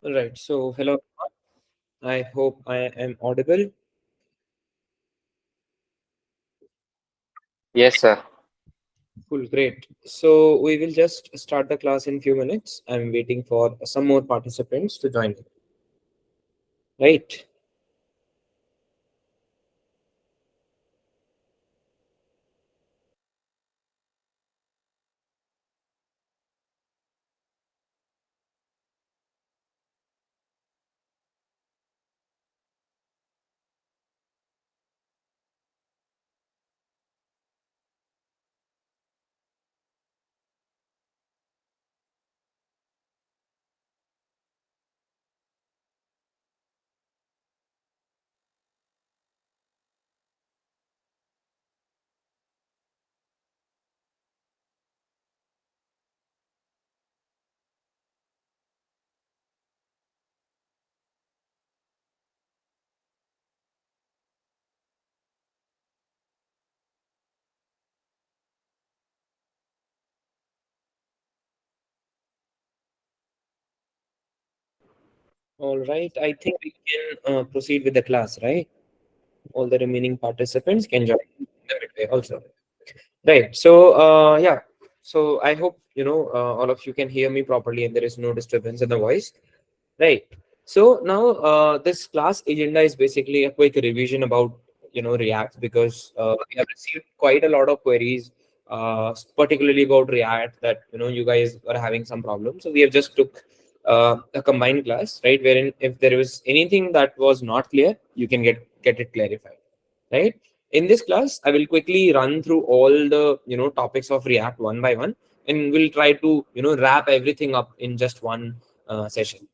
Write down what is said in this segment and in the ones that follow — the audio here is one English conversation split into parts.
Right. So, hello. I hope I am audible. Yes, sir. Cool. Great. So, we will just start the class in few minutes. I'm waiting for some more participants to join. Right. All right. I think we can proceed with the class, right? All the remaining participants can join in the midway also. Right. So, yeah. So, I hope, all of you can hear me properly and there is no disturbance in the voice. Right. So now this class agenda is basically a quick revision about React because we have received quite a lot of queries, particularly about React that you guys are having some problems. So we have just took a combined class, right? Wherein if there was anything that was not clear, you can get it clarified, right? In this class, I will quickly run through all the topics of React one by one, and we'll try to wrap everything up in just one session,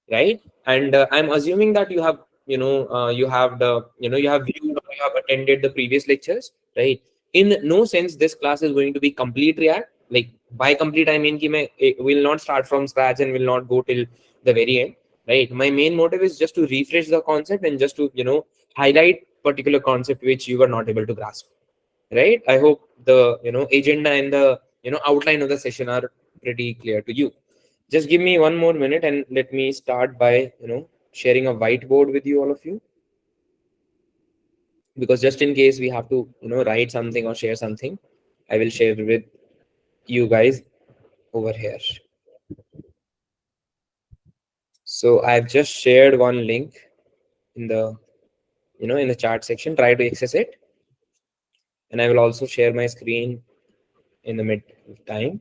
right? And I'm assuming that you have you have the you have viewed or you have attended the previous lectures, right? In no sense this class is going to be complete React. Like by complete I mean ki will not start from scratch and will not go till the very end, right? My main motive is just to refresh the concept and just to highlight particular concept which you were not able to grasp, right? I hope the agenda and the outline of the session are pretty clear to you. Just give me one more minute and let me start by sharing a whiteboard with you, all of you, because just in case we have to write something or share something, I will share with you guys over here. So I've just shared one link in the in the chat section. Try to access it, and I will also share my screen in the mid time.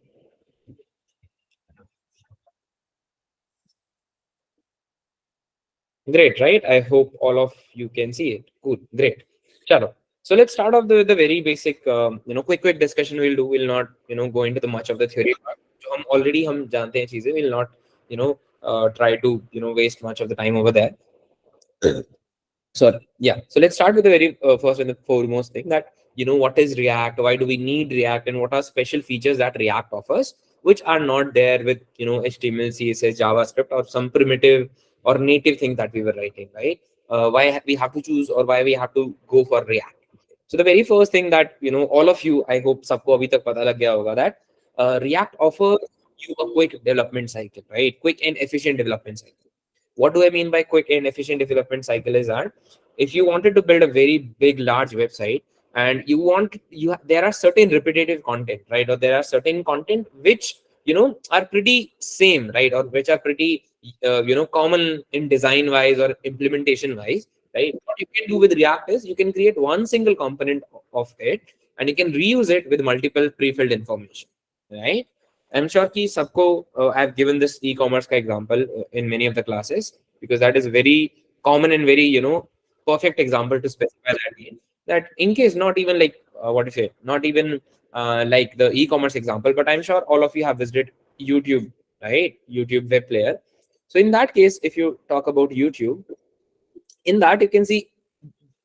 Great, right? I hope all of you can see it. Cool, great. Chalo. So let's start off the very basic, quick discussion we'll do. We'll not, go into the much of the theory part. जो हम already हम जानते हैं चीजें. We'll not, try to, waste much of the time over there. So yeah, so let's start with the very first and the foremost thing that what is React, why do we need React, and what are special features that React offers which are not there with HTML, CSS, JavaScript, or some primitive or native thing that we were writing, right? Why we have to choose or why we have to go for React? So the very first thing that all of you, I hope सबको अभी तक पता लग गया होगा that React offers you a quick development cycle, right? Quick and efficient development cycle. What do I mean by quick and efficient development cycle is that if you wanted to build a very big, large website and there are certain repetitive content, right? Or there are certain content which, are pretty same, right? Or which are pretty, common in design wise or implementation wise, right? What you can do with React is you can create one single component of it and you can reuse it with multiple pre-filled information, right? I'm sure कि सबको I've given this e-commerce का example in many of the classes because that is very common and very perfect example to specify that in. That in case not even like what to say, not even like the e-commerce example, but I'm sure all of you have visited YouTube, right? YouTube web player. So in that case, if you talk about YouTube, in that you can see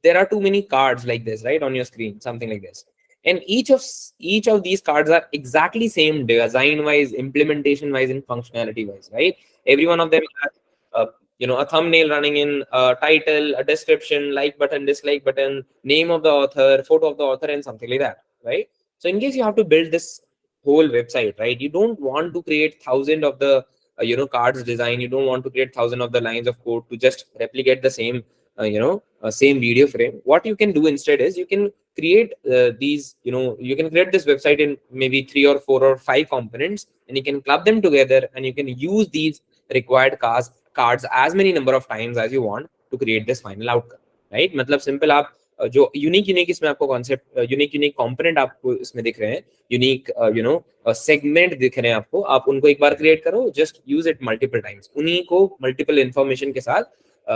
there are too many cards like this, right, on your screen, something like this, and each of these cards are exactly same design wise, implementation wise, and functionality wise, right? Every one of them has a thumbnail running in, a title, a description, like button, dislike button, name of the author, photo of the author, and something like that, right? So in case you have to build this whole website, right, you don't want to create thousand of the cards design, you don't want to create thousands of the lines of code to just replicate the same same video frame. What you can do instead is you can create these, you can create this website in maybe 3 or 4 or 5 components, and you can club them together, and you can use these required cards as many number of times as you want to create this final outcome, right? मतलब simple आप जो unique इसमें आपको concept, unique component आपको इसमें दिख रहे हैं, यूनिक सेगमेंट दिख रहे हैं आपको, आप उनको एक बार क्रिएट करो, just use it multiple times, उन्हीं को मल्टीपल इन्फॉर्मेशन के साथ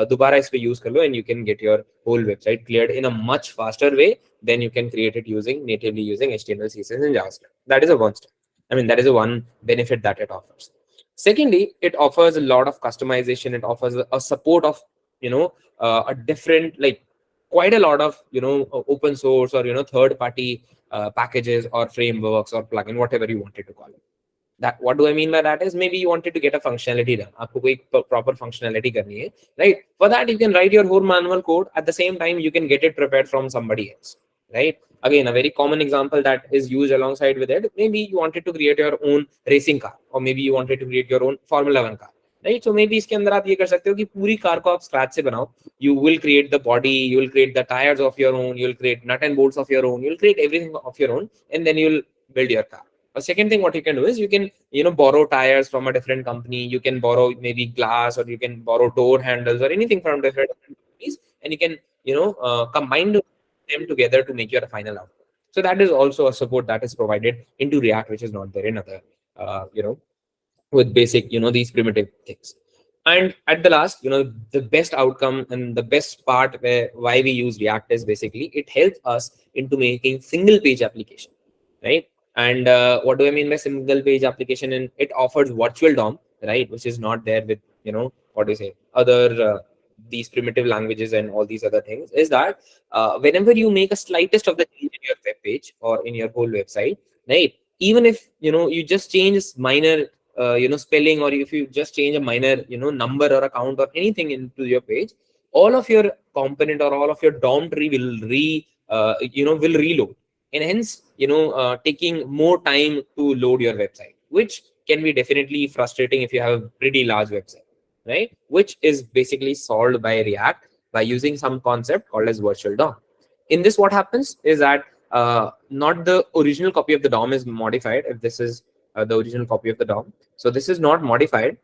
दोबारा इस पे यूज कर लो, and you can get your whole website cleared in a much faster way than you can create it using natively using HTML, CSS and JavaScript. That is a one step. I mean, that is a one benefit that it offers. Secondly, it offers a lot of customization. It offers a support of a different, like quite a lot of open source or third party packages or frameworks or plugin, whatever you wanted to call it. That, what do I mean by that is, maybe you wanted to get a functionality done, आपको कोई proper functionality करनी है, right? For that you can write your whole manual code. At the same time you can get it prepared from somebody else, right? Again, a very common example that is used alongside with it, maybe you wanted to create your own racing car, or maybe you wanted to create your own Formula 1 car, right? So maybe इसके अंदर आप ये कर सकते हो कि पूरी car को आप scratch से बनाओ. You will create the body, you will create the tires of your own, you will create nut and bolts of your own, you will create everything of your own, and then you will build your car. A second thing what you can do is you can borrow tires from a different company, you can borrow maybe glass, or you can borrow door handles or anything from different companies, and you can combine them together to make your final output. So that is also a support that is provided into React, which is not there in other with basic these primitive things. And at the last, the best outcome and the best part why we use React is basically it helps us into making single page application, right? And what do I mean by single page application? And it offers virtual DOM, right, which is not there with what do you say, other these primitive languages and all these other things. Is that whenever you make a slightest of the change in your web page or in your whole website, right, even if you just change minor spelling, or if you just change a minor number or account or anything into your page, all of your component or all of your DOM tree will reload, and hence taking more time to load your website, which can be definitely frustrating if you have a pretty large website, right? Which is basically solved by React by using some concept called as virtual DOM. In this, what happens is that not the original copy of the DOM is modified. If this is the original copy of the DOM, so this is not modified,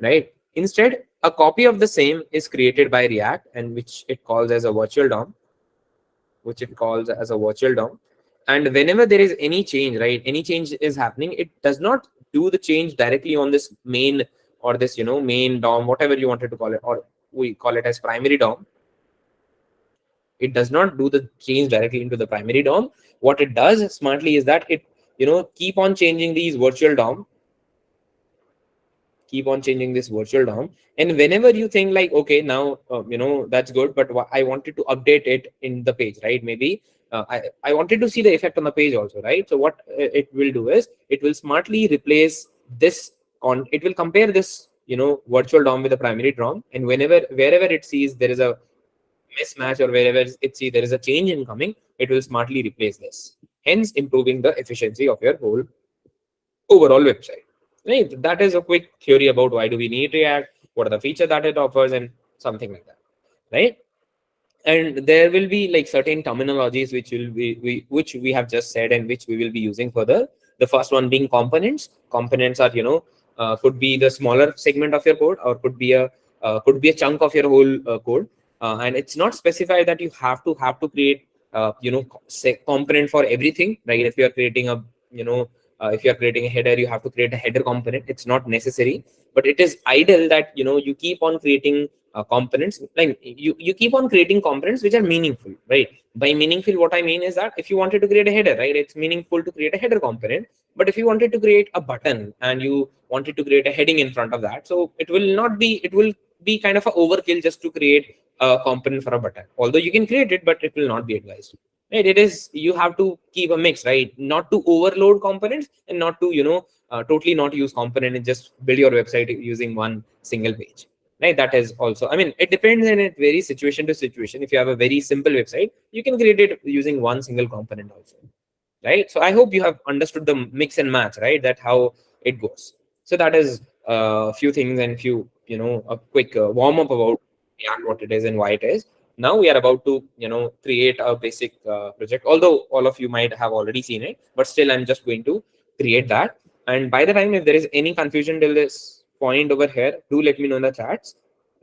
right? Instead, a copy of the same is created by React, and which it calls as a virtual DOM, and whenever there is any change, right, any change is happening, it does not do the change directly on this main, or this main DOM, whatever you wanted to call it, or we call it as primary DOM. It does not do the change directly into the primary DOM. What it does smartly is that it keep on changing these virtual DOM, and whenever you think like, okay, now that's good, but I wanted to update it in the page, right? Maybe I wanted to see the effect on the page also, right? So what it will do is it will smartly replace this it will compare this virtual DOM with the primary DOM, and wherever it sees there is a mismatch, or wherever it sees there is a change incoming, it will smartly replace this, hence improving the efficiency of your whole overall website, right? That is a quick theory about why do we need React, what are the features that it offers, and something like that, right? And there will be like certain terminologies which we have just said, and which we will be using further. The first one being components. Components are could be the smaller segment of your code, or could be a chunk of your whole code, and it's not specified that you have to create component for everything, right? If you are creating a if you are creating a header, you have to create a header component. It's not necessary, but it is ideal that you keep on creating components, like you keep on creating components which are meaningful, right? By meaningful, what I mean is that if you wanted to create a header, right, it's meaningful to create a header component. But if you wanted to create a button and you wanted to create a heading in front of that, so it will be kind of an overkill just to create a component for a button. Although you can create it, but it will not be advised, right? It is, you have to keep a mix, right? Not to overload components, and not to totally not use component and just build your website using one single page, right? That is also, I mean, it depends, and it varies situation to situation. If you have a very simple website, you can create it using one single component also, right? So I hope you have understood the mix and match, right? That how it goes. So that is few things and few, a quick warm up about React, what it is and why it is. Now we are about to, create a basic project. Although all of you might have already seen it, but still I'm just going to create that. And by the time, if there is any confusion till this point over here, do let me know in the chats,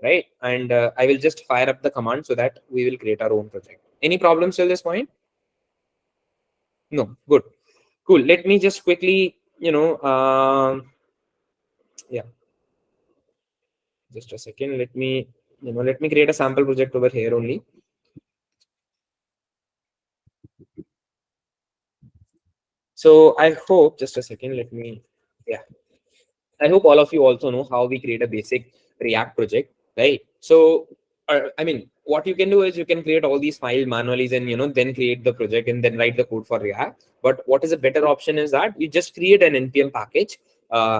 right? And I will just fire up the command so that we will create our own project. Any problems till this point? No, good, cool. Let me just quickly, yeah, just a second. Let me create a sample project over here only. So I hope, just a second, yeah. I hope all of you also know how we create a basic React project, right? So, I mean, what you can do is you can create all these files manually and, then create the project and then write the code for React. But what is a better option is that you just create an NPM package.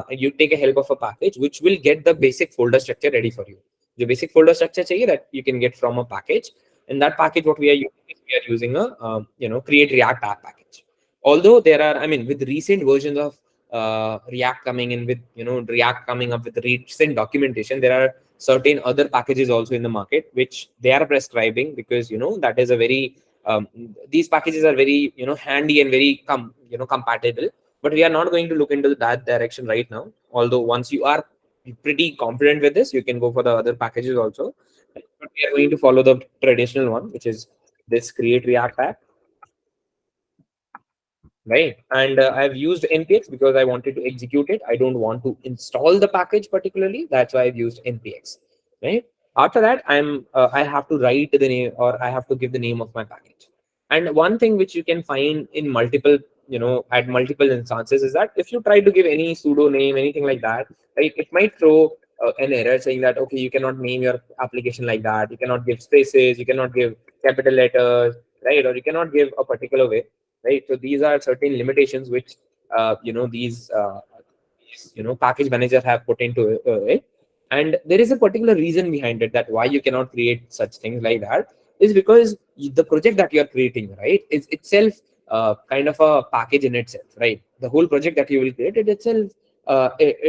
You take a help of a package, which will get the basic folder structure ready for you. The basic folder structure that you can get from a package. And that package, what we are using is we are using a, create React app package. Although there are, I mean, with recent versions of React coming in with, React coming up with recent documentation, there are certain other packages also in the market which they are prescribing, because that is a very these packages are very handy and very compatible. But we are not going to look into that direction right now. Although once you are pretty confident with this, you can go for the other packages also. But we are going to follow the traditional one, which is this create React app, right? And I've used npx because I wanted to execute it. I don't want to install the package particularly. That's why I've used npx, right? After that, I have to write the name, or I have to give the name of my package. And one thing which you can find in multiple, at multiple instances, is that if you try to give any pseudo name, anything like that, right, it might throw an error saying that, okay, you cannot name your application like that, you cannot give spaces, you cannot give capital letters, right? Or you cannot give a particular way, right? So these are certain limitations which these package managers have put into it. And there is a particular reason behind it, that why you cannot create such things like that is because the project that you are creating, right, is itself kind of a package in itself, right? The whole project that you will create, it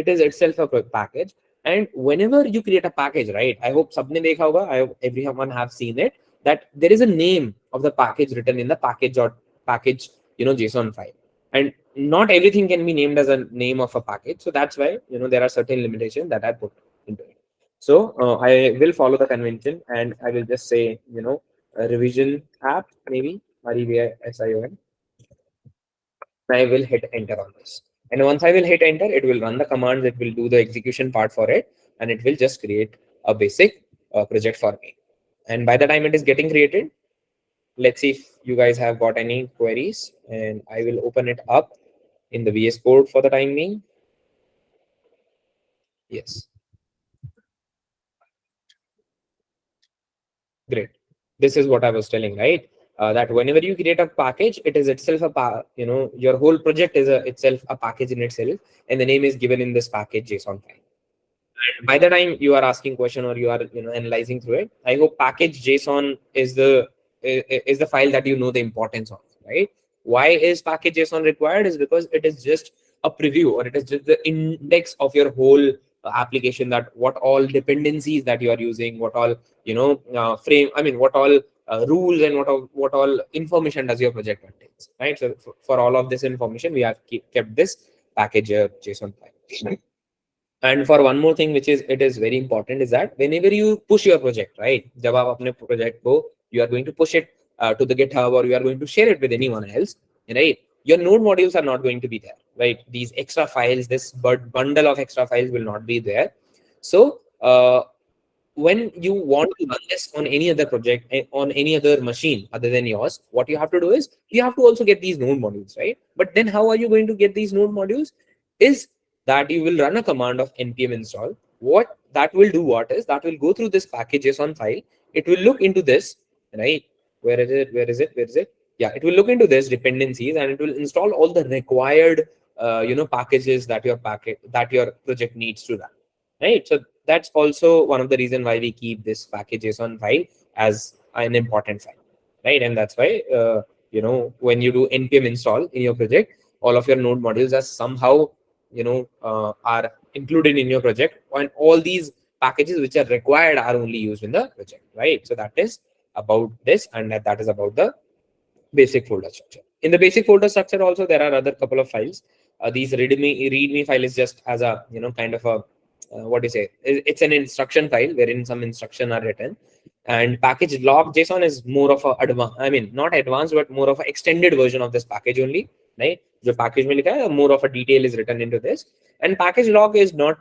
is itself a package. And whenever you create a package, right, I hope sabne dekha hoga, I hope everyone have seen it, that there is a name of the package written in the package JSON file. And not everything can be named as a name of a package. So that's why there are certain limitations that I put into it. So I will follow the convention, and I will just say a revision app, maybe REVISION. I will hit enter on this. And once I will hit enter, it will run the commands, it will do the execution part for it, and it will just create a basic project for me. And by the time it is getting created, let's see if you guys have got any queries, and I will open it up in the VS Code for the time being. Yes. Great. This is what I was telling, right? That whenever you create a package, it is itself your whole project is itself a package in itself, and the name is given in this package JSON file. And by the time you are asking question, or you are analyzing through it, I hope package JSON is the file that the importance of, right? Why is package JSON required? Is because it is just a preview, or it is just the index of your whole application, that what all dependencies that you are using, what all what all rules, and what all information does your project contains, right? So for all of this information, we have kept this package JSON file. And for one more thing, which is it is very important, is that whenever you push your project, right, जब आप अपने project को you are going to push it to the GitHub, or you are going to share it with anyone else, right? Your node modules are not going to be there, right? These extra files, this bundle of extra files will not be there. So when you want to run this on any other project, on any other machine other than yours, what you have to do is you have to also get these node modules, right? But then how are you going to get these node modules? Is that you will run a command of npm install. What that will do, what is that will go through this packages on file. It will look into this, right? Where is it? Where is it? Where is it? Yeah, it will look into this dependencies, and it will install all the required packages that your project needs to run, right? So that's also one of the reason why we keep this packages on file as an important file, right? And that's why when you do npm install in your project, all of your node modules are somehow are included in your project, and all these packages which are required are only used in the project, right? So that is about this, and that is about the basic folder structure. In the basic folder structure also, there are other couple of files. These readme file is just as a kind of a what do you say, it's an instruction file wherein some instruction are written. And package log JSON is more of a advanced, I mean not advanced, but more of an extended version of this package only, right? The package mein likha hai, more of a detail is written into this. And package log is not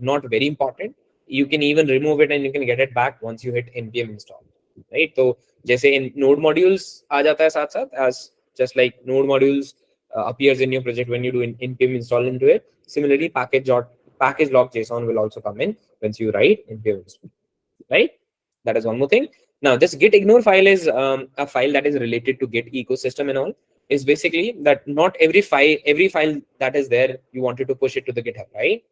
not very important. You can even remove it and you can get it back once you hit npm install, right? So जैसे in node modules आ जाता है साथ साथ, as just like node modules appears in your project when you do npm install into it. Similarly, package log JSON will also come in once you write npm install, right? That is one more thing. Now, this git ignore file is a file that is related to Git ecosystem and all. Is basically that not every file that is there you wanted to push it to the GitHub, right?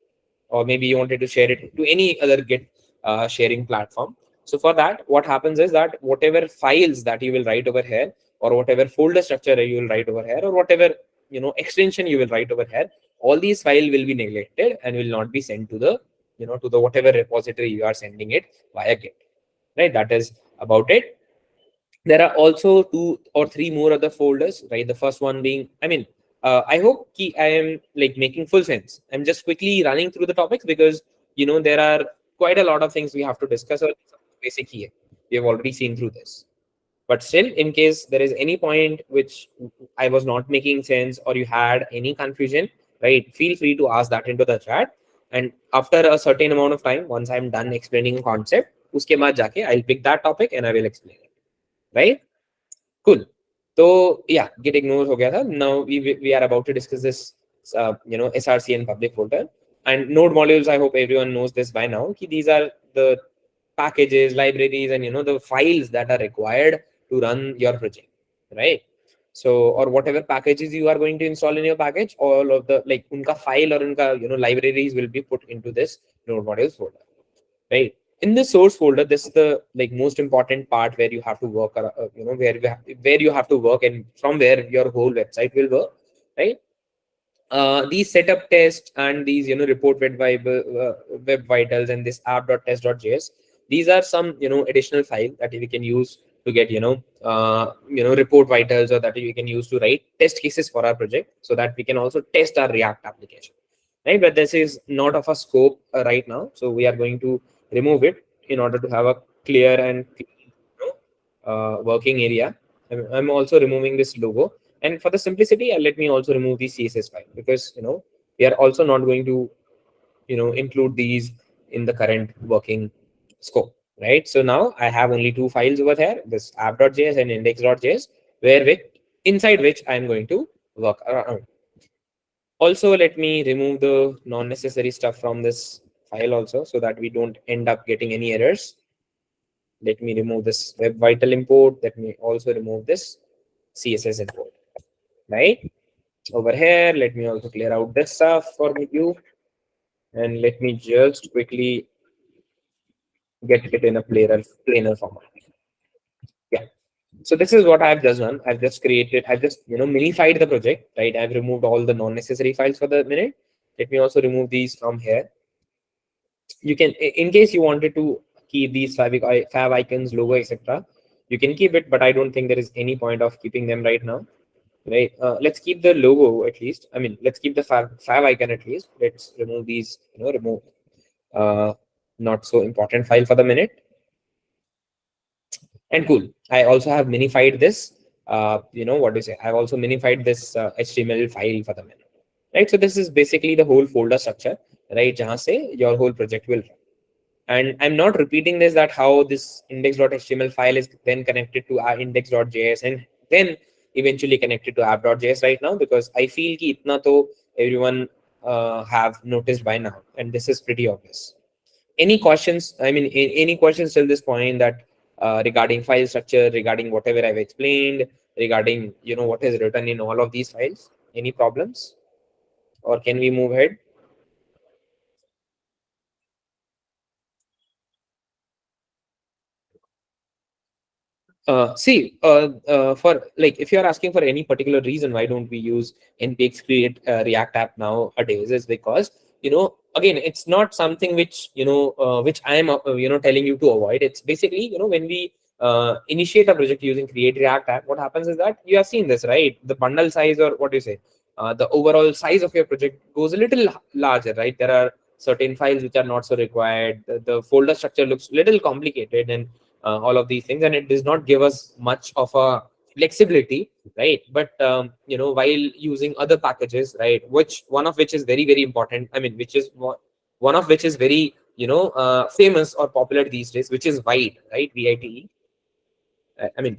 Or maybe you wanted to share it to any other Git sharing platform. So for that, what happens is that whatever files that you will write over here, or whatever folder structure you will write over here, or whatever extension you will write over here, all these files will be neglected and will not be sent to the to the whatever repository you are sending it via Git, right? That is about it. There are also 2 or 3 more other folders, right? The first one being, I mean, I hope I am like making full sense. I'm just quickly running through the topics because there are quite a lot of things we have to discuss. Or basic here, we have already seen through this. But still, in case there is any point which I was not making sense or you had any confusion, right? Feel free to ask that into the chat. And after a certain amount of time, once I'm done explaining a concept, uske baad jaake I'll pick that topic and I will explain it, right? Cool. So yeah, git ignore ho gaya tha. Now we are about to discuss this, SRC and public folder and node modules. I hope everyone knows this by now. Ki these are the packages, libraries, and the files that are required to run your project, right? So, or whatever packages you are going to install in your package, all of the like unka file or unka libraries will be put into this node modules folder, right? In the source folder, this is the like most important part where you have to work, where you have to work and from where your whole website will work, right? These setup tests and these report web vitals and this app.test.js, these are some additional file that we can use to get report vitals, or that we can use to write test cases for our project so that we can also test our React application, right? But this is not of a scope right now, so we are going to remove it in order to have a clear and working area. I'm also removing this logo, and for the simplicity, let me also remove the CSS file, because we are also not going to include these in the current working scope, right? So now I have only 2 files over here, this app.js and index.js, inside which I'm going to work around. Also, let me remove the non-necessary stuff from this file also, so that we don't end up getting any errors. Let me remove this web vital import. Let me also remove this CSS import, right? Over here, let me also clear out this stuff for you. And let me just quickly get it in a plainer format. Yeah. So this is what I've just done. I've just minified the project, right? I've removed all the non-necessary files for the minute. Let me also remove these from here. You can, in case you wanted to keep these fav icons, logo, etc., you can keep it, but I don't think there is any point of keeping them right now, right? Let's keep the logo at least. I mean, let's keep the fav icon at least. Let's remove these, remove not so important file for the minute. And cool, I also have minified this, what do you say? I've also minified this HTML file for the minute, right? So this is basically the whole folder structure, right? Jahan se your whole project will run. And I'm not repeating this, that how this index.html file is then connected to our index.js and then eventually connected to app.js right now, because I feel ki itna to everyone have noticed by now, and this is pretty obvious. Any questions? I mean, any questions till this point that regarding file structure, regarding whatever I've explained, regarding what is written in all of these files? Any problems, or can we move ahead? For like, if you're asking for any particular reason why don't we use npx create React app nowadays, is because again, it's not something which which I am telling you to avoid. It's basically, when we initiate a project using Create React app, what happens is that you have seen this, right? The bundle size, or what do you say, the overall size of your project goes a little larger, right? There are certain files which are not so required. The folder structure looks little complicated, and all of these things, and it does not give us much of a flexibility, right? But while using other packages, right, which one of which is very, very important, I mean, which is one of which is very famous or popular these days, which is Vite, right? Vite. I mean,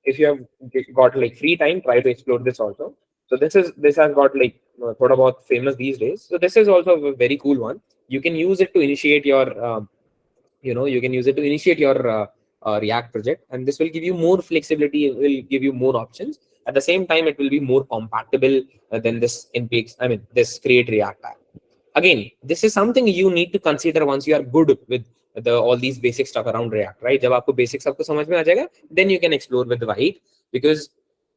if you have got like free time, try to explore this also. So this has got like thought about famous these days. So this is also a very cool one. You can use it to initiate your React project, and this will give you more flexibility. It will give you more options. At the same time, it will be more compatible than this npx I mean, this Create React app. Again, this is something you need to consider once you are good with all these basic stuff around React, right? जब आपको basic सबको समझ में आ जाएगा, then you can explore with Vite. Because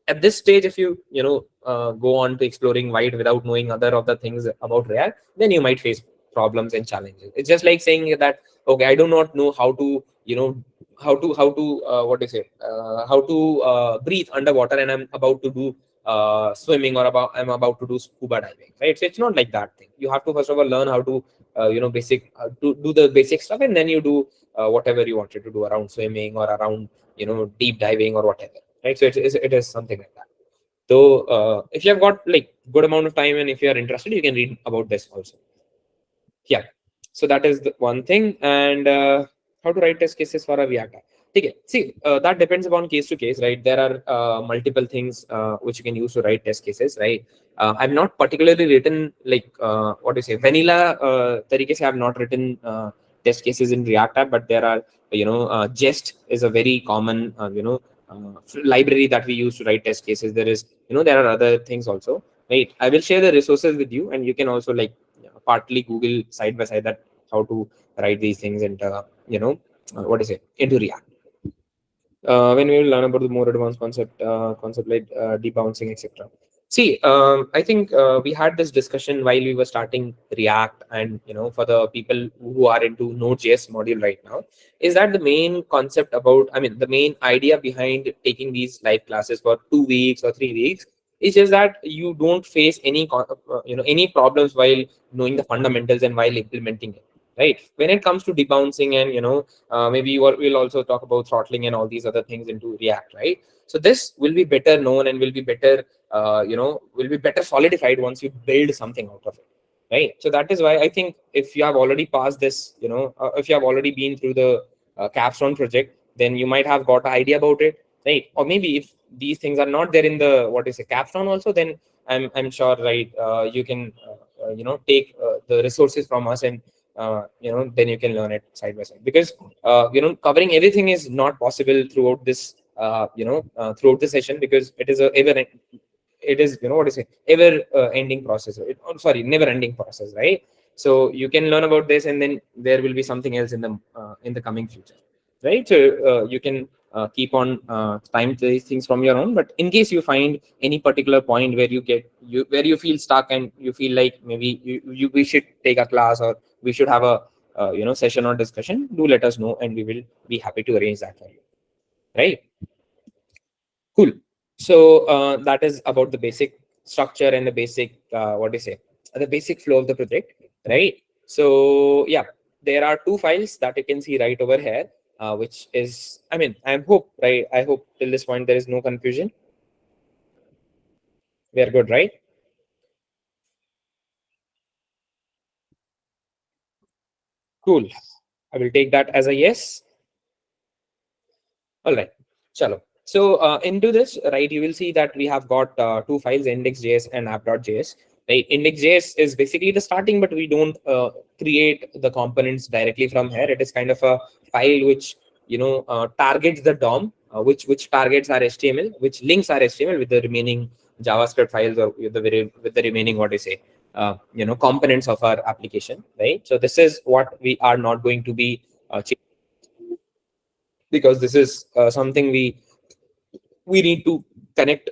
at this stage, if you go on to exploring Vite without knowing other of the things about React, then you might face problems and challenges. It's just like saying that, okay, I do not know how to what do you say, how to breathe underwater, and I'm about to do swimming, or I'm about to do scuba diving, right? So it's not like that thing. You have to first of all learn how to basic to do the basic stuff, and then you do whatever you wanted to do around swimming, or around deep diving, or whatever, right? So it is something like that. So if you have got like good amount of time, and if you are interested, you can read about this also. Yeah, so that is the one thing. And how to write test cases for a React app. Okay, see, that depends upon case to case, right? There are multiple things which you can use to write test cases, right? I've not particularly written like what do you say, vanilla tarike se. I've not written test cases in React app, but there are Jest is a very common library that we use to write test cases. There is there are other things also, right? I will share the resources with you, and you can also like partly Google side by side that how to write these things into what is it, into React. When we will learn about the more advanced concept like debouncing, etc. See, I think we had this discussion while we were starting React, and for the people who are into Node.js module right now, is that the main concept about, I mean, the main idea behind taking these live classes for 2 weeks or 3 weeks is just that you don't face any problems while knowing the fundamentals and while implementing it, right? When it comes to debouncing, and maybe we'll also talk about throttling and all these other things into React, right? So this will be better known, and will be better will be better solidified once you build something out of it, right? So that is why I think if you have already passed this, if you have already been through the capstone project, then you might have got an idea about it, right? Or maybe if these things are not there in the what is a capstone also, then I'm sure, right, you can take the resources from us, and then you can learn it side by side. Because covering everything is not possible throughout this throughout the session, because it is a ever it is what is it, ever ending process, sorry, never ending process, right? So you can learn about this, and then there will be something else in the coming future, right? So you can keep on time these things from your own. But in case you find any particular point where where you feel stuck, and you feel like maybe we should take a class, or we should have a session or discussion, do let us know, and we will be happy to arrange that for you, right? Cool. So that is about the basic structure and the basic what do you say, the basic flow of the project, right? So yeah, there are two files that you can see right over here, which is, I mean, I hope till this point there is no confusion. We are good, right? Cool. I will take that as a yes. All right. Chalo. So into this, right, you will see that we have got two files, index.js and app.js. Right, index.js is basically the starting, but we don't create the components directly from here. It is kind of a file which targets the DOM, which targets our HTML, which links our HTML with the remaining JavaScript files, or with the remaining what I say, components of our application. Right. So this is what we are not going to be because this is something we need to connect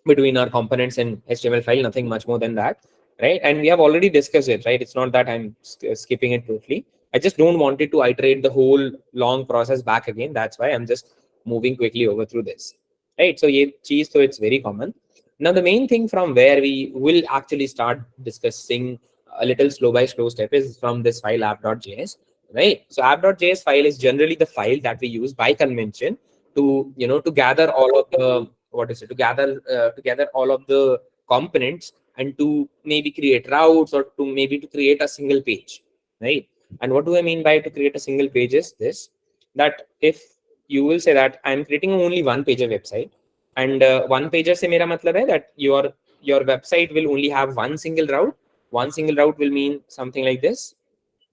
between our components and HTML file, nothing much more than that. right? And we have already discussed it, right? It's not that I'm skipping it totally. I just don't want it to iterate the whole long process back again. That's why I'm just moving quickly over through this, right? So yeah, cheese, so it's very common. Now the main thing from where we will actually start discussing a little slow by slow step is from this file app.js, right? So app.js file is generally the file that we use by convention to, to gather all of the, what is it, to gather together all of the components and to maybe create routes or to maybe to create a single page, right? And what do I mean by to create a single page is this, that if you will say that I'm creating only one page of website, and one pager se mera matlab hai that your website will only have one single route. One single route will mean something like this.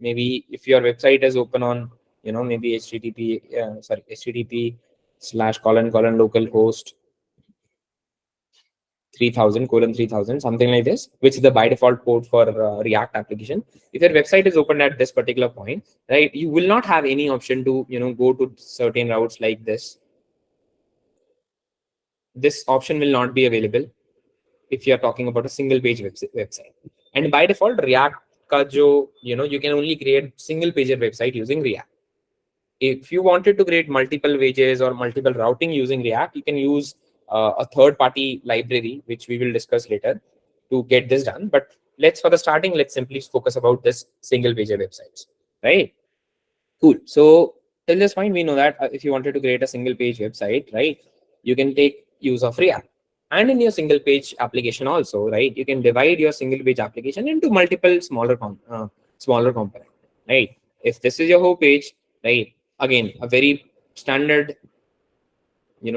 Maybe if your website is open on, maybe http/:/ localhost 3000:3000, something like this, which is the by default port for React application. If your website is open at this particular point, right, you will not have any option to, go to certain routes like this. This option will not be available if you're talking about a single page website. And by default, React ka jo, you can only create single page website using React. If you wanted to create multiple pages or multiple routing using React, you can use a third-party library, which we will discuss later, to get this done. But for the starting, let's simply focus about this single page websites, right? Cool. So till this point, we know that if you wanted to create a single page website, right, you can take use of React. And in your single page application also, right, you can divide your single page application into multiple smaller components, right? If this is your home page, right, again, a very standard,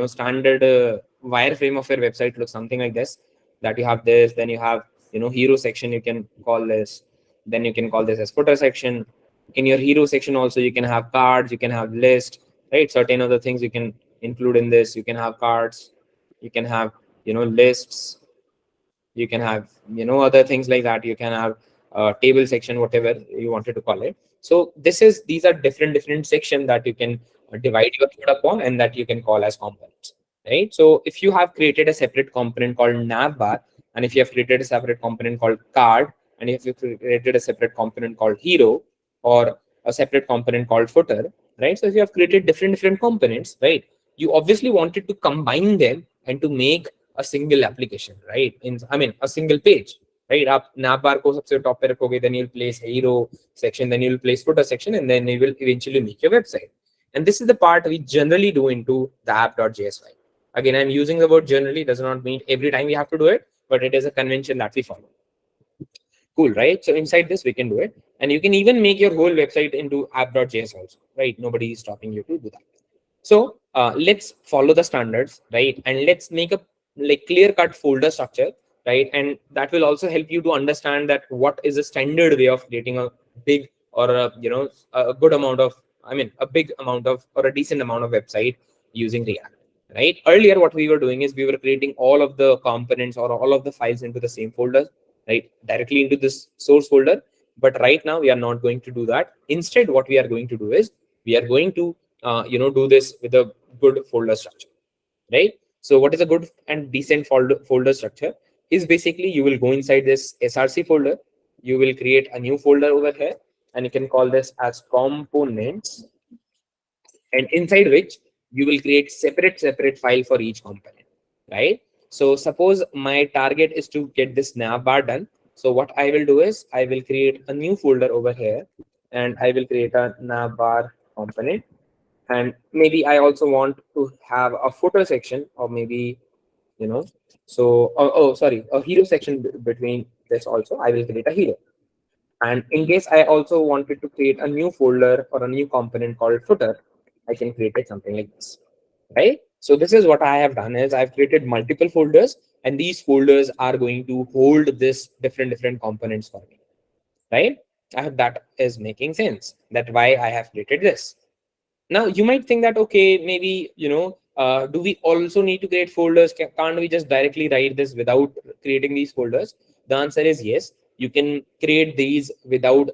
standard wireframe of your website looks something like this, that you have this, then you have, hero section, you can call this, then you can call this as footer section. In your hero section also, you can have cards, you can have list, right? Certain other things you can include in this. You can have cards, you can have, lists, you can have, other things like that. You can have table section, whatever you wanted to call it. So these are different section that you can divide your code upon and that you can call as components, right? So if you have created a separate component called navbar, and if you have created a separate component called card, and if you created a separate component called hero, or a separate component called footer, right? So if you have created different components, right, you obviously wanted to combine them and to make a single application, right? A single page, right? आप navbar को सबसे top पे रखोगे, then you'll place hero section, then you'll place footer section, and then you will eventually make your website. And this is the part we generally do into the app.js file. Again, I'm using the word generally, does not mean every time we have to do it, but it is a convention that we follow. Cool, right? So inside this, we can do it. And you can even make your whole website into app.js also, right? Nobody is stopping you to do that. So let's follow the standards, right? And let's make a clear-cut folder structure, right? And that will also help you to understand that what is a standard way of creating a big or a good amount of, a big amount of or a decent amount of website using React, right? Earlier, what we were doing is we were creating all of the components or all of the files into the same folder, right? Directly into this source folder. But right now, we are not going to do that. Instead, what we are going to do is we are going to do this with a good folder structure, right? So what is a good and decent folder structure is basically you will go inside this src folder, you will create a new folder over here, and you can call this as components, and inside which you will create separate file for each component, right? So suppose my target is to get this navbar done. So what I will do is I will create a new folder over here, and I will create a navbar component. And maybe I also want to have a footer section, or maybe, sorry, a hero section between this also. I will create a hero. And in case I also wanted to create a new folder or a new component called footer, I can create it something like this, right? So this is what I have done is I've created multiple folders, and these folders are going to hold this different components for me, right? I hope that is making sense, that why I have created this. Now you might think that, okay, maybe, do we also need to create folders? Can't we just directly write this without creating these folders? The answer is yes. You can create these without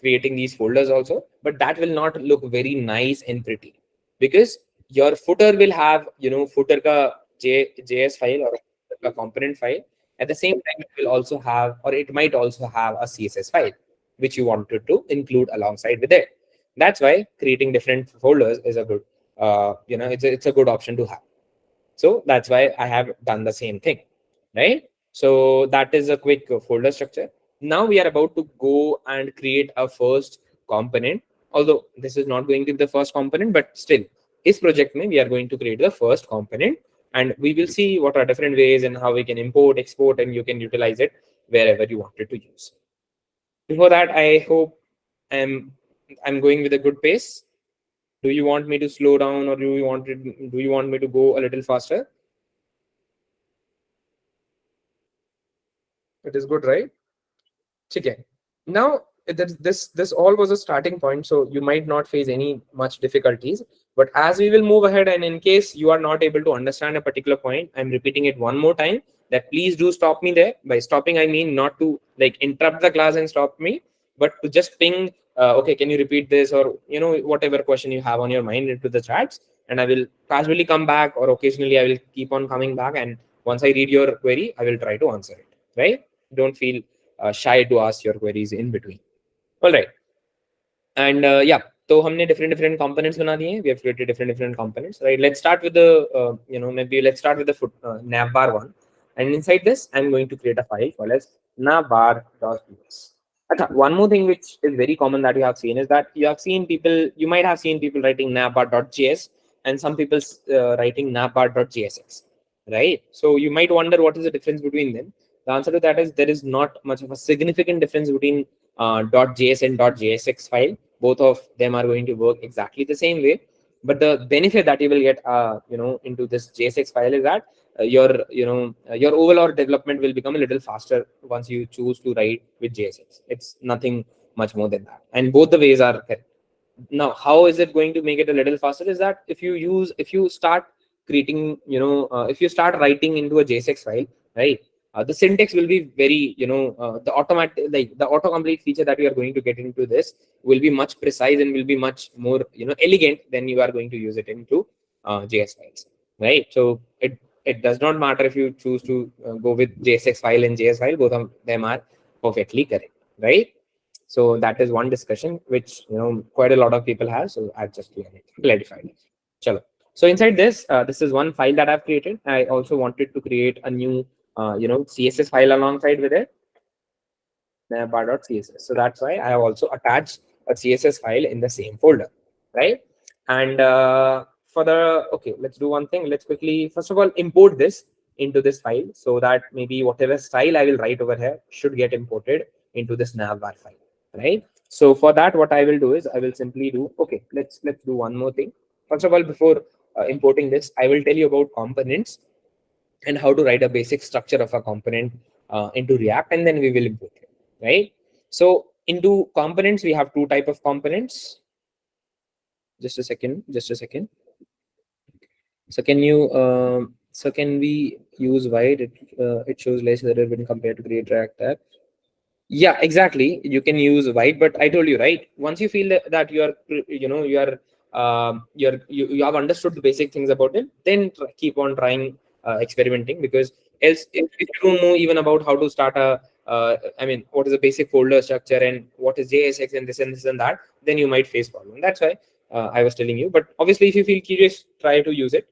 creating these folders also, but that will not look very nice and pretty, because your footer will have, footer ka JS file or a component file, At the same time, it will also have, or it might also have a CSS file, which you wanted to include alongside with it. That's why creating different folders is a good, it's a good option to have. So that's why I have done the same thing, right? So that is a quick folder structure. Now we are about to go and create a first component. Although this is not going to be the first component, but still, this project we are going to create the first component, and we will see what are different ways and how we can import, export, and you can utilize it wherever you wanted to use. Before that, I hope I'm going with a good pace. Do you want me to slow down, or do you want me to go a little faster? It is good, right? Okay. Now this all was a starting point, so you might not face any much difficulties. But as we will move ahead, and in case you are not able to understand a particular point, I'm repeating it one more time. That please do stop me there. By stopping, I mean not to like interrupt the class and stop me, but to just ping. Okay, can you repeat this, or whatever question you have on your mind into the chats, and I will casually come back, or occasionally I will keep on coming back. And once I read your query, I will try to answer it. Right? Don't feel shy to ask your queries in between. All right. And yeah, so हमने different components बना दिए हैं. We have created different components, right? Let's start with the maybe let's start with the navbar one. And inside this, I'm going to create a file called as navbar.ps. One more thing which is very common that you have seen is that you might have seen people writing navbar.js and some people writing navbar.jsx, right? So you might wonder what is the difference between them. The answer to that is there is not much of a significant difference between .js and .jsx file. Both of them are going to work exactly the same way. But the benefit that you will get, into this JSX file is that your overall development will become a little faster once you choose to write with JSX. It's nothing much more than that, and both the ways are correct. Now, how is it going to make it a little faster? Is that if you start creating, if you start writing into a JSX file, right? The syntax will be very, the automatic, like the autocomplete feature that you are going to get into this will be much precise and will be much more, elegant than you are going to use it into JS files, right? So it does not matter if you choose to go with JSX file and JS file, both of them are perfectly correct, right? So that is one discussion which quite a lot of people have. So I've just clarified it. Chalo. So inside this, this is one file that I've created. I also wanted to create a new CSS file alongside with it, bar.css. So that's why I have also attached a CSS file in the same folder, right? And okay, let's do one thing. Let's quickly, first of all, import this into this file so that maybe whatever style I will write over here should get imported into this navbar file, right? So for that, what I will do is I will simply do, okay, let's do one more thing. First of all, before importing this, I will tell you about components and how to write a basic structure of a component into React, and then we will import it, right? So into components, we have two type of components. Just a second. So can we use white? It shows less error when compared to create React app. Yeah, exactly. You can use white, but I told you, right? Once you feel that you are, you have understood the basic things about it, then keep on trying experimenting, because else if you don't know even about how to start a, what is a basic folder structure and what is JSX and this and that, then you might face problem. That's why I was telling you. But obviously, if you feel curious, try to use it.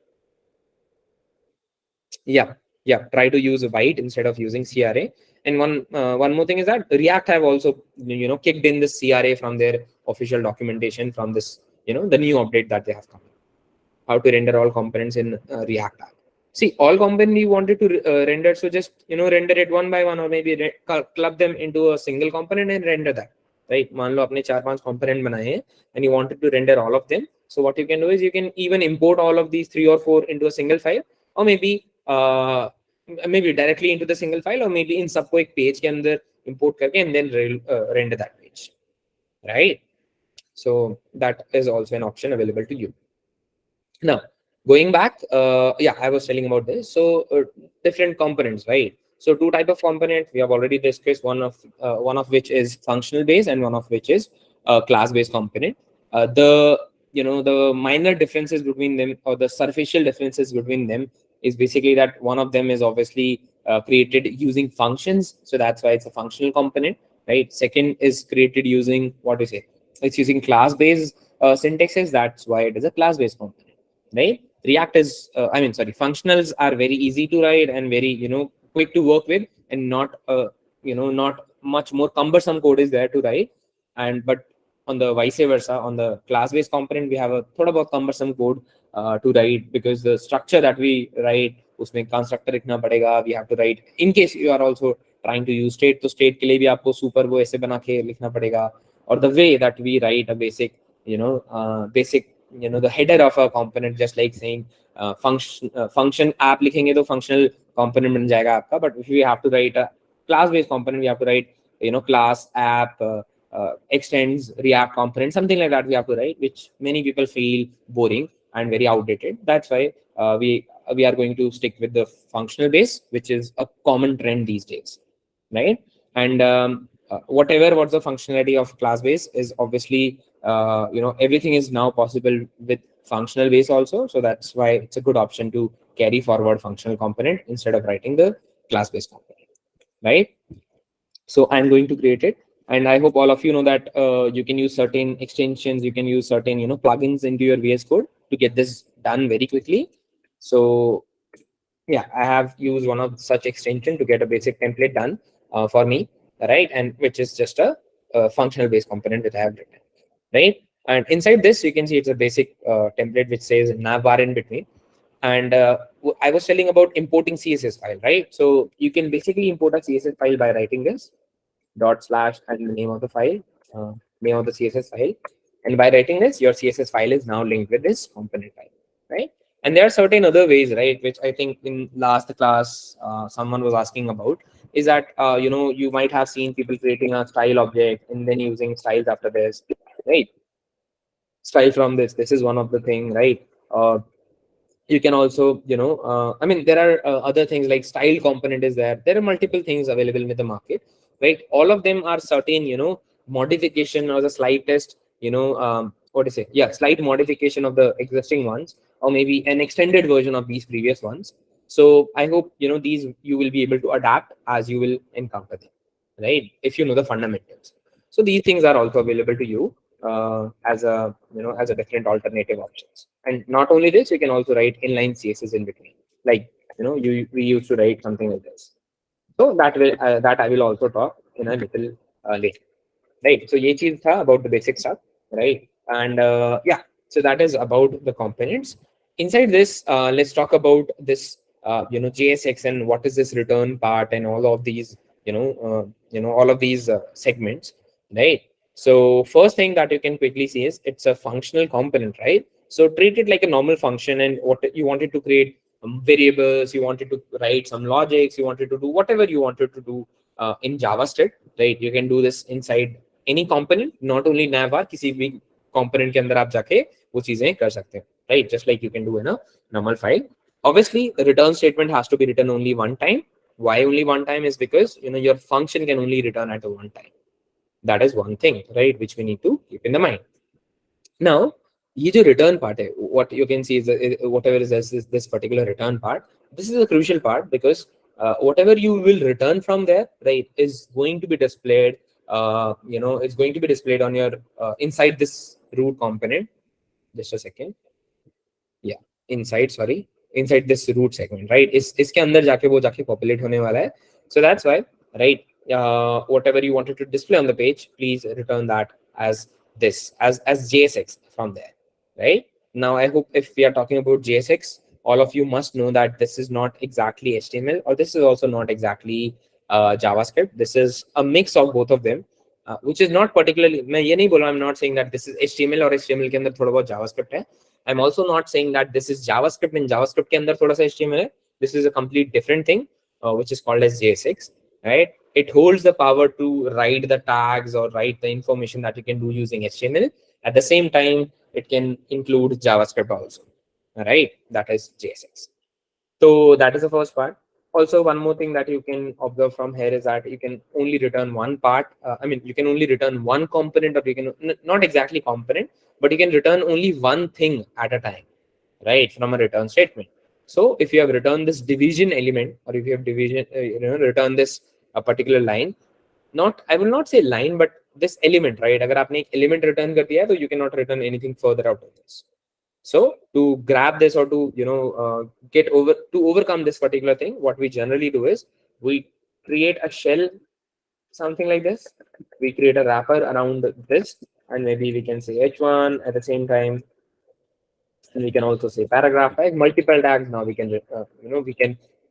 Yeah, try to use white instead of using CRA. And one more thing is that React have also kicked in this CRA from their official documentation from this the new update that they have come, how to render all components in React app. See, all components you wanted to render, so just render it one by one, or maybe club them into a single component and render that, right? मान लो आपने 4-5 component बनाए हैं and you wanted to render all of them. So what you can do is you can even import all of these 3 or 4 into a single file, or maybe directly into the single file, or maybe in सबको एक page के अंदर import करके and then render that page, right? So that is also an option available to you. Now, going back, yeah, I was telling about this. So different components, right? So two type of component we have already discussed. One of which is functional based, and one of which is class based component. The minor differences between them, or the superficial differences between them, is basically that one of them is obviously created using functions, so that's why it's a functional component, right? Second is created using, what do you say, it's using class-based syntaxes, that's why it is a class-based component, right? React is, functionals are very easy to write and very, quick to work with, and not, not much more cumbersome code is there to write. And but on the vice versa, on the class-based component, we have a thought about cumbersome code to write, because the structure that we write, उसमें constructor लिखना पड़ेगा, we have to write, in case you are also trying to use state, तो state के लिए भी आपको super वो ऐसे बना के लिखना पड़ेगा. Or the way that we write a basic, the header of a component, just like saying function app लिखेंगे तो functional component बन जाएगा आपका. But if we have to write a class-based component, we have to write, class app extends React component, something like that we have to write, which many people feel boring and very outdated. That's why we are going to stick with the functional base, which is a common trend these days, right? And what's the functionality of class base is obviously, everything is now possible with functional base also. So that's why it's a good option to carry forward functional component instead of writing the class based component, right? So I'm going to create it. And I hope all of you know that you can use certain extensions, you can use certain, plugins into your VS Code to get this done very quickly. So yeah, I have used one of such extension to get a basic template done for me, right? And which is just a functional based component that I have written, right? And inside this, you can see it's a basic template which says navbar in between. And I was telling about importing CSS file, right? So you can basically import a CSS file by writing this dot slash and the name of the file, name of the CSS file. And by writing this, your CSS file is now linked with this component file, right? And there are certain other ways, right, which I think in last class someone was asking about, is that you might have seen people creating a style object and then using styles after this, right? Style from this is one of the thing, right? You can also, there are other things like style component is there. There are multiple things available in the market, right? All of them are certain, modification or the slightest, what to say? Yeah, slight modification of the existing ones, or maybe an extended version of these previous ones. So I hope, these you will be able to adapt as you will encounter them, right? If you know the fundamentals. So these things are also available to you as a different alternative options. And not only this, you can also write inline CSS in between, like we used to write something like this. So that I will also talk in a little later, right? So ye cheez tha about the basic stuff, right? And yeah, so that is about the components. Inside this, let's talk about this JSX and what is this return part and all of these all of these segments, right? So first thing that you can quickly see is it's a functional component, right? So treat it like a normal function, and what you wanted to create variables, you wanted to write some logics, you wanted to do whatever you wanted to do in JavaScript, right? You can do this inside any component, not only navbar, किसी भी component के अंदर आप जाके वो चीजें कर सकते हैं, right? Just like you can do in a normal file. Obviously, the return statement has to be written only one time. Why only one time is because your function can only return at a one time. That is one thing, right, which we need to keep in the mind. Now, ये जो return part है, what you can see is whatever is this particular return part. This is a crucial part because whatever you will return from there, right, is going to be displayed. It's going to be displayed on your inside this root component. Just a second. Yeah, inside this root segment, right? इसके अंदर जाके वो जाके populate होने वाला है. So that's why, right? Whatever you wanted to display on the page, please return that as this, as JSX from there, right? Now, I hope if we are talking about JSX, all of you must know that this is not exactly HTML, or this is also not exactly JavaScript. This is a mix of both of them, which is not particularly, मैं ये नहीं बोला, I'm not saying that this is HTML और HTML के अंदर थोड़ा बहुत JavaScript है. I'm also not saying that this is JavaScript and JavaScript के अंदर थोड़ा सा HTML है. This is a complete different thing, which is called as JSX, right? It holds the power to write the tags or write the information that you can do using HTML. At the same time, it can include JavaScript also, right? That is JSX. So that is the first part. Also, one more thing that you can observe from here is that you can only return one part. You can only return one component, or you can not exactly component, but you can return only one thing at a time, right, from a return statement. So if you have returned this division element, or if you have division, return this a particular line, not, I will not say line, but this element, right? अगर आपने एक element return कर दिया है, तो you cannot return anything further out of this. So to grab this, or to to overcome this particular thing, what we generally do is we create a shell, something like this. We create a wrapper around this, and maybe we can say h1 at the same time, and we can also say paragraph, like multiple tags. Now we can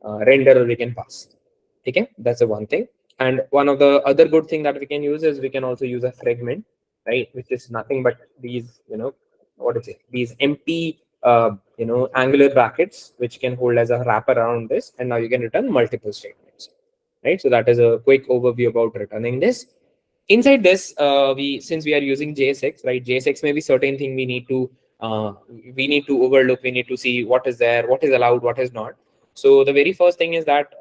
render, or we can pass. Okay, that's the one thing. And one of the other good thing that we can use is we can also use a fragment, right? Which is nothing but these, what is it? These empty, angular brackets, which can hold as a wrapper around this. And now you can return multiple statements, right? So that is a quick overview about returning this. Inside this, since we are using JSX, right? JSX may be certain thing we need to overlook. We need to see what is there, what is allowed, what is not. So the very first thing is that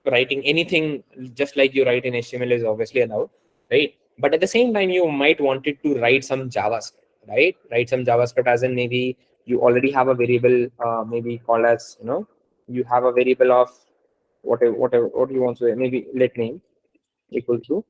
writing anything just like you write in HTML is obviously allowed, right? But at the same time, you might want it to write some JavaScript, right? Write some JavaScript, as in maybe you already have a variable, maybe called as, you have a variable of what you want to say, maybe let name equal to,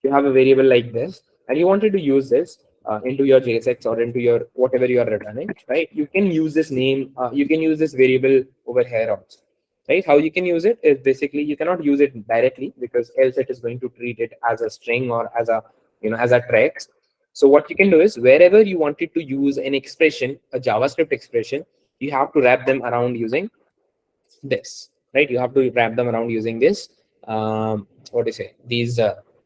you have a variable like this, and you wanted to use this into your JSX or into your whatever you are returning, right? You can use this name, you can use this variable over here also, right? How you can use it is basically you cannot use it directly, because else it is going to treat it as a string or as a as a text. So what you can do is wherever you wanted to use an expression, a JavaScript expression, you have to wrap them around using this, right? You have to wrap them around using this, what do you say, these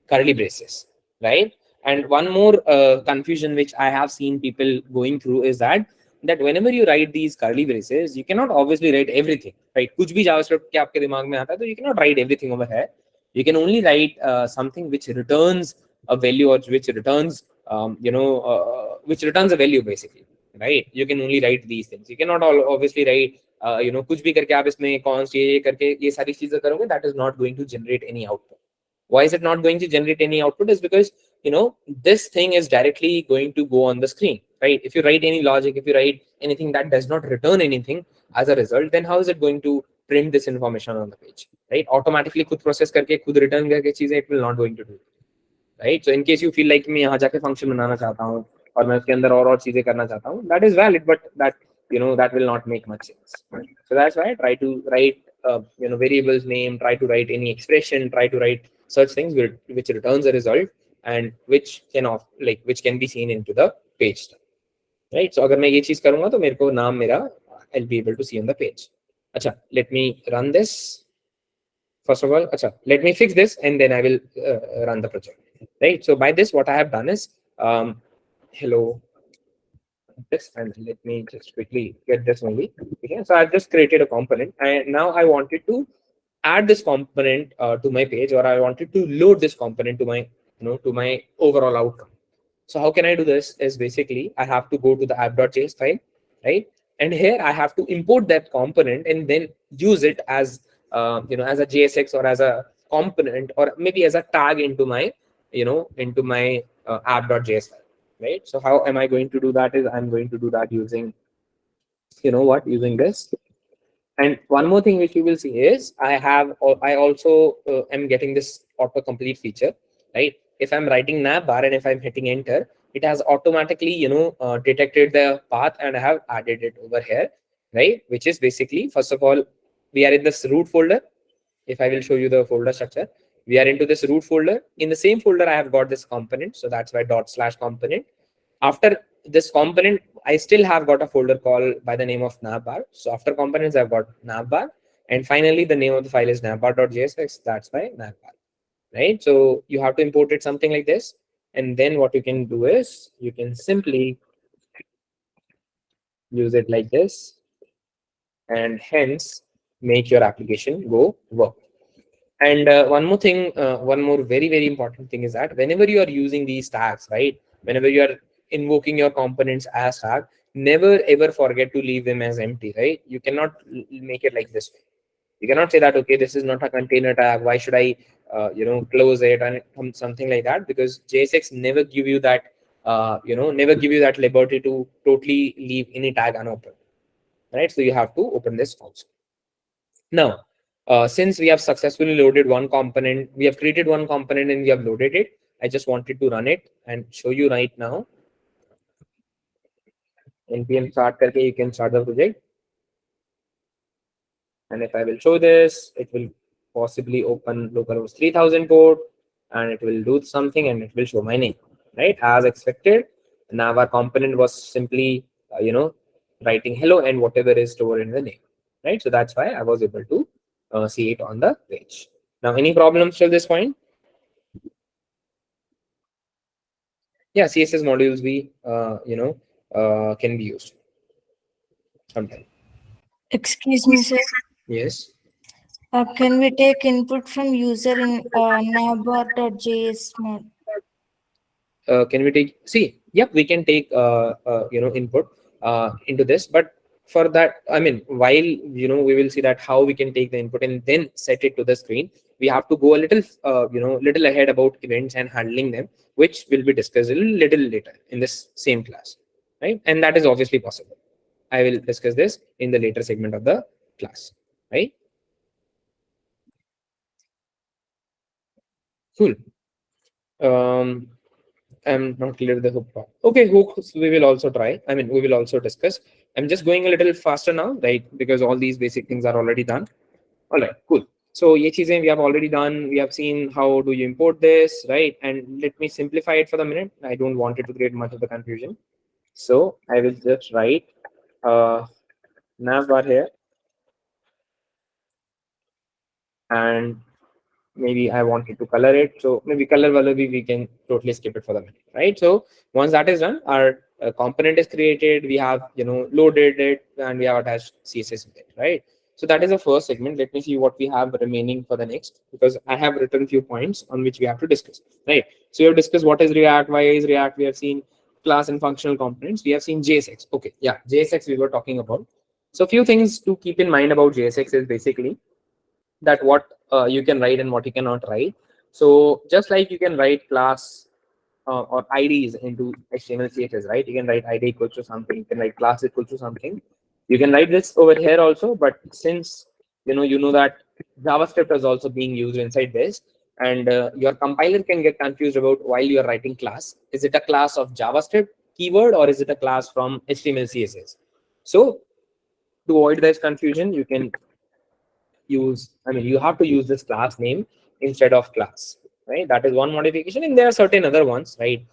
curly braces, right? And one more confusion which I have seen people going through is that whenever you write these curly braces, you cannot obviously write everything, right? कुछ भी JavaScript के आपके दिमाग में आता है, तो you cannot write everything over here. You can only write something which returns a value, or which returns which returns a value basically, right? You can only write these things. You cannot obviously write कुछ भी करके आप इसमें const ये करके ये सारी चीजें करोगे, that is not going to generate any output. Why is it not going to generate any output? Is because this thing is directly going to go on the screen, right? If you write any logic, if you write anything that does not return anything as a result, then how is it going to print this information on the page, right? Automatically खुद process करके खुद return करके चीजें, it will not going to do, right? So in case you feel like मैं यहाँ जाके function बनाना चाहता हूँ और मैं उसके अंदर और चीजें करना चाहता हूँ, that is valid, but that that will not make much sense. So that's why I try to write variables name, try to write any expression, try to write such things which returns a result, and which can be seen into the page, right? So अगर मैं ये चीज करूंगा तो मेरे को नाम मेरा I'll be able to see on the page. अच्छा, let me run this. First of all, let me fix this and then I will run the project, right? So by this, what I have done is, hello, this, and let me just quickly get this only. Okay, so I've just created a component, and now I wanted to add this component to my page, or I wanted to load this component to my to my overall outcome. So how can I do this? Is basically I have to go to the app.js file, right? And here I have to import that component and then use it as as a JSX or as a component, or maybe as a tag into my app.js file, right? So how am I going to do that? Is I'm going to do that using using this. And one more thing which you will see is I also am getting this autocomplete feature, right? If I'm writing navbar and if I'm hitting enter, it has automatically detected the path and I have added it over here, right? Which is basically, first of all, we are in this root folder. If I will show you the folder structure, we are into this root folder. In the same folder, I have got this component, so that's why /component. After this component, I still have got a folder called by the name of navbar. So after components, I've got navbar, and finally the name of the file is navbar.jsx. That's why navbar, right? So you have to import it something like this, and then what you can do is you can simply use it like this, and hence make your application go work. And one more thing, one more very important thing is that whenever you are using these tags, right? Whenever you are invoking your components as tag, never ever forget to leave them as empty, right? You cannot make it like this way. You cannot say that, okay, this is not a container tag, why should I close it and something like that, because JSX never give you that never give you that liberty to totally leave any tag unopened, right? So you have to open this also. Now, since we have successfully loaded one component, we have created one component and we have loaded it. I just wanted to run it and show you right now. npm start karke you can start the project. And if I will show this, it will possibly open localhost 3000 port and it will do something and it will show my name, right? As expected. Now our component was simply, writing hello and whatever is stored in the name, right? So that's why I was able to see it on the page. Now, any problems till this point? Yeah, CSS modules can be used sometimes. Excuse me, sir. Yes. Can we take input from user in navbar.js mode? Can we take, see, yep, we can take input into this, but for that, I mean, while we will see that how we can take the input and then set it to the screen, we have to go a little little ahead about events and handling them, which will be discussed a little later in this same class, right? And that is obviously possible. I will discuss this in the later segment of the class, right? Cool. I'm not clear with the hook part. Okay, hooks we will also try. I mean, we will also discuss. I'm just going a little faster now, right? Because all these basic things are already done. All right, cool. So ye cheezein we have already done. We have seen how do you import this, right? And let me simplify it for the minute. I don't want it to create much of the confusion. So I will just write navbar here, and maybe I wanted to color it. So maybe color Wallaby, we can totally skip it for the minute, right? So once that is done, our component is created. We have, loaded it and we have attached CSS with it, right? So that is the first segment. Let me see what we have remaining for the next, because I have written few points on which we have to discuss, right? So we have discussed what is React, why is React. We have seen class and functional components. We have seen JSX. Okay, yeah, JSX we were talking about. So a few things to keep in mind about JSX is basically that what you can write and what you cannot write. So just like you can write class or IDs into HTML, CSS, right? You can write ID equals to something. You can write class equals to something. You can write this over here also, but since you know that JavaScript is also being used inside this, and your compiler can get confused about while you are writing class. Is it a class of JavaScript keyword or is it a class from HTML, CSS? So to avoid this confusion, you can you have to use this class name instead of class, right? That is one modification, and there are certain other ones, right?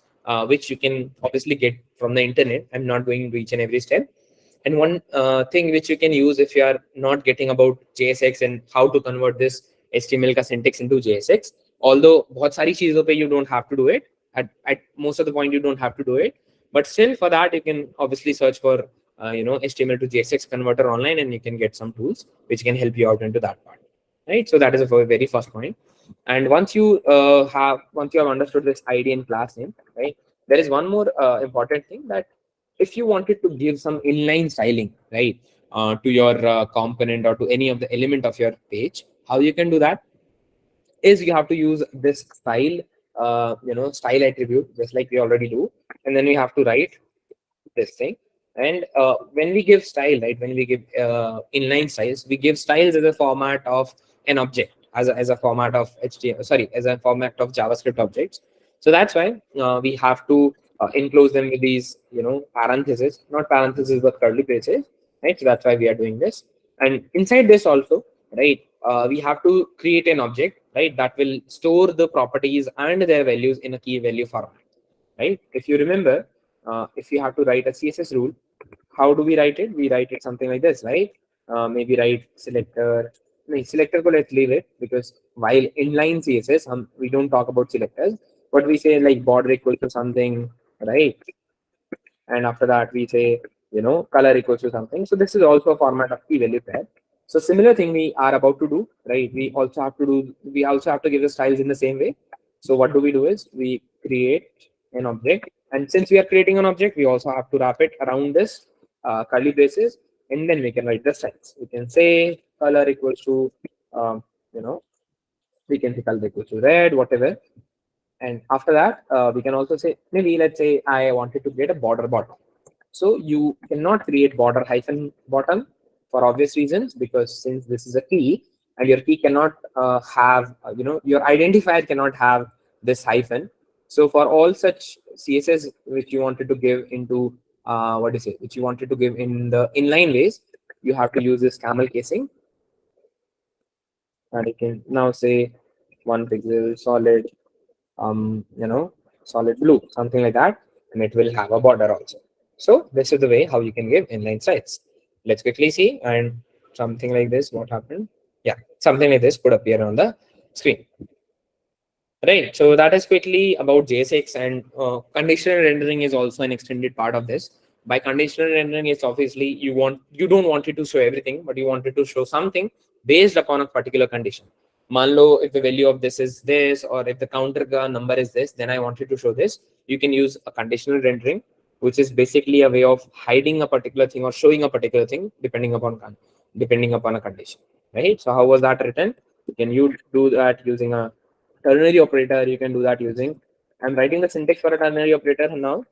Which you can obviously get from the internet. I'm not going into each and every step. And one thing which you can use if you are not getting about JSX and how to convert this HTML ka syntax into JSX, although बहुत सारी चीजों पे you don't have to do it. At most of the point you don't have to do it, but still for that you can obviously search for HTML to JSX converter online, and you can get some tools which can help you out into that part, right? So that is a very first point. And once you have understood this ID and class name, right, there is one more important thing, that if you wanted to give some inline styling, right, to your component or to any of the element of your page, how you can do that is you have to use this style attribute, just like we already do, and then we have to write this thing. And when we give style, right, when we give inline styles, we give styles as a format of an object, as a format of HTML, sorry, as a format of JavaScript objects. So that's why we have to enclose them with these, parentheses, not parentheses, but curly braces, right? So that's why we are doing this. And inside this also, right, we have to create an object, right, that will store the properties and their values in a key value format, right? If you remember, if you have to write a CSS rule, how do we write it? We write it something like this, right? Maybe write selector. No, selector ko let's leave it, because while inline CSS, we don't talk about selectors, but we say like border equal to something, right? And after that we say color equals to something. So this is also a format of key value pair. So similar thing we are about to do, right? We also have to give the styles in the same way. So what do? Is we create an object, and since we are creating an object, we also have to wrap it around this curly braces, and then we can write the styles. We can say color equals to um, you know we can say color equals to red, whatever. And after that, we can also say, maybe let's say I wanted to get a border bottom. So you cannot create border hyphen bottom for obvious reasons, because since this is a key and your key cannot have, your identifier cannot have this hyphen. So for all such CSS which you wanted to give into, which you wanted to give in the inline ways, you have to use this camel casing. And you can now say 1 pixel solid, solid blue, something like that, and it will have a border also. So this is the way how you can give inline styles. Let's quickly see, and something like this, what happened? Yeah, something like this could appear on the screen. Right, so that is quickly about JSX, and conditional rendering is also an extended part of this. By conditional rendering, it's obviously you don't want it to show everything, but you want it to show something based upon a particular condition. Manlo, if the value of this is this, or if the counter number is this, then I want it to show this. You can use a conditional rendering, which is basically a way of hiding a particular thing or showing a particular thing depending upon a condition. Right. So how was that written? Can you do that using a ternary operator? You can do that using, I'm writing the syntax for a ternary operator now.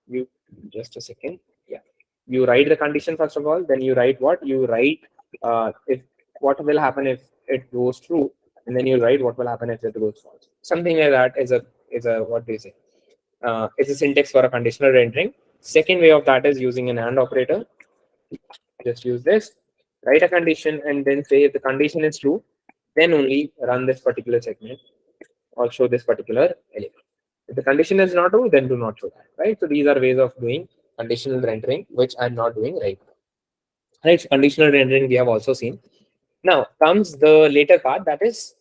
You just a second. Yeah, you write the condition first of all, then you write what you write, if what will happen if it goes true, and then you write what will happen if it goes false. Something like that is a what do you say, it's a syntax for a conditional rendering. Second way of that is using an AND operator. Just use this, write a condition, and then say if the condition is true, then only run this particular segment or show this particular element. If the condition is not true, then do not show that, right? So these are ways of doing conditional rendering, which I'm not doing right now. Right, so conditional rendering we have also seen. Now comes the later part, that is,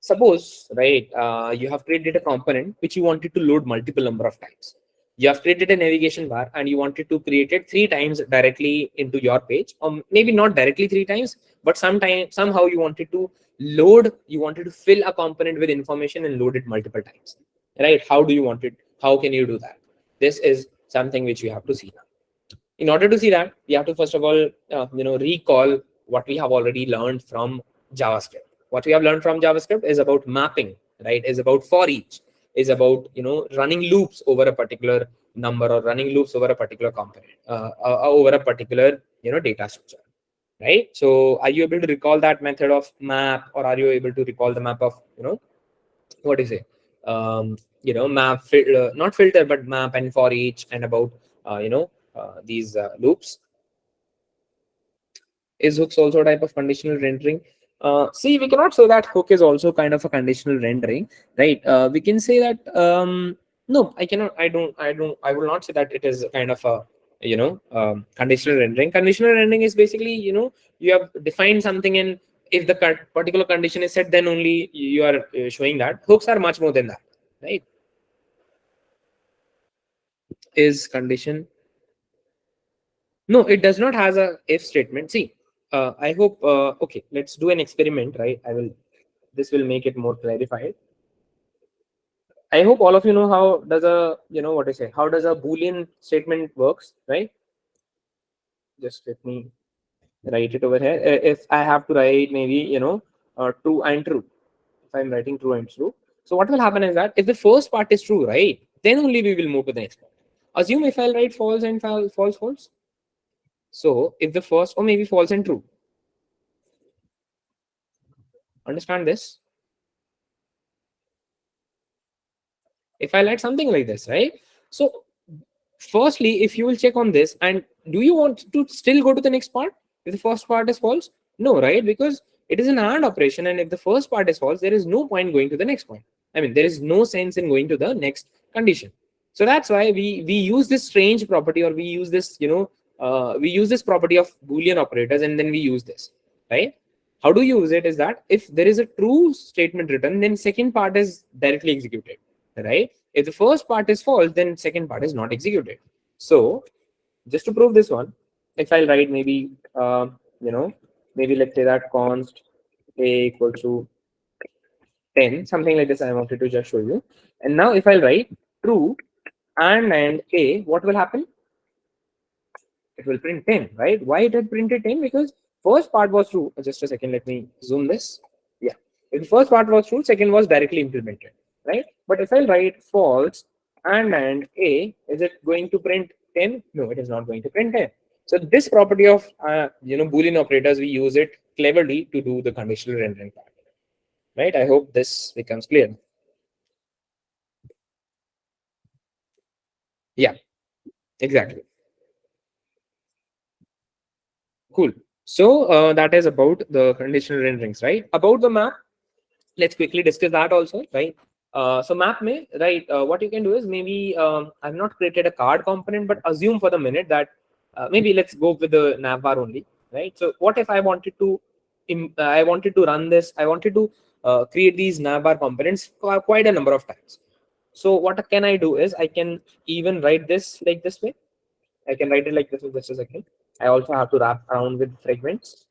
suppose, right, you have created a component which you wanted to load multiple number of times. You have created a navigation bar and you wanted to create it 3 times directly into your page, or maybe not directly 3 times, but somehow you wanted to fill a component with information and load it multiple times, right? How do you want it? How can you do that? This is something which you have to see now. In order to see that, we have to first of all, recall what we have already learned from JavaScript. What we have learned from JavaScript is about mapping, right? Is about for each, is about, running loops over a particular number or running loops over a particular component, over a particular, data structure, right? So are you able to recall that method of map, or are you able to recall the map of, what is it? Map, not filter, but map and for each, and about, these loops. Is hooks also a type of conditional rendering? See, we cannot say that hook is also kind of a conditional rendering, right? We can say that, no, I cannot, I will not say that it is kind of a, conditional rendering. Conditional rendering is basically, you have defined something, and if the particular condition is set, then only you are showing that. Hooks are much more than that, right? Is condition? No, it does not has a if statement. See, I hope, okay, let's do an experiment, right? This will make it more clarified. I hope all of you know how does a, what I say, how does a Boolean statement works, right? Just let me write it over here. If I have to write maybe, true and true, if I'm writing true and true. So what will happen is that if the first part is true, right, then only we will move to the next part. Assume if I'll write false and false, false. So if the first, or maybe false and true. Understand this? If I write something like this, right? So firstly, if you will check on this, and do you want to still go to the next part if the first part is false? No, right? Because it is an AND operation, and if the first part is false, there is no point going to the next point. I mean, there is no sense in going to the next condition. So that's why we use this strange property, or we use this, we use this property of Boolean operators, and then we use this, right? How do you use it is that if there is a true statement written, then second part is directly executed, right? If the first part is false, then second part is not executed. So just to prove this one, if I'll write maybe, maybe let's say that const a equal to 10, something like this, I wanted to just show you. And now if I'll write true and a, what will happen? It will print 10, right? Why it had printed 10? Because first part was true. Just a second, let me zoom this. Yeah, if the first part was true, second was directly implemented, right? But if I write false and A, is it going to print 10? No, it is not going to print 10. So this property of Boolean operators, we use it cleverly to do the conditional rendering part, right? I hope this becomes clear. Yeah, exactly. Cool. So that is about the conditional renderings, right? About the map, let's quickly discuss that also, right? So map may, right, what you can do is maybe I've not created a card component, but assume for the minute that maybe let's go with the navbar only, right? So what if I wanted to I wanted to run this, I wanted to create these navbar components quite a number of times. So what can I do is I can even write this like this way. I can write it like this with just a second. I also have to wrap around with fragments.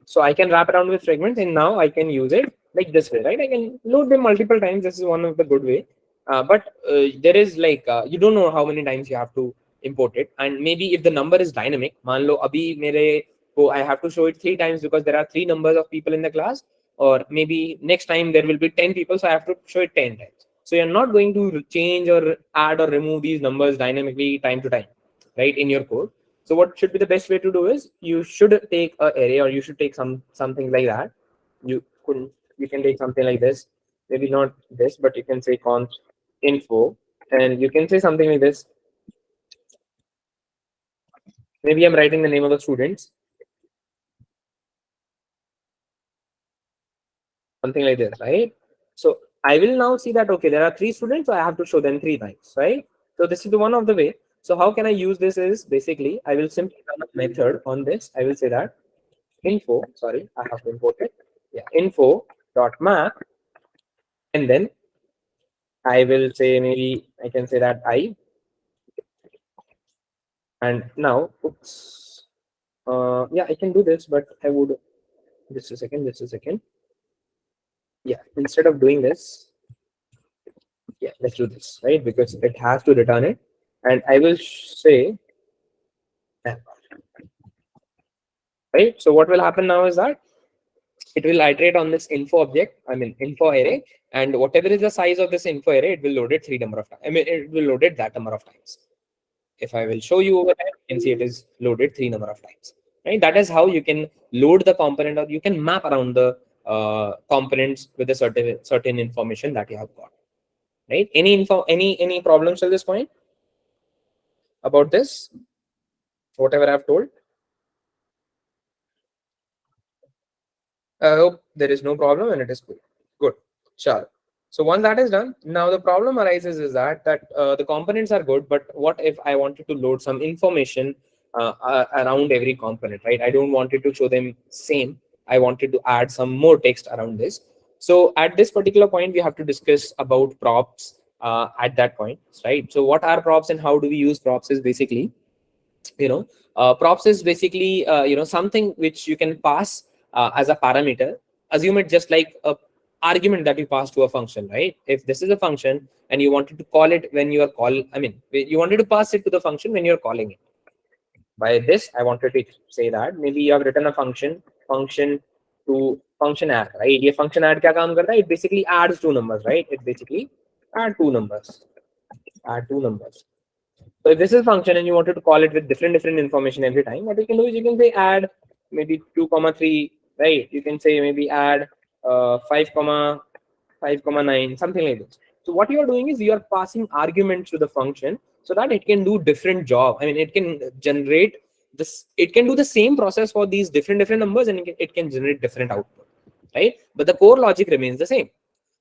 So I can wrap around with fragments, and now I can use it like this way, right? I can load them multiple times. This is one of the good way. But there is like you don't know how many times you have to import it, and maybe if the number is dynamic, मान लो अभी मेरे को I have to show it 3 times because there are 3 numbers of people in the class, or maybe next time there will be 10 people, so I have to show it 10 times. So you're not going to change or add or remove these numbers dynamically time to time, right, in your code. So what should be the best way to do is you should take a array, or you should take something like that. You could you can take something like this, maybe not this, but you can say const info, and you can say something like this. Maybe I'm writing the name of the students, something like this, right? So I will now see that okay, there are 3 students, so I have to show them 3 times, right? So this is the one of the way. So how can I use this is basically I will simply run a method on this. I will say that info, sorry, I have to import it. Yeah, info dot map, and then I will say maybe I can say that I, and now oops, yeah, I can do this, but I would just a second. Yeah, instead of doing this, yeah, let's do this, right? Because it has to return it, and I will say right. So what will happen now is that it will iterate on this info object, I mean info array, and whatever is the size of this info array, it will load it 3 number of times. I mean, it will load it that number of times. If I will show you over here, you can see it is loaded 3 number of times. Right? That is how you can load the component, or you can map around the components with a certain information that you have got. Right? Any problems at this point about this? Whatever I've told. I hope there is no problem and it is good. Good. Sure. So once that is done, now the problem arises is that the components are good, but what if I wanted to load some information around every component, right? I don't want it to show them same. I wanted to add some more text around this. So at this particular point, we have to discuss about props at that point, right? So what are props and how do we use props is basically, props is basically something which you can pass as a parameter. Assume it just like a argument that you pass to a function, right? If this is a function and you wanted to call it when you are you wanted to pass it to the function when you're calling it. By this I wanted to say that maybe you have written a function to function add, right? ये function add क्या काम करता है? It basically adds 2 numbers, right? It basically add 2 numbers. So if this is a function and you wanted to call it with different information every time, what you can do is you can say add maybe 2, 3, right? You can say maybe add 5, 9, something like this. So what you are doing is you are passing arguments to the function so that it can do different job. I mean, it can generate this. It can do the same process for these different numbers, and it can generate different output, right? But the core logic remains the same.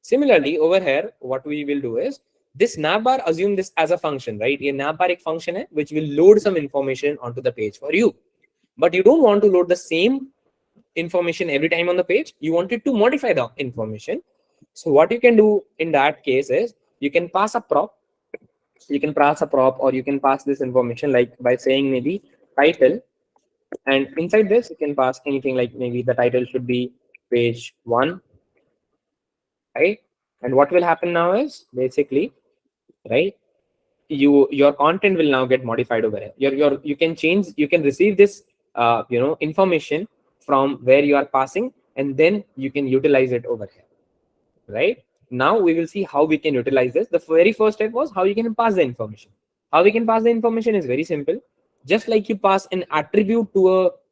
Similarly, over here, what we will do is this navbar, assume this as a function, right? A navbar एक function है which will load some information onto the page for you, but you don't want to load the same information every time on the page. You wanted to modify the information. So what you can do in that case is you can pass a prop. You can pass a prop, or you can pass this information like by saying maybe title, and inside this you can pass anything like maybe the title should be page 1, right? And what will happen now is basically, right, your content will now get modified over here. You can change, you can receive this information from where you are passing, and then you can utilize it over here, right? Now we will see how we can utilize this. The very first step was how you can pass the information. How we can pass the information is very simple. Just like you pass an attribute to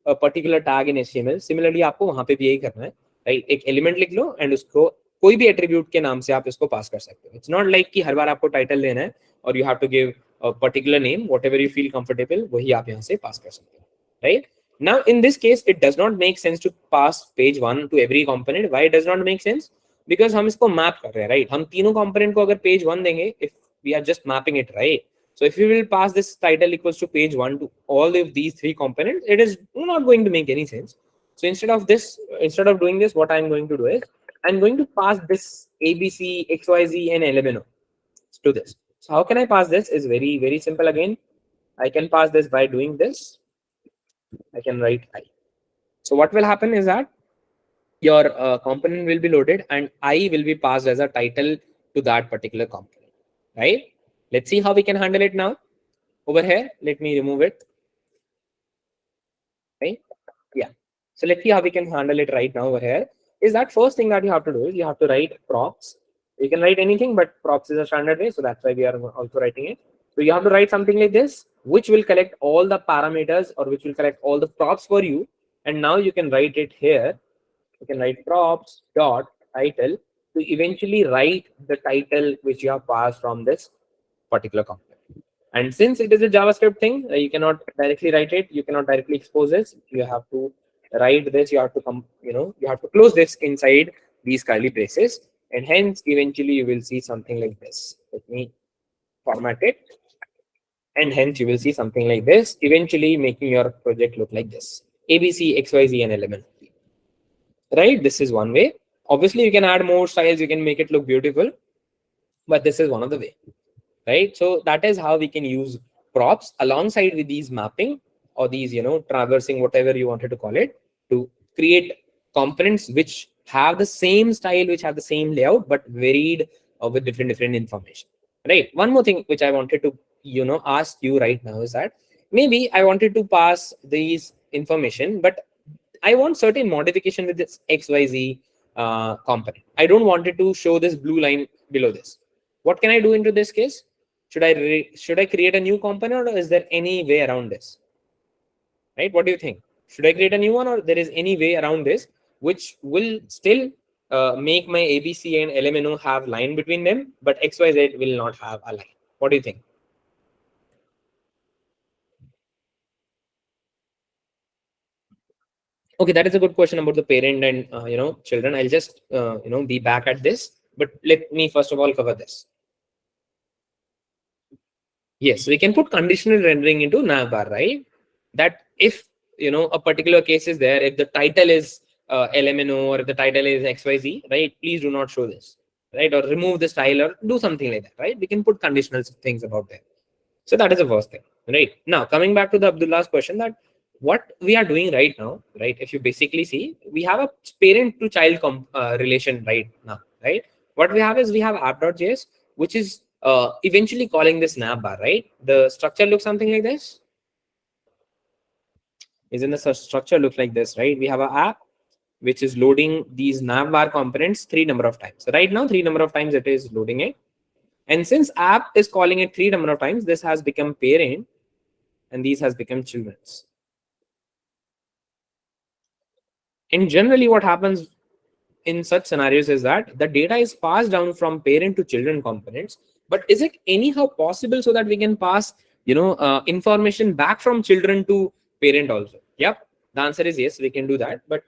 a particular tag in HTML, similarly आपको वहां पे भी यही करना है, right? एक element लिख लो and उसको कोई भी एट्रीब्यूट के नाम से आप इसको पास कर सकते हो. इट्स नॉट लाइक कि हर बार आपको टाइटल देना है और you have to give a particular name, whatever you feel comfortable, वही आप यहाँ से पास कर सकते हो, right? Now in this case it does not make sense to pass page 1 to every component. Why it does not make sense? Because हम इसको map कर रहे हैं, right? हम तीनों component को अगर page 1 देंगे, if we are just mapping it, right? So if we will pass this title equals to page 1 to all of these three components, it is not going to make any sense. So instead of doing this, what I'm going to do is I'm going to pass this ABC, XYZ, and LMNO to this. So how can I pass this? Is very, very simple again. I can pass this by doing this. I can write I. So what will happen is that your component will be loaded and I will be passed as a title to that particular component, right? Let's see how we can handle it now. Over here, let me remove it. Right? Yeah. So let's see how we can handle it right now over here. Is that first thing that you have to do is you have to write props. You can write anything, but props is a standard way, so that's why we are also writing it. So you have to write something like this, which will collect all the parameters or which will collect all the props for you. And now you can write it here. You can write props dot title to eventually write the title which you have passed from this particular component. And since it is a JavaScript thing, you cannot directly write it. You cannot directly expose this. You have to write this. You have to come, you have to close this inside these curly braces. And hence, eventually, you will see something like this. Let me format it. And hence, you will see something like this, eventually making your project look like this. ABC, XYZ, and element. Right? This is one way. Obviously, you can add more styles. You can make it look beautiful. But this is one of the way. Right? So that is how we can use props alongside with these mapping or these, traversing, whatever you wanted to call it, to create components which have the same style, which have the same layout, but varied with different information. Right? One more thing which I wanted to, ask you right now is that maybe I wanted to pass these information, but I want certain modification with this XYZ component. I don't want it to show this blue line below this. What can I do into this case? Should I create a new component, or is there any way around this? Right? What do you think? Should I create a new one, or there is any way around this which will still make my ABC and LMNO have line between them, but XYZ will not have a line? What do you think? Okay, that is a good question about the parent and children. I'll just be back at this, but let me first of all cover this. Yes, we can put conditional rendering into navbar, right? That if a particular case is there, if the title is LMNO or if the title is XYZ, right? Please do not show this, right? Or remove the style or do something like that, right? We can put conditional things about that. So that is the first thing, right? Now coming back to the Abdullah's question, that what we are doing right now, right? If you basically see, we have a parent to child relation right now, right? What we have is we have app.js, which is eventually calling this navbar, right? The structure looks something like this. Isn't the structure look like this, right? We have an app which is loading these navbar components 3 number of times. So right now, 3 number of times it is loading it. And since app is calling it 3 number of times, this has become parent and these has become children's. And generally what happens in such scenarios is that the data is passed down from parent to children components. But is it anyhow possible so that we can pass, information back from children to parent also? Yep. The answer is yes, we can do that. But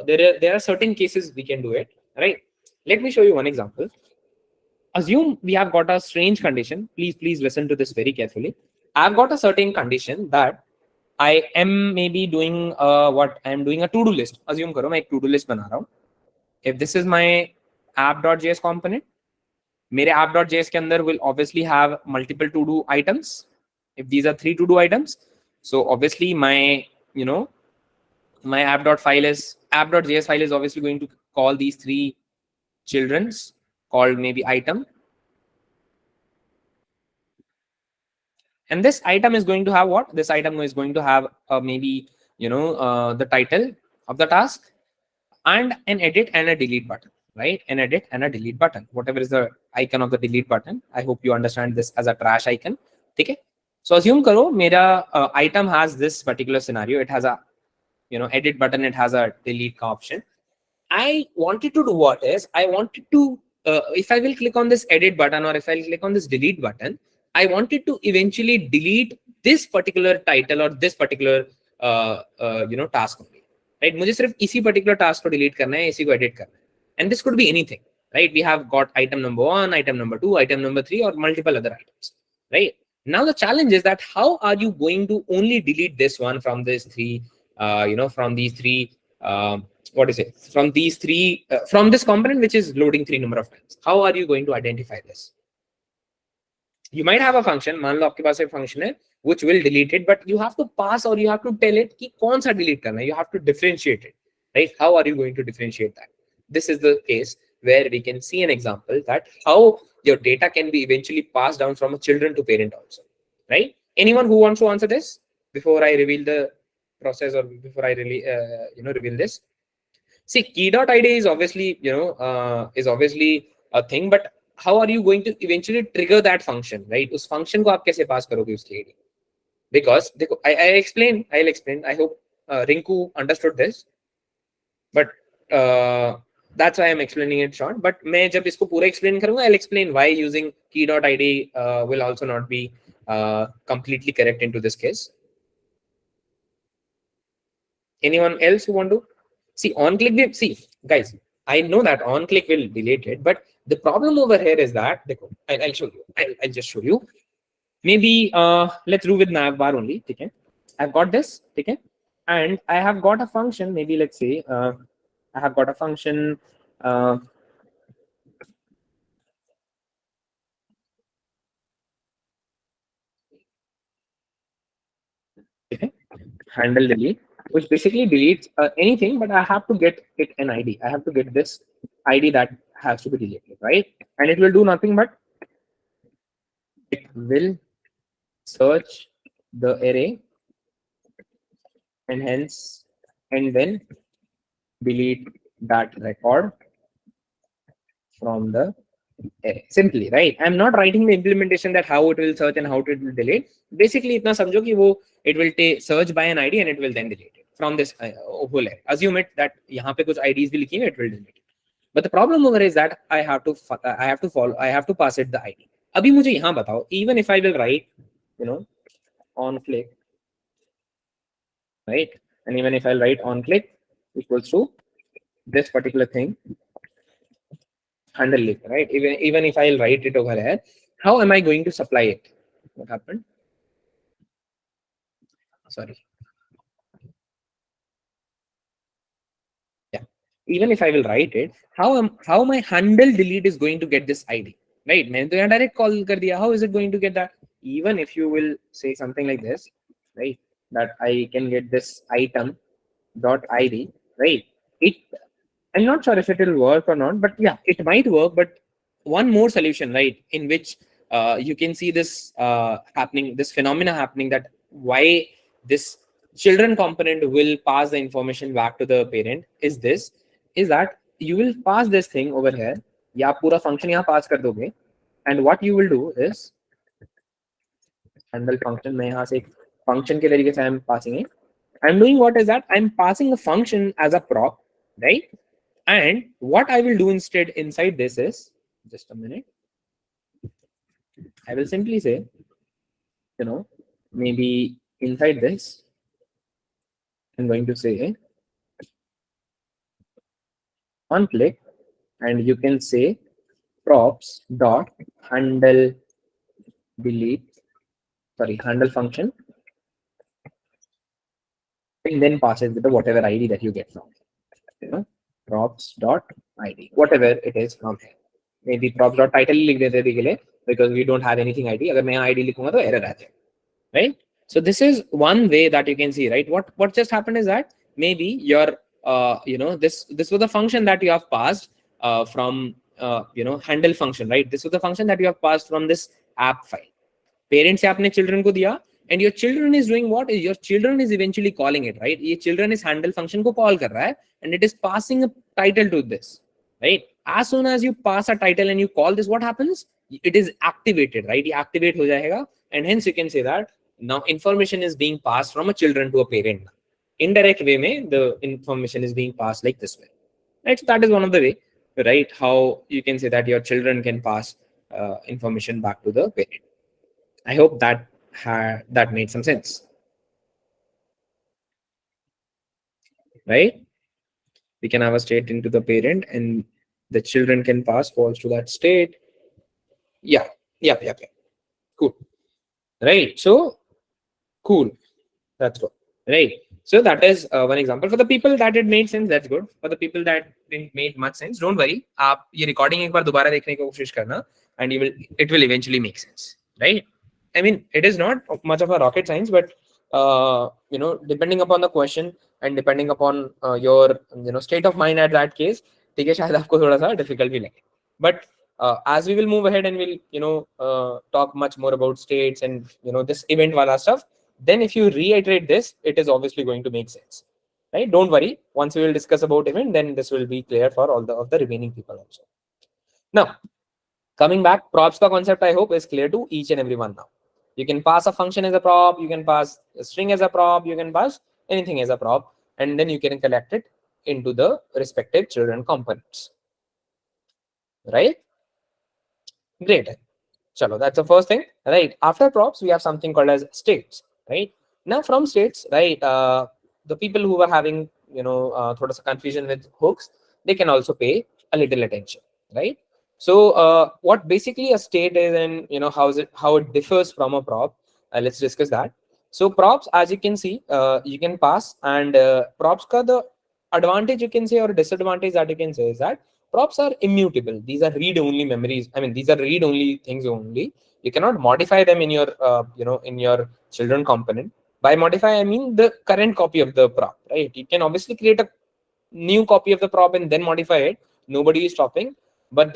there are certain cases we can do it, right? Let me show you one example. Assume we have got a strange condition. Please listen to this very carefully. I've got a certain condition that I am maybe doing what I'm doing a to-do list. Assume करो मैं एक to-do list बना रहा हूँ. If this is my app.js component, मेरे app.js के अंदर will obviously have multiple to-do items. If these are 3 to-do items, so obviously my my app.js file is obviously going to call these 3 children's called maybe item. And this item is going to have what? This item is going to have maybe the title of the task, and an edit and a delete button, right? An edit and a delete button, whatever is the icon of the delete button. I hope you understand this as a trash icon. Okay, so assume karo mera item has this particular scenario. It has a edit button, it has a delete option. I wanted to do what is, I wanted to if I will click on this edit button or if I'll click on this delete button, I wanted to eventually delete this particular title or this particular task only, right? मुझे सिर्फ इसी particular task को delete करना है, इसी को edit करना है. And this could be anything, right? We have got item number 1, item number 2, item number 3, or multiple other items, right? Now the challenge is that how are you going to only delete this one from these three, from these three, what is it? From these three, from this component which is loading 3 number of times. How are you going to identify this? You might have a function, मान लो आपके पास एक function है, which will delete it, but you have to pass or you have to tell it कि कौन सा delete करना है. You have to differentiate it, right? How are you going to differentiate that? This is the case where we can see an example that how your data can be eventually passed down from a children to parent also, right? Anyone who wants to answer this before I reveal the process or before I really, reveal this? See, key.id is obviously, is obviously a thing, but how are you going to eventually trigger that function, right? उस function को आप कैसे pass करोगे उसकी ID? Because देखो, I'll explain. I hope Rinku understood this, but that's why I'm explaining it short. But मैं जब इसको पूरा explain करूँगा, I'll explain why using key.id will also not be completely correct into this case. Anyone else who want to? See, on click, see, guys, I know that on click will delete it, but the problem over here is that, I'll show you. I'll just show you. Maybe let's do with navbar only. Okay, I've got this. Okay, and I have got a function. Maybe let's say I have got a function. Okay, handle delete, which basically deletes anything, but I have to get it an ID. I have to get this ID that has to be deleted, right? And it will do nothing but it will search the array and hence and then delete that record from the array. Simply, right? I'm not writing the implementation that how it will search and how it will delete. Basically, itna samjho ki wo it will search by an ID and it will then delete it from this whole array. Assume it that यहाँ पे कुछ IDs भी लिखी है, it will delete it. But the problem over is that I have to pass it the ID. अभी मुझे यहाँ बताओ, even if I will write, on click, right? And even if I'll write on click equals to this particular thing, handle link, right? Even if I'll write it over here, how am I going to supply it? What happened? Sorry. Yeah. Even if I will write it, how my handle delete is going to get this ID, right? मैंने तो यहाँ direct call कर दिया. How is it going to get that? Even if you will say something like this, right? That I can get this item dot ID, right? I'm not sure if it will work or not, but yeah, it might work. But one more solution, right? In which you can see this happening, this phenomena happening, that why this children component will pass the information back to the parent is that you will pass this thing over here. या आप पूरा function यहाँ pass कर दोगे, and what you will do is handle function. मैं यहाँ से एक function के तरीके से I'm passing it. I'm doing what is that I'm passing a function as a prop, right? And what I will do instead inside this is, just a minute, I will simply say, maybe inside this, I'm going to say on click, and you can say props dot handle delete, sorry, handle function, and then pass it with the whatever ID that you get from it, props dot ID, whatever it is from here. Maybe props dot title लिख देते थे के लिए, because we don't have anything ID. अगर मैं यहाँ ID लिखूंगा तो error आ जाएगा, right? So this is one way that you can see, right? What just happened is that maybe your this was the function that you have passed from handle function, right? This was the function that you have passed from this app file. Parents से आपने children को दिया, and your children is doing what? Your children is eventually calling it, right? Your children is handle function ko call kar raha hai, and it is passing a title to this, right? As soon as you pass a title and you call this, what happens? It is activated, right? It activate ho jayega, and hence you can say that now information is being passed from a children to a parent. Indirect way mein the information is being passed like this way, right? So that is one of the way, right, how you can say that your children can pass information back to the parent. I hope that that made some sense, right? We can have a state into the parent, and the children can pass false to that state. Yeah, yeah. Cool, right? So cool. That's good, right? So that is one example. For the people that it made sense, that's good. For the people that didn't make much sense, don't worry. आप ये recording एक बार दोबारा देखने की कोशिश करना, and it will eventually make sense, right? I mean, it is not much of a rocket science, but depending upon the question and depending upon your state of mind at that case, ठीक है, शायद आपको थोड़ा सा difficult भी लगे. But as we will move ahead and we'll talk much more about states and this event wala stuff, then if you reiterate this, it is obviously going to make sense, right? Don't worry. Once we will discuss about event, then this will be clear for all of the remaining people also. Now, coming back, props ka concept I hope is clear to each and everyone now. You can pass a function as a prop, you can pass a string as a prop, you can pass anything as a prop, and then you can collect it into the respective children components, right? Great. Chalo, that's the first thing, right? After props, we have something called as states, right? Now from states, right, the people who were having, thoda sa confusion with hooks, they can also pay a little attention, right? So what basically a state is, and how it differs from a prop, let's discuss that. So props, as you can see, you can pass, and props ka the advantage you can say or disadvantage that you can say is that props are immutable. These are read-only memories. I mean, these are read-only things only. You cannot modify them in your, in your children component. By modify, I mean the current copy of the prop, right? You can obviously create a new copy of the prop and then modify it. Nobody is stopping. But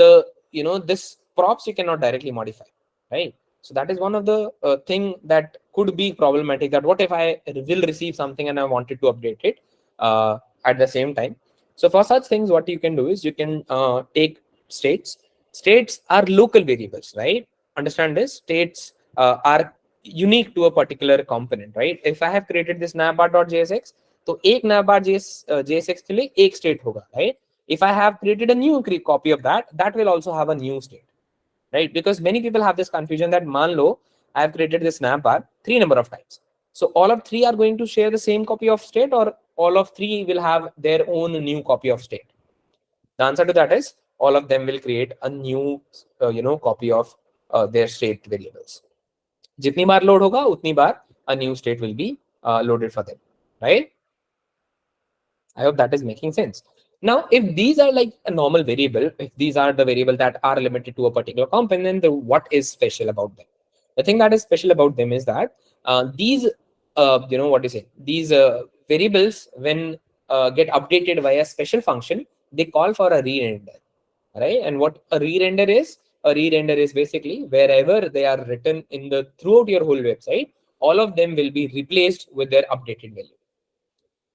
this props you cannot directly modify, right? So that is one of the thing that could be problematic. That what if I will receive something and I wanted to update it at the same time? So for such things, what you can do is you can take states. States are local variables, right? Understand this? States are unique to a particular component, right? If I have created this navbar.jsx, तो एक navbar.jsx के लिए एक state होगा, right? If I have created a new copy of that, that will also have a new state, right? Because many people have this confusion that मान लो I have created this navbar 3 number of times. So all of 3 are going to share the same copy of state, or all of 3 will have their own new copy of state? The answer to that is all of them will create a new copy of their state variables. जितनी बार load होगा उतनी बार a new state will be loaded for them, right? I hope that is making sense. Now, if these are like a normal variable, if these are the variable that are limited to a particular component, then what is special about them? The thing that is special about them is that these, these variables, when get updated via special function, they call for a re-render, right? And what a re-render is basically wherever they are written in the throughout your whole website, all of them will be replaced with their updated value.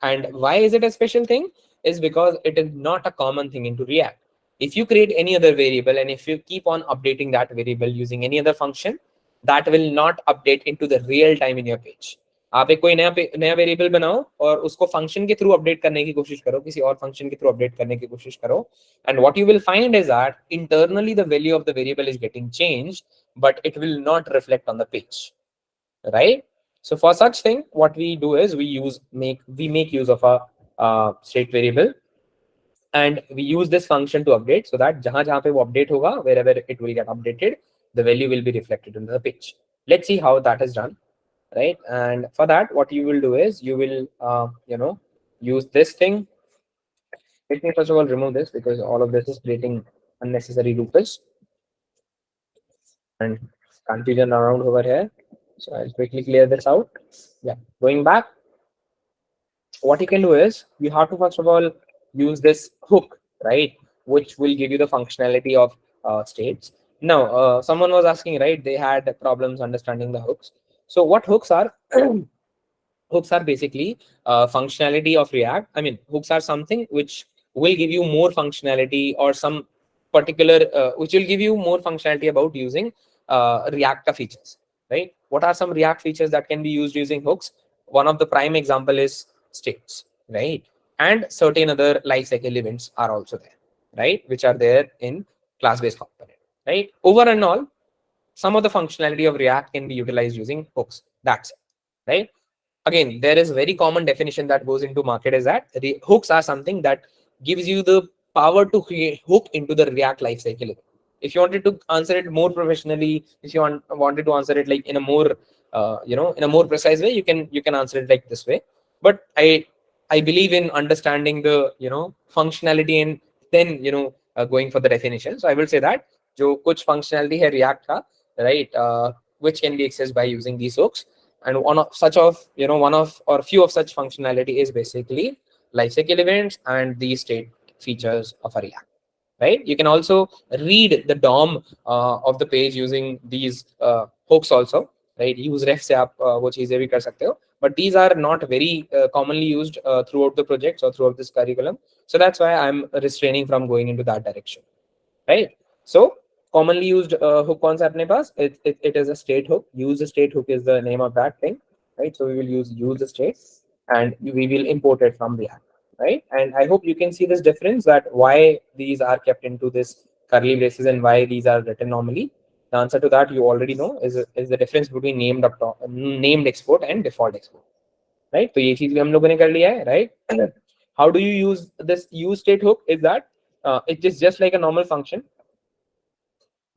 And why is it a special thing? Is because it is not a common thing into React. If you create any other variable and if you keep on updating that variable using any other function, that will not update into the real time in your page. आप एक कोई नया variable बनाओ और उसको function के through update करने की कोशिश करो, किसी और फंक्शन के थ्रू अपडेट करने की कोशिश करो, and what you will find is that internally the value of the variable is getting changed, but it will not reflect on the page, right? So for such thing, what we do is we make use of a state variable, and we use this function to update, so that jahan jahan pe wo update hoga, wherever it will get updated, the value will be reflected in the page. Let's see how that is done, right? And for that, what you will do is you will use this thing. Let me first of all remove this, because all of this is creating unnecessary loops and confusion around over here. So I'll quickly clear this out. Yeah, going back, what you can do is you have to first of all use this hook, right, which will give you the functionality of states. Now, someone was asking, right, they had problems understanding the hooks. So what hooks are? Hooks are basically functionality of React. I mean, hooks are something which will give you more functionality, or some particular which will give you more functionality about using React features, right? What are some React features that can be used using hooks? One of the prime example is states, right? And certain other lifecycle events are also there, right? Which are there in class-based component, right? Over and all, some of the functionality of React can be utilized using hooks. That's it, right? Again, there is very common definition that goes into market, is that hooks are something that gives you the power to create hook into the React lifecycle. If you wanted to answer it more professionally, if you wanted to answer it like in a more in a more precise way, you can answer it like this way. But I believe in understanding the functionality, and then going for the definition. So I will say that जो कुछ functionality है React का, right, which can be accessed by using these hooks. And one of or few of such functionality is basically lifecycle events and the state features of a React, right? You can also read the DOM of the page using these hooks also, right? Use ref se aap wo cheeze bhi kar sakte ho, but these are not very commonly used throughout the projects or throughout this curriculum. So that's why I'm restraining from going into that direction, right? So commonly used hook कौन सा अपने पास? It is a state hook. Use a state hook is the name of that thing, right? So we will use the state, and we will import it from React, right? And I hope you can see this difference, that why these are kept into this curly braces and why these are written normally. The answer to that you already know, is the difference between named export and default export, right? तो ये चीज भी हम लोगों ने कर लिया है, right? How do you use this use state hook? Is that it is just like a normal function.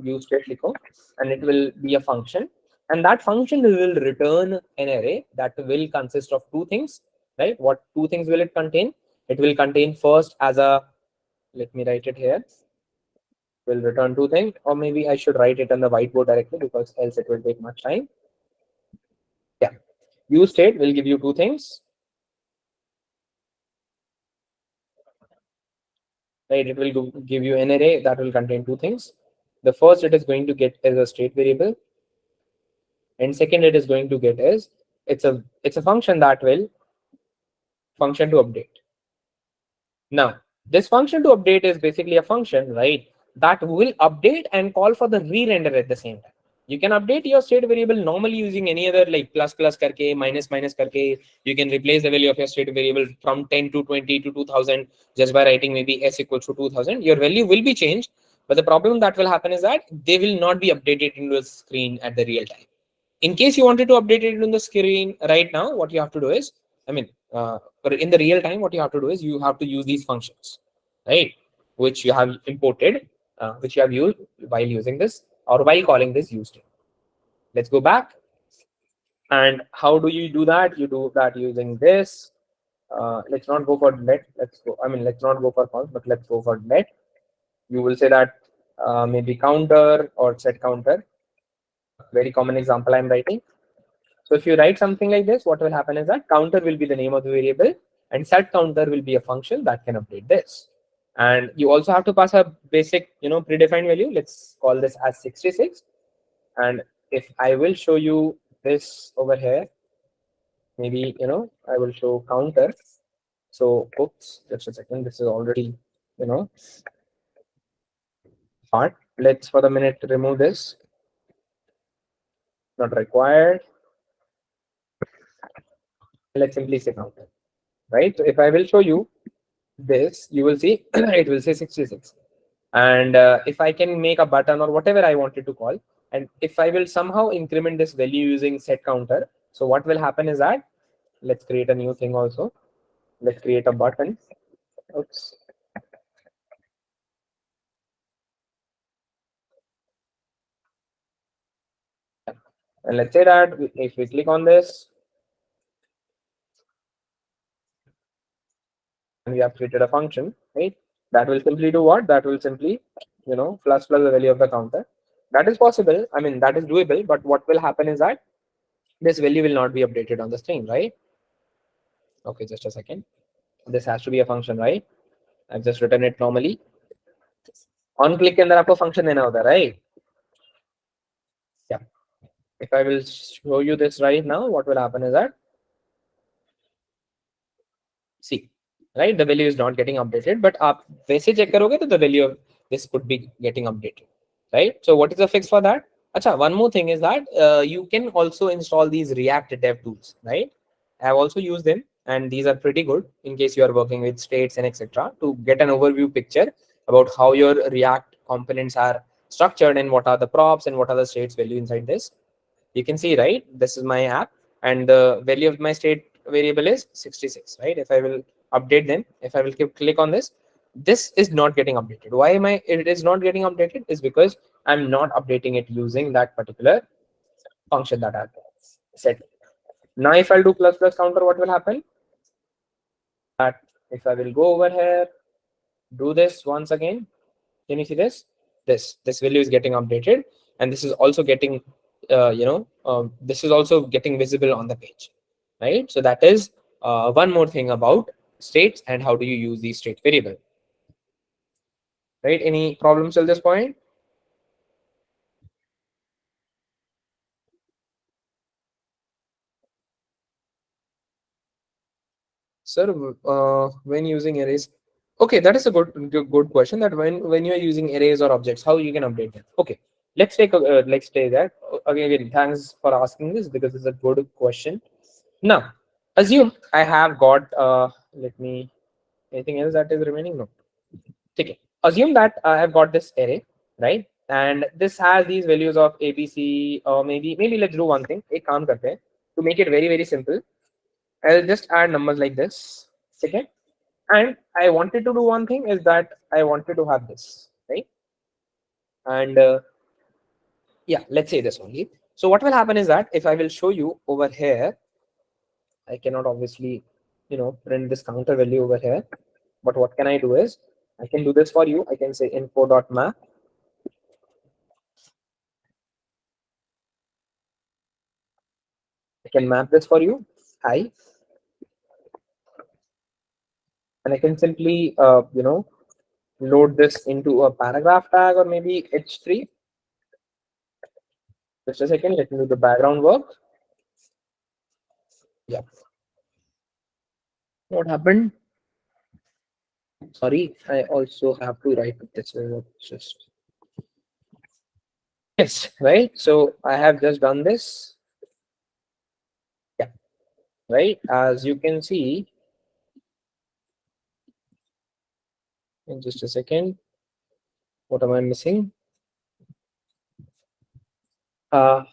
Use state लिखो, and it will be a function, and that function will return an array that will consist of two things, right? What two things will it contain? It will contain first as a, let me write it here, will return two things, or maybe I should write it on the whiteboard directly, because else it will take much time. Yeah, use state will give you two things, right? It will give you an array that will contain two things. The first it is going to get is a state variable, and second it is going to get is, it's a function that will function to update. Now, this function to update is basically a function, right, that will update and call for the re-render at the same time. You can update your state variable normally using any other, like plus plus karke, minus minus karke. You can replace the value of your state variable from 10 to 20 to 2000 just by writing maybe s equals to 2000. Your value will be changed, but the problem that will happen is that they will not be updated into the screen at the real time. In case you wanted to update it on the screen right now, what you have to do is, I mean, but in the real time, what you have to do is you have to use these functions, right? Which you have imported, which you have used while using this or while calling this use state. Let's go back. And how do you do that? You do that using this. Let's not go for let. Let's go. I mean, let's not go for const, but let's go for let. You will say that maybe counter or set counter. Very common example I'm writing. So if you write something like this, what will happen is that counter will be the name of the variable, and set counter will be a function that can update this. And you also have to pass a basic, predefined value. Let's call this as 66. And if I will show you this over here, maybe, I will show counter. So, oops, just a second. This is already, hard. Let's for the minute remove this. Not required. Let's simply say counter, right? So if I will show you this, you will see it will say 66. And if I can make a button or whatever I wanted to call, and if I will somehow increment this value using set counter, so what will happen is that, let's create a new thing also. Let's create a button. Oops. And let's say that if we click on this, and we have created a function, right? That will simply do what? That will simply, plus the value of the counter. That is possible. I mean, that is doable. But what will happen is that this value will not be updated on the screen, right? Okay, just a second. This has to be a function, right? I've just written it normally. On click के अंदर आपको function देना होता है, right? Yeah. If I will show you this right now, what will happen is that, see, right, the value is not getting updated, but आप वैसे check करोगे तो the value of this could be getting updated, right? So what is the fix for that? Acha, one more thing is that you can also install these React dev tools, right? I have also used them, and these are pretty good in case you are working with states and etc. to get an overview picture about how your React components are structured and what are the props and what are the states value inside this. You can see, right, this is my app and the value of my state variable is 66, right? If I will update them, if I will click on this, this is not getting updated. Why am I it is not getting updated? Is because I'm not updating it using that particular function that I've set. Now if I'll do plus plus counter, what will happen? That if I will go over here, do this once again, can you see this? This value is getting updated, and this is also getting, this is also getting visible on the page, right? So that is one more thing about states and how do you use the state variable, right? Any problems till this point? Sir, when using arrays, okay, that is a good question. That when you are using arrays or objects, how you can update them? Okay, let's take that again. Thanks for asking this because it's a good question. Now, assume I have got. Let me. Anything else that is remaining? No. Okay. Assume that I have got this array, right? And this has these values of A, B, C, or maybe let's do one thing. एक काम करते हैं to make it very simple. I'll just add numbers like this. Okay. And I wanted to do one thing is that I wanted to have this, right? And yeah, let's say this only. So what will happen is that if I will show you over here, I cannot obviously, print this counter value over here. But what can I do is I can do this for you. I can say info.map. I can map this for you. Hi. And I can simply, load this into a paragraph tag or maybe H3. Just a second. Let me do the background work. Yeah. What happened? Sorry, I also have to write this. Just yes, right. So I have just done this. Yeah, right. As you can see, in just a second, what am I missing? What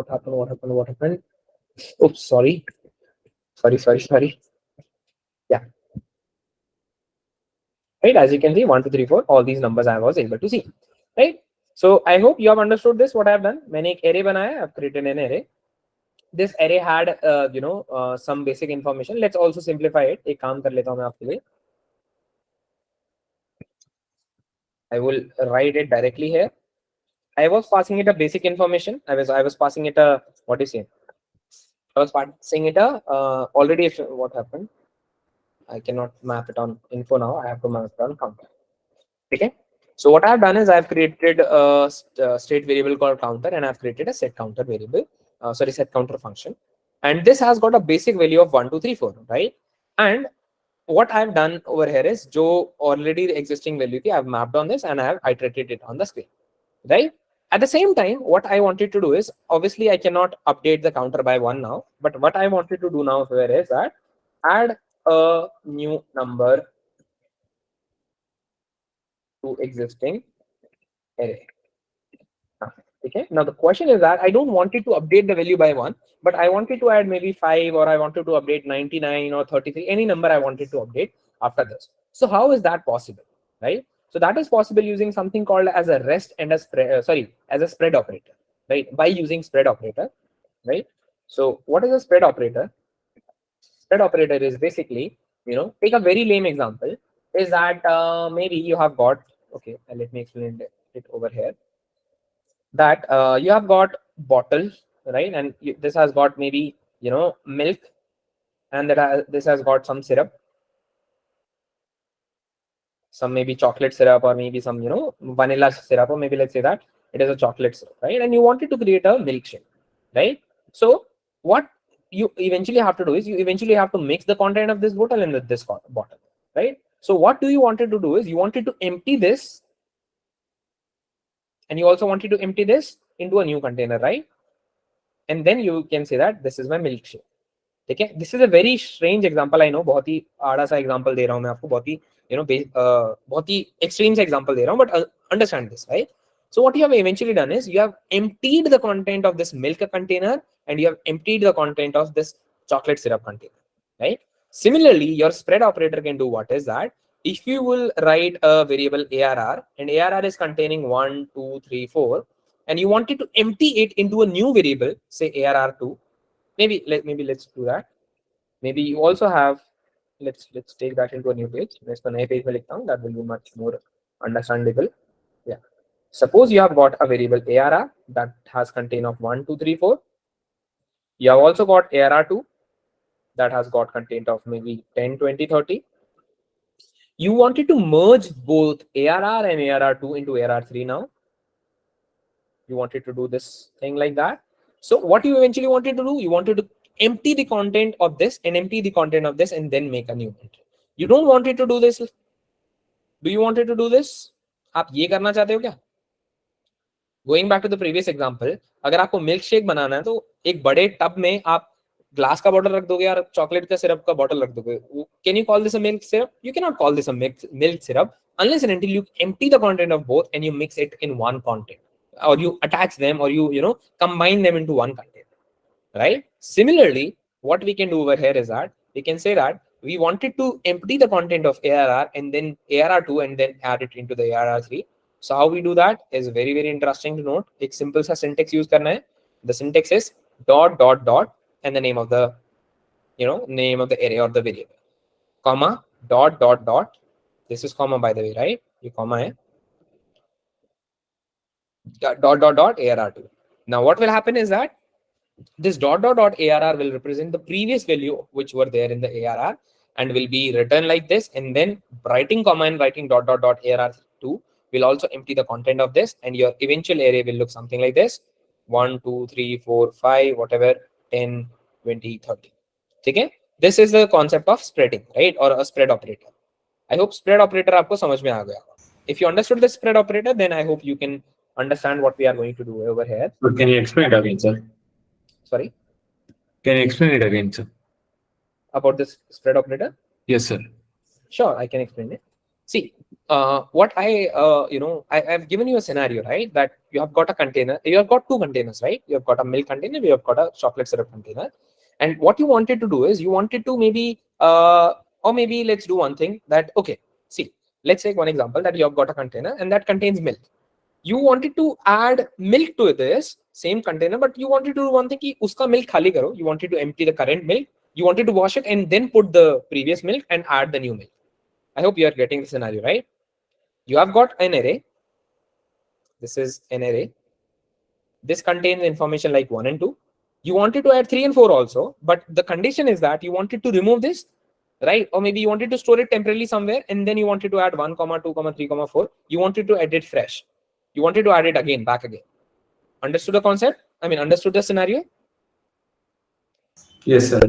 happened? What happened? What happened? Oops, sorry. Yeah, right. As you can see, 1, 2, 3, 4. All these numbers I was able to see. Right. So I hope you have understood this. What I have done? मैंने एक array बनाया. I've created an array. This array had some basic information. Let's also simplify it. एक काम कर लेता हूँ मैं आपके लिए. I will write it directly here. I was passing it a basic information. I was passing it a, what is it? I was passing it a already. If what happened? I cannot map it on info now. I have to map it on counter. Okay. So what I have done is I have created a state variable called counter, and I've created a set counter variable. Set counter function, and this has got a basic value of 1, 2, 3, 4, right? And what I've done over here is, जो already the existing value I've mapped on this, and I have iterated it on the screen, right? At the same time, what I wanted to do is, obviously I cannot update the counter by 1 now, but what I wanted to do now here is that add a new number to existing array. Okay. Now the question is that I don't want it to update the value by 1, but I wanted to add maybe 5, or I wanted to update 99 or 33, any number I wanted to update after this. So how is that possible, right? So that is possible using something called as a rest and a spread, as a spread operator, right? By using spread operator, right? So what is a spread operator? Spread operator is basically, take a very lame example, is that maybe you have got, okay, let me explain it over here, that you have got bottle, right? And this has got maybe, milk, and this has got some syrup, some maybe chocolate syrup, or maybe some, vanilla syrup, or maybe let's say that It is a chocolate syrup, right? And you wanted to create a milkshake, right? So what you eventually have to do is you eventually have to mix the content of this bottle and this bottle, right? So what do you wanted to do is you wanted to empty this, and you also wanted to empty this into a new container, right? And then you can say that this is my milkshake. ठीक है, this is a very strange example, I know, बहुत ही आड़ा सा example दे रहा हूं मैं आपको, बहुत ही बहुत ही एक्सट्रीम सा एग्जांपल दे रहा हूं, but understand this, right? So what you have eventually done is you have emptied the content of this milk container and you have emptied the content of this chocolate syrup container, right? Similarly, your spread operator can do what is that if you will write a variable ARR and ARR is containing 1, 2, 3, 4, and you wanted to empty it into a new variable, say ARR2, maybe let's do that. Maybe you also have, let's take that into a new page. Let's go name page में लिखता हूँ, that will be much more understandable. Yeah. Suppose you have got a variable ARR that has contain of 1, 2, 3, 4. You have also got ARR2 that has got content of maybe 10, 20, 30. You wanted to merge both ARR and ARR2 into ARR3 now. You wanted to do this thing like that. So what you eventually wanted to do, you wanted to empty the content of this and empty the content of this and then make a new entry. You don't want it to do this. Do you want it to do this? आप ये करना चाहते हो क्या? Going back to the previous example, अगर आपको milk shake बनाना है तो एक बड़े टब में आप ग्लास का बॉटल रख दोगे और चॉकलेट का सिरप का बॉटल रख दोगे. Can you call this a milk syrup? You cannot call this a milk syrup unless and until you empty the content of both and you mix it in one content, or you attach them, or you combine them into one content, right? Similarly, what we can do over here is that we can say that we wanted to empty the content of ARR and then ARR2 and then add it into the ARR3. So how we do that is very, very interesting to note. एक simple सा syntax use करना है. The syntax is dot dot dot and the name of the name of the array or the variable, comma dot dot dot. This is comma, by the way, right? ये comma है. Dot dot dot ARR2. Now what will happen is that this dot dot dot ARR will represent the previous value which were there in the ARR and will be written like this, and then writing comma and writing dot dot dot ARR2 will also empty the content of this, and your eventual array will look something like this: 1, 2, 3, 4, 5, whatever, 10, 20, 30. Okay, this is the concept of spreading, right? Or a spread operator. I hope spread operator आपको समझ में आ गया. If you understood the spread operator, then I hope you can understand what we are going to do over here. So can you explain it again, sir? Sorry, Can you explain it again, sir? about this spread operator? Yes, sir. Sure, I can explain it. See, what I've given you a scenario, right? That you have got a container, you have got two containers, right? You have got a milk container, you have got a chocolate syrup container. And what you wanted to do is you wanted to maybe, or maybe let's do one thing that, okay, see, let's take one example that you have got a container and that contains milk. You wanted to add milk to this same container, but you wanted to do one thing कि उसका milk खाली करो. You wanted to empty the current milk. You wanted to wash it and then put the previous milk and add the new milk. I hope you are getting the scenario, right? You have got an array. This is an array. This contains information like 1 and 2. You wanted to add 3 and 4 also, but the condition is that you wanted to remove this, right? Or maybe you wanted to store it temporarily somewhere, and then you wanted to add 1, 2, 3, 4. You wanted to add it fresh. You wanted to add it again, back again. Understood the concept? I mean, understood the scenario? Yes, sir.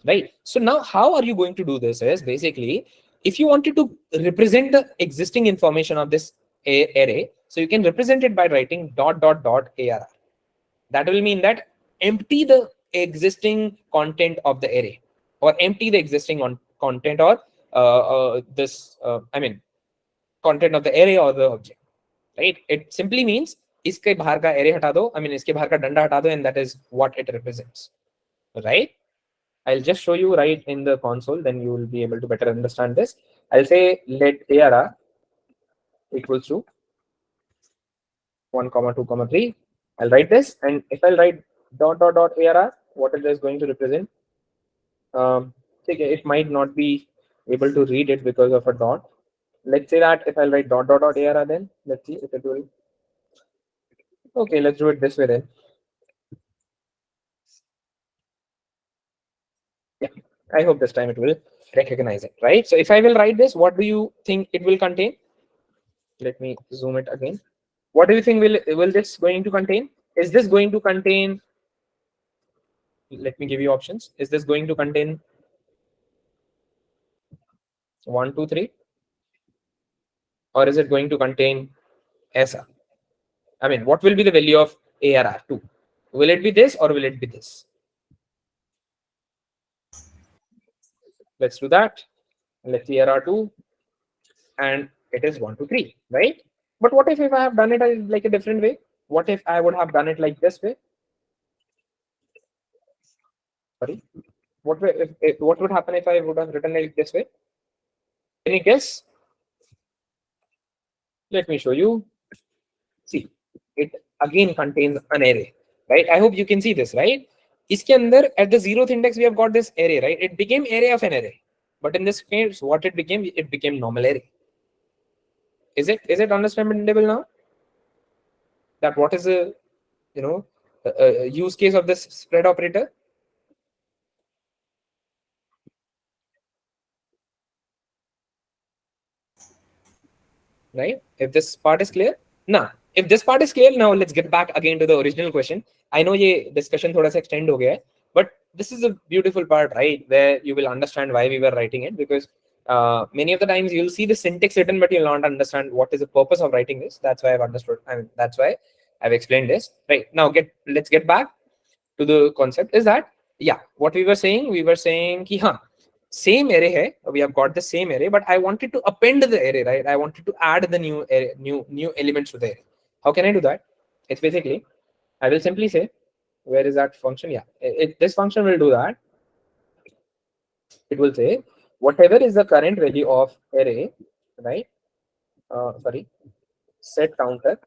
Right. So now how are you going to do this is basically, if you wanted to represent the existing information of this array, so you can represent it by writing dot dot dot ARR. That will mean that empty the existing content of the array, or empty the existing content, or content of the array or the object, right? It simply means इसके बाहर का array हटा दो, इसके बाहर का डंडा हटा दो, and that is what it represents, right? I'll just show you right in the console, then you will be able to better understand this. I'll say let ARR equals to 1, 2, 3. I'll write this, and if I'll write dot dot dot ARR, what it is going to represent? It might not be able to read it because of a dot. Let's say that if I'll write dot dot dot ARR, then let's see if it will. Okay, let's do it this way then. Yeah, I hope this time it will recognize it, right? So if I will write this, what do you think it will contain? Let me zoom it again. What do you think will this going to contain? Is this going to contain, let me give you options. Is this going to contain 1, 2, 3? Or is it going to contain SR? I mean, what will be the value of ARR2? Will it be this or will it be this? Let's do that. Let's see ARR2, and it is 1, 2, 3, right? But what if I have done it like a different way? What if I would have done it like this way? Sorry. What would happen if I would have written it this way? Can you guess? Let me show you. See, it again contains an array, right? I hope you can see this, right? इसके अंदर at the 0th index we have got this array, right? It became array of an array, but in this case, what it became? It became normal array. Is it understandable now? That what is the use case of this spread operator? Right? If this part is clear, now if this part is clear, now let's get back again to the original question. I know ये discussion थोड़ा सा extend हो गया है, but this is a beautiful part, right, where you will understand why we were writing it, because many of the times you'll see the syntax written, but you'll not understand what is the purpose of writing this. That's why I've understood. I mean, that's why I've explained this. Right now, let's get back to the concept. Is that, yeah, what we were saying? We were saying कि हाँ, same array hai, we have got the same array, but I wanted to append the array, right? I wanted to add the new array, new elements to the array. How can I do that? It's basically, I will simply say, where is that function? Yeah, this function will do that. It will say whatever is the current value of array, right? Sorry, set counter.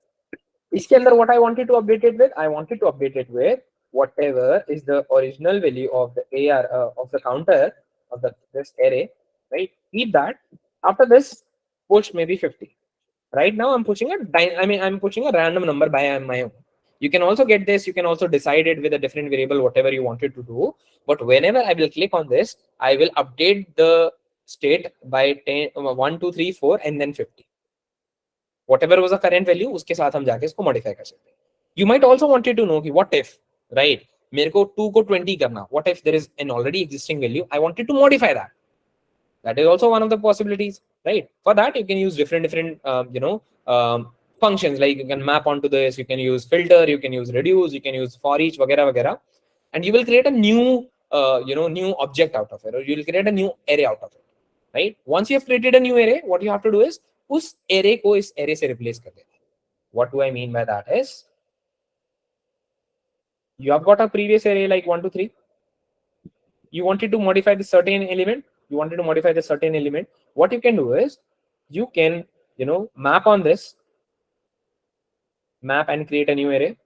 इसके अंदर what I wanted to update it with? I wanted to update it with whatever is the original value of the AR of the counter of this array, right? Keep that. After this, push maybe 50. Right now, I'm pushing I'm pushing a random number by my own. You can also get this. You can also decide it with a different variable, whatever you wanted to do. But whenever I will click on this, I will update the state by 10, 1, 2, 3, 4, and then 50. Whatever was the current value, उसके साथ हम जाके इसको modify कर सकते हैं. You might also wanted to know कि what if, right? मेरे को 2 को 20 करना. What if there is an already existing value? I wanted to modify that. That is also one of the possibilities, right? For that, you can use different functions, like you can map onto this. You can use filter. You can use reduce. You can use for each, वगैरह वगैरह, and you will create a new new object out of it, or you will create a new array out of it, right? Once you have created a new array, what you have to do is उस array को इस array से replace कर देना. What do I mean by that is, you have got a previous array like 1, 2, 3. You wanted to modify the certain element. What you can do is, you can map on this, map and create a new array.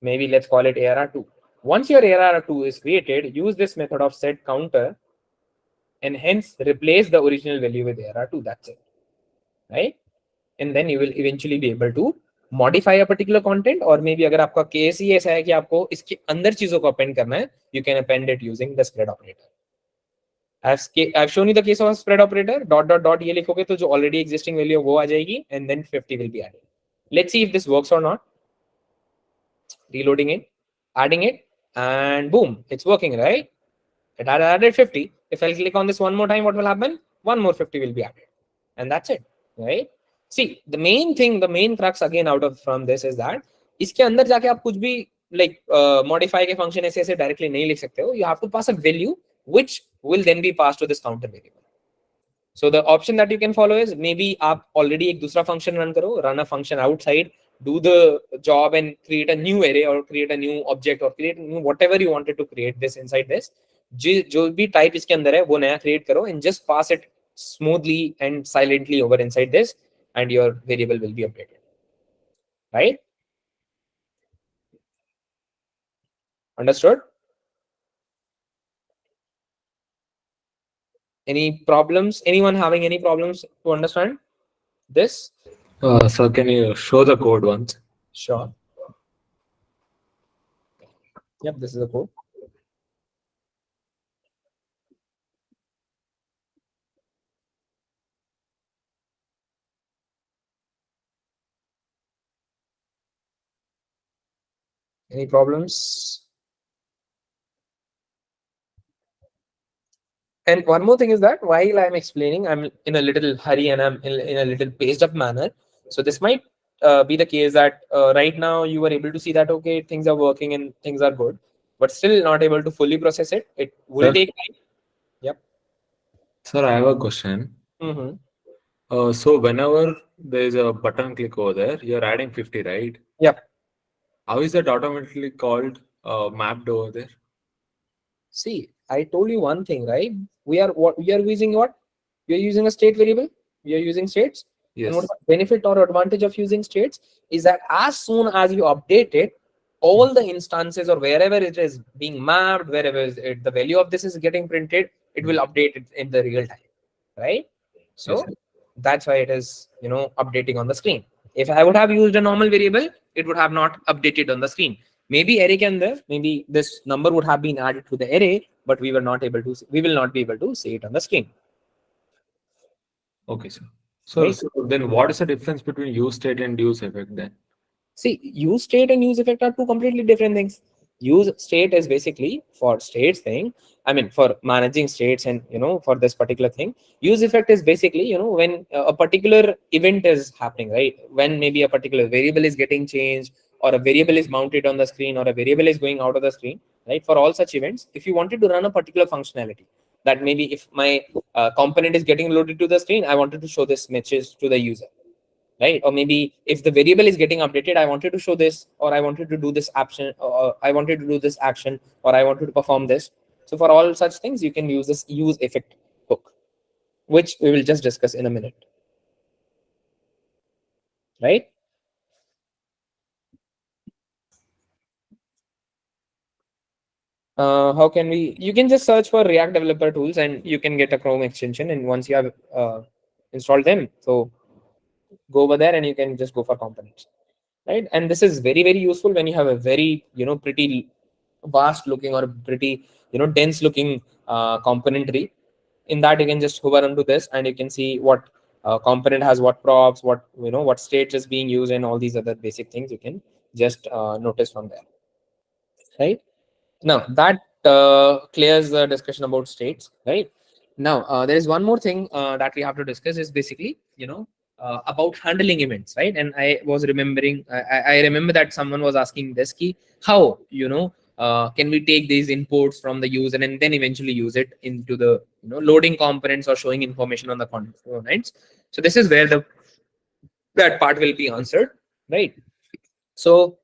Maybe let's call it ARR2. Once your ARR2 is created, use this method of set counter and hence replace the original value with ARR2. That's it, right? And then you will eventually be able to modify a particular content, or maybe अगर आपका case ही ऐसा है कि आपको इसके अंदर चीजों को append करना है, you can append it using the spread operator. I've shown you the case of a spread operator. Dot dot dot ये लिखोगे तो जो already existing value वो आ जाएगी, and then 50 will be added. Let's see if this works or not. Reloading it, adding it, and boom, it's working, right? It had added 50. If I click on this one more time, what will happen? One more 50 will be added, and that's it, right? See, the main thing, the main crux again out of from this is that इसके अंदर जाके आप कुछ भी like modify के function ऐसे directly नहीं लिख सकते हो. You have to pass a value which will then be passed to this counter variable. So the option that you can follow is, maybe आप already एक दूसरा function run करो, run a function outside, do the job and create a new array or create a new object or create new whatever you wanted to create this inside this. जो भी type इसके अंदर है वो नया create करो and just pass it smoothly and silently over inside this, and your variable will be updated, right? Understood? Any problems? Anyone having any problems to understand this? Sir, can you show the code once? Sure. Yep, this is the code. Any problems? And one more thing is that while I'm explaining, I'm in a little hurry and I'm in a little paced up manner. So this might be the case that right now you were able to see that, okay, things are working and things are good, but still not able to fully process it. It will Sir, take time. Yep. sir, I have a question. Mm-hmm. So whenever there is a button click over there, you're adding 50, right? Yep. How is that automatically called mapped over there? See, I told you one thing, right? We are using what? We are using a state variable. We are using states. And what Yes. benefit or advantage of using states is that as soon as you update it, all the instances or wherever it is being mapped, wherever the value of this is getting printed, it will update it in the real time, right? Yes. So that's why it is, updating on the screen. If I would have used a normal variable, it would have not updated on the screen. Maybe array can there, maybe this number would have been added to the array, but we will not be able to see it on the screen, Okay, sir. right? So then what is the difference between use state and use effect then? See, use state and use effect are two completely different things. Use state is basically for states thing. I mean, for managing states and for this particular thing. Use effect is basically when a particular event is happening, right? When maybe a particular variable is getting changed, or a variable is mounted on the screen, or a variable is going out of the screen, right? For all such events, if you wanted to run a particular functionality, that maybe if my component is getting loaded to the screen, I wanted to show this message to the user, right? Or maybe if the variable is getting updated, I wanted to show this, or I wanted to do this action, or I wanted to do this action, or I wanted to perform this. So for all such things, you can use this use effect hook, which we will just discuss in a minute, right? How can we? You can just search for React developer tools and you can get a Chrome extension. And once you have installed them, so go over there and you can just go for components, right? And this is very, very useful when you have a very, pretty vast looking or pretty, dense looking component tree. In that, you can just hover onto this and you can see what component has what props, what state is being used, and all these other basic things you can just notice from there, right? Now that clears the discussion about states, right? Now there is one more thing that we have to discuss is basically, about handling events, right? And I was remembering, I remember that someone was asking this key, how can we take these imports from the user and then eventually use it into the loading components or showing information on the components. So this is where that part will be answered, right? So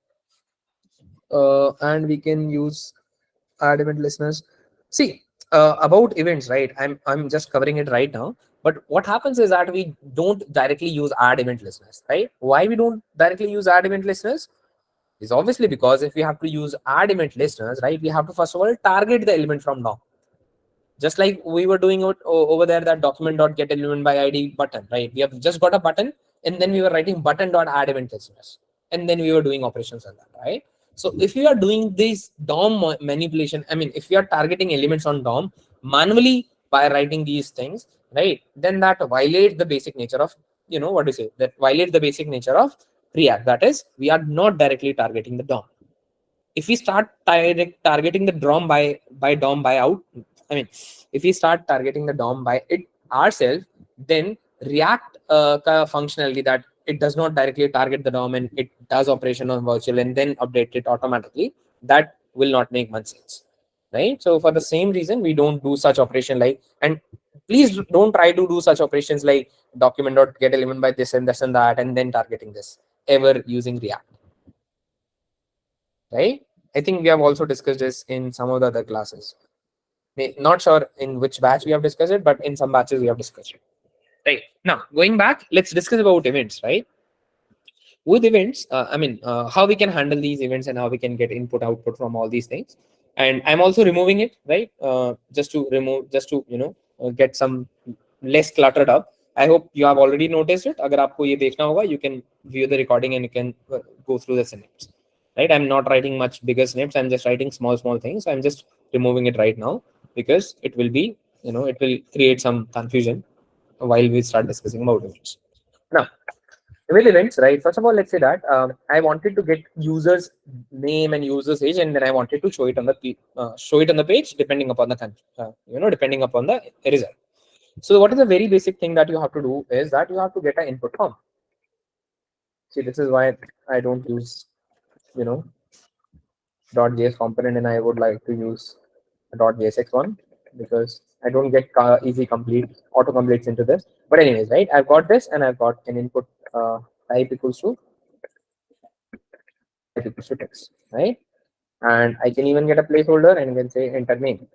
and we can use add event listeners. See, about events, right? I'm just covering it right now. But what happens is that we don't directly use add event listeners, right? Why we don't directly use add event listeners is obviously because if we have to use add event listeners, right, we have to first of all target the element from DOM. Just like we were doing it over there, that document.get element by ID button, right? We have just got a button and then we were writing button.add event listeners, and then we were doing operations on that, right? So if you are doing this DOM manipulation, I mean, if you are targeting elements on DOM manually by writing these things, right, then that violates the basic nature of, what do you say, that violates the basic nature of React. That is, we are not directly targeting the DOM. If we start targeting the DOM by DOM by out, I mean, if we start targeting the DOM by it ourselves, then React functionality that it does not directly target the DOM and it does operation on virtual and then update it automatically, that will not make much sense, right? So for the same reason, we don't do such operation like, and please don't try to do such operations like document.get element by this and this and that and then targeting this ever using React, right? I think we have also discussed this in some of the other classes. Not sure in which batch we have discussed it, but in some batches we have discussed it. Right. Now, going back, let's discuss about events, right? With events, I mean, how we can handle these events and how we can get input, output from all these things. And I'm also removing it, right? Just to, get some less cluttered up. I hope you have already noticed it. Agar aapko ye dekhna hoga, you can view the recording and you can go through the snippets, right? I'm not writing much bigger snippets. I'm just writing small things. I'm just removing it right now because it will be, it will create some confusion while we start discussing about events. Now, With events, right? First of all, let's say that I wanted to get users name and users age, and then I wanted to show it on the page depending upon the depending upon the result. So what is the very basic thing that you have to do is that you have to get an input form. See, this is why I don't use .js component, and I would like to use a .jsx one, because I don't get easy complete auto completes into this. But anyways, right? I've got this, and I've got an input type equals to text, right? And I can even get a placeholder and then say enter name,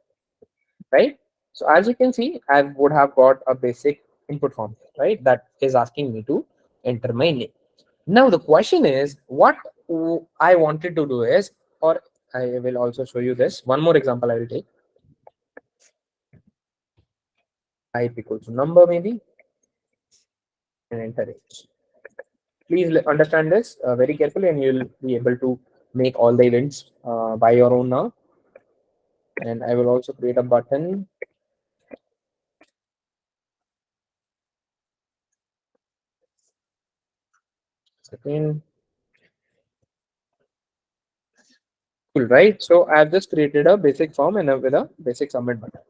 right? So as you can see, I would have got a basic input form, right? That is asking me to enter my name. Now the question is, what I wanted to do is, or I will also show you this. One more example I will take. Type equals to number maybe, and enter it. Please understand this very carefully, and you'll be able to make all the events by your own now. And I will also create a button. Second. Cool, right? So I've just created a basic form and with a basic submit button,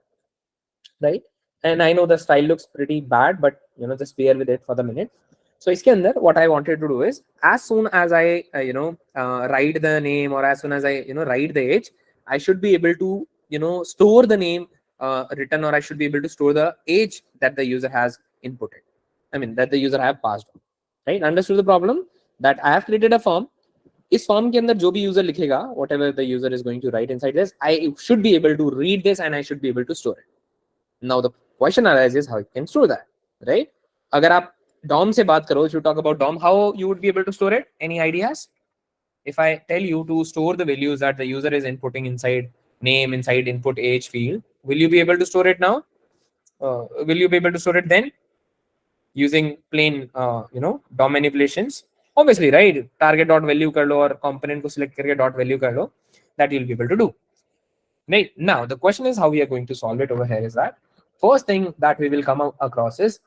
right? And I know the style looks pretty bad, but just bear with it for the minute. So iske andar, what I wanted to do is, as soon as I write the name, or as soon as I write the age, I should be able to store the name written, or I should be able to store the age that the user has inputted. I mean that the user have passed on, right? Understood the problem? That I have created a form. इस form के अंदर जो भी user लिखेगा, whatever the user is going to write inside this, I should be able to read this and I should be able to store it. Now the question arises, how you can store that, right? अगर आप DOM से बात करो, if you talk about DOM, how you would be able to store it? Any ideas? If I tell you to store the values that the user is inputting inside name, inside input age field, will you be able to store it now? Will you be able to store it then using plain DOM manipulations? Obviously, right? Target dot value kar lo, or component ko select karke dot value kar lo, that you'll be able to do. Right? Now the question is how we are going to solve it over here is that first thing that we will come across is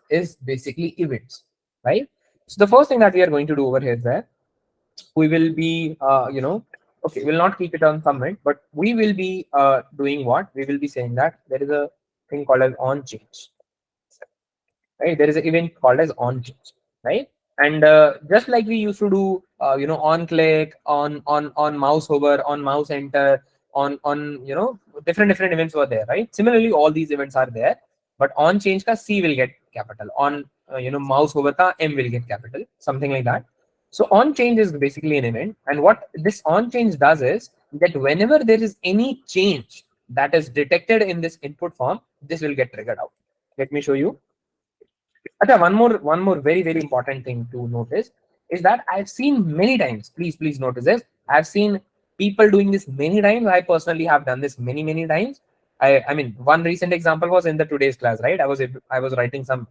basically events, right? So the first thing that we are going to do over here is that we will be okay, we'll not keep it on submit, but we will be doing what? We will be saying that there is a thing called as on change, right? There is an event called as on change, right? And just like we used to do on click, on mouse hover, on mouse enter, on different events were there, right? Similarly, all these events are there, but on change ka C will get capital, on mouse hover ka M will get capital, something like that. So on change is basically an event, and what this on change does is that whenever there is any change that is detected in this input form, this will get triggered out. Let me show you. Okay, one more very important thing to notice is that I've seen many times. Please notice this. I've seen people doing this many times. I personally have done this many times. I mean, one recent example was in the today's class, right? I was writing some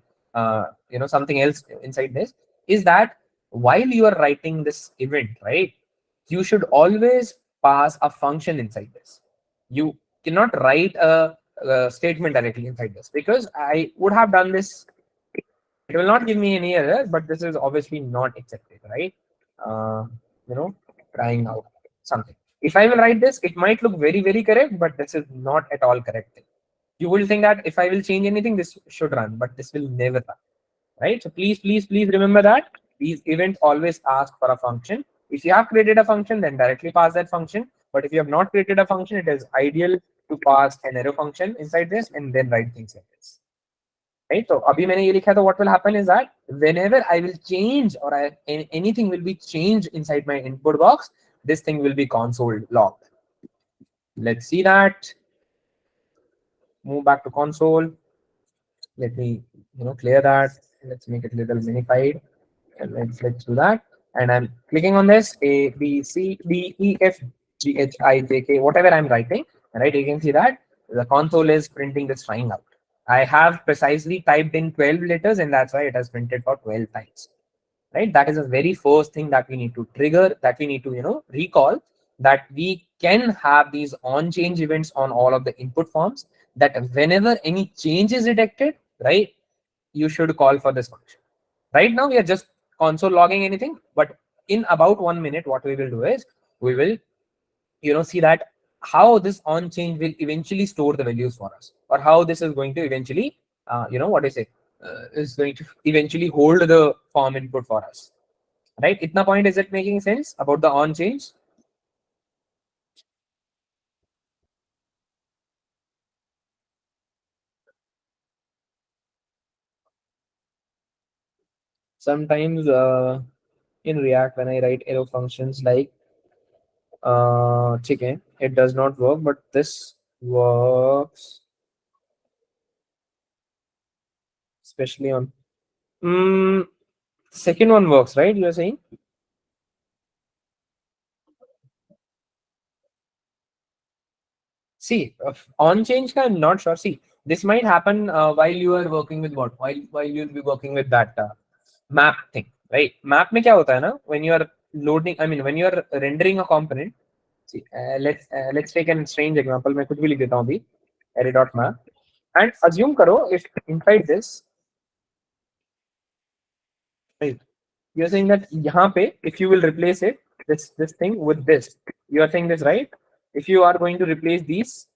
something else inside this. Is that while you are writing this event, right? You should always pass a function inside this. You cannot write a statement directly inside this, because I would have done this. It will not give me any error, but this is obviously not accepted, right? Trying out something. If I will write this, it might look very correct, but this is not at all correct. You will think that if I will change anything, this should run, but this will never run, right? So please remember that these events always ask for a function. If you have created a function, then directly pass that function. But if you have not created a function, it is ideal to pass an arrow function inside this and then write things like this. Right? So abhi maine ye likha, what will happen is that whenever I will change, or anything will be changed inside my input box, this thing will be console logged. Let's see that. Move back to console. Let me clear that. Let's make it a little minified, and let's do that. And I'm clicking on this A B C D E F G H I J K, whatever I'm writing, right? You can see that the console is printing this string out. I have precisely typed in 12 letters, and that's why it has printed for 12 times, right? That is the very first thing that we need to trigger, that we need to recall, that we can have these on change events on all of the input forms, that whenever any change is detected, right, you should call for this function. Right now we are just console logging anything, but in about 1 minute, what we will do is we will, see that how this on change will eventually store the values for us, or how this is going to eventually, what I say, is going to eventually hold the form input for us, right? Itna point, is it making sense about the on change? Sometimes in React, when I write arrow functions like chicken, it does not work, but this works, especially on second one works, right? You're saying? See, on change, I'm not sure. See, this might happen while you are working with what? While you'll be working with that map thing, right? Map में क्या होता है ना? When you are loading, I mean, when you are rendering a component. See, let's take a strange example. मैं कुछ भी लिख देता हूँ अभी. Array dot map, and assume करो if inside this, right? You're saying that यहाँ पे, if you will replace it, this thing with this, you are saying this, right? If you are going to replace these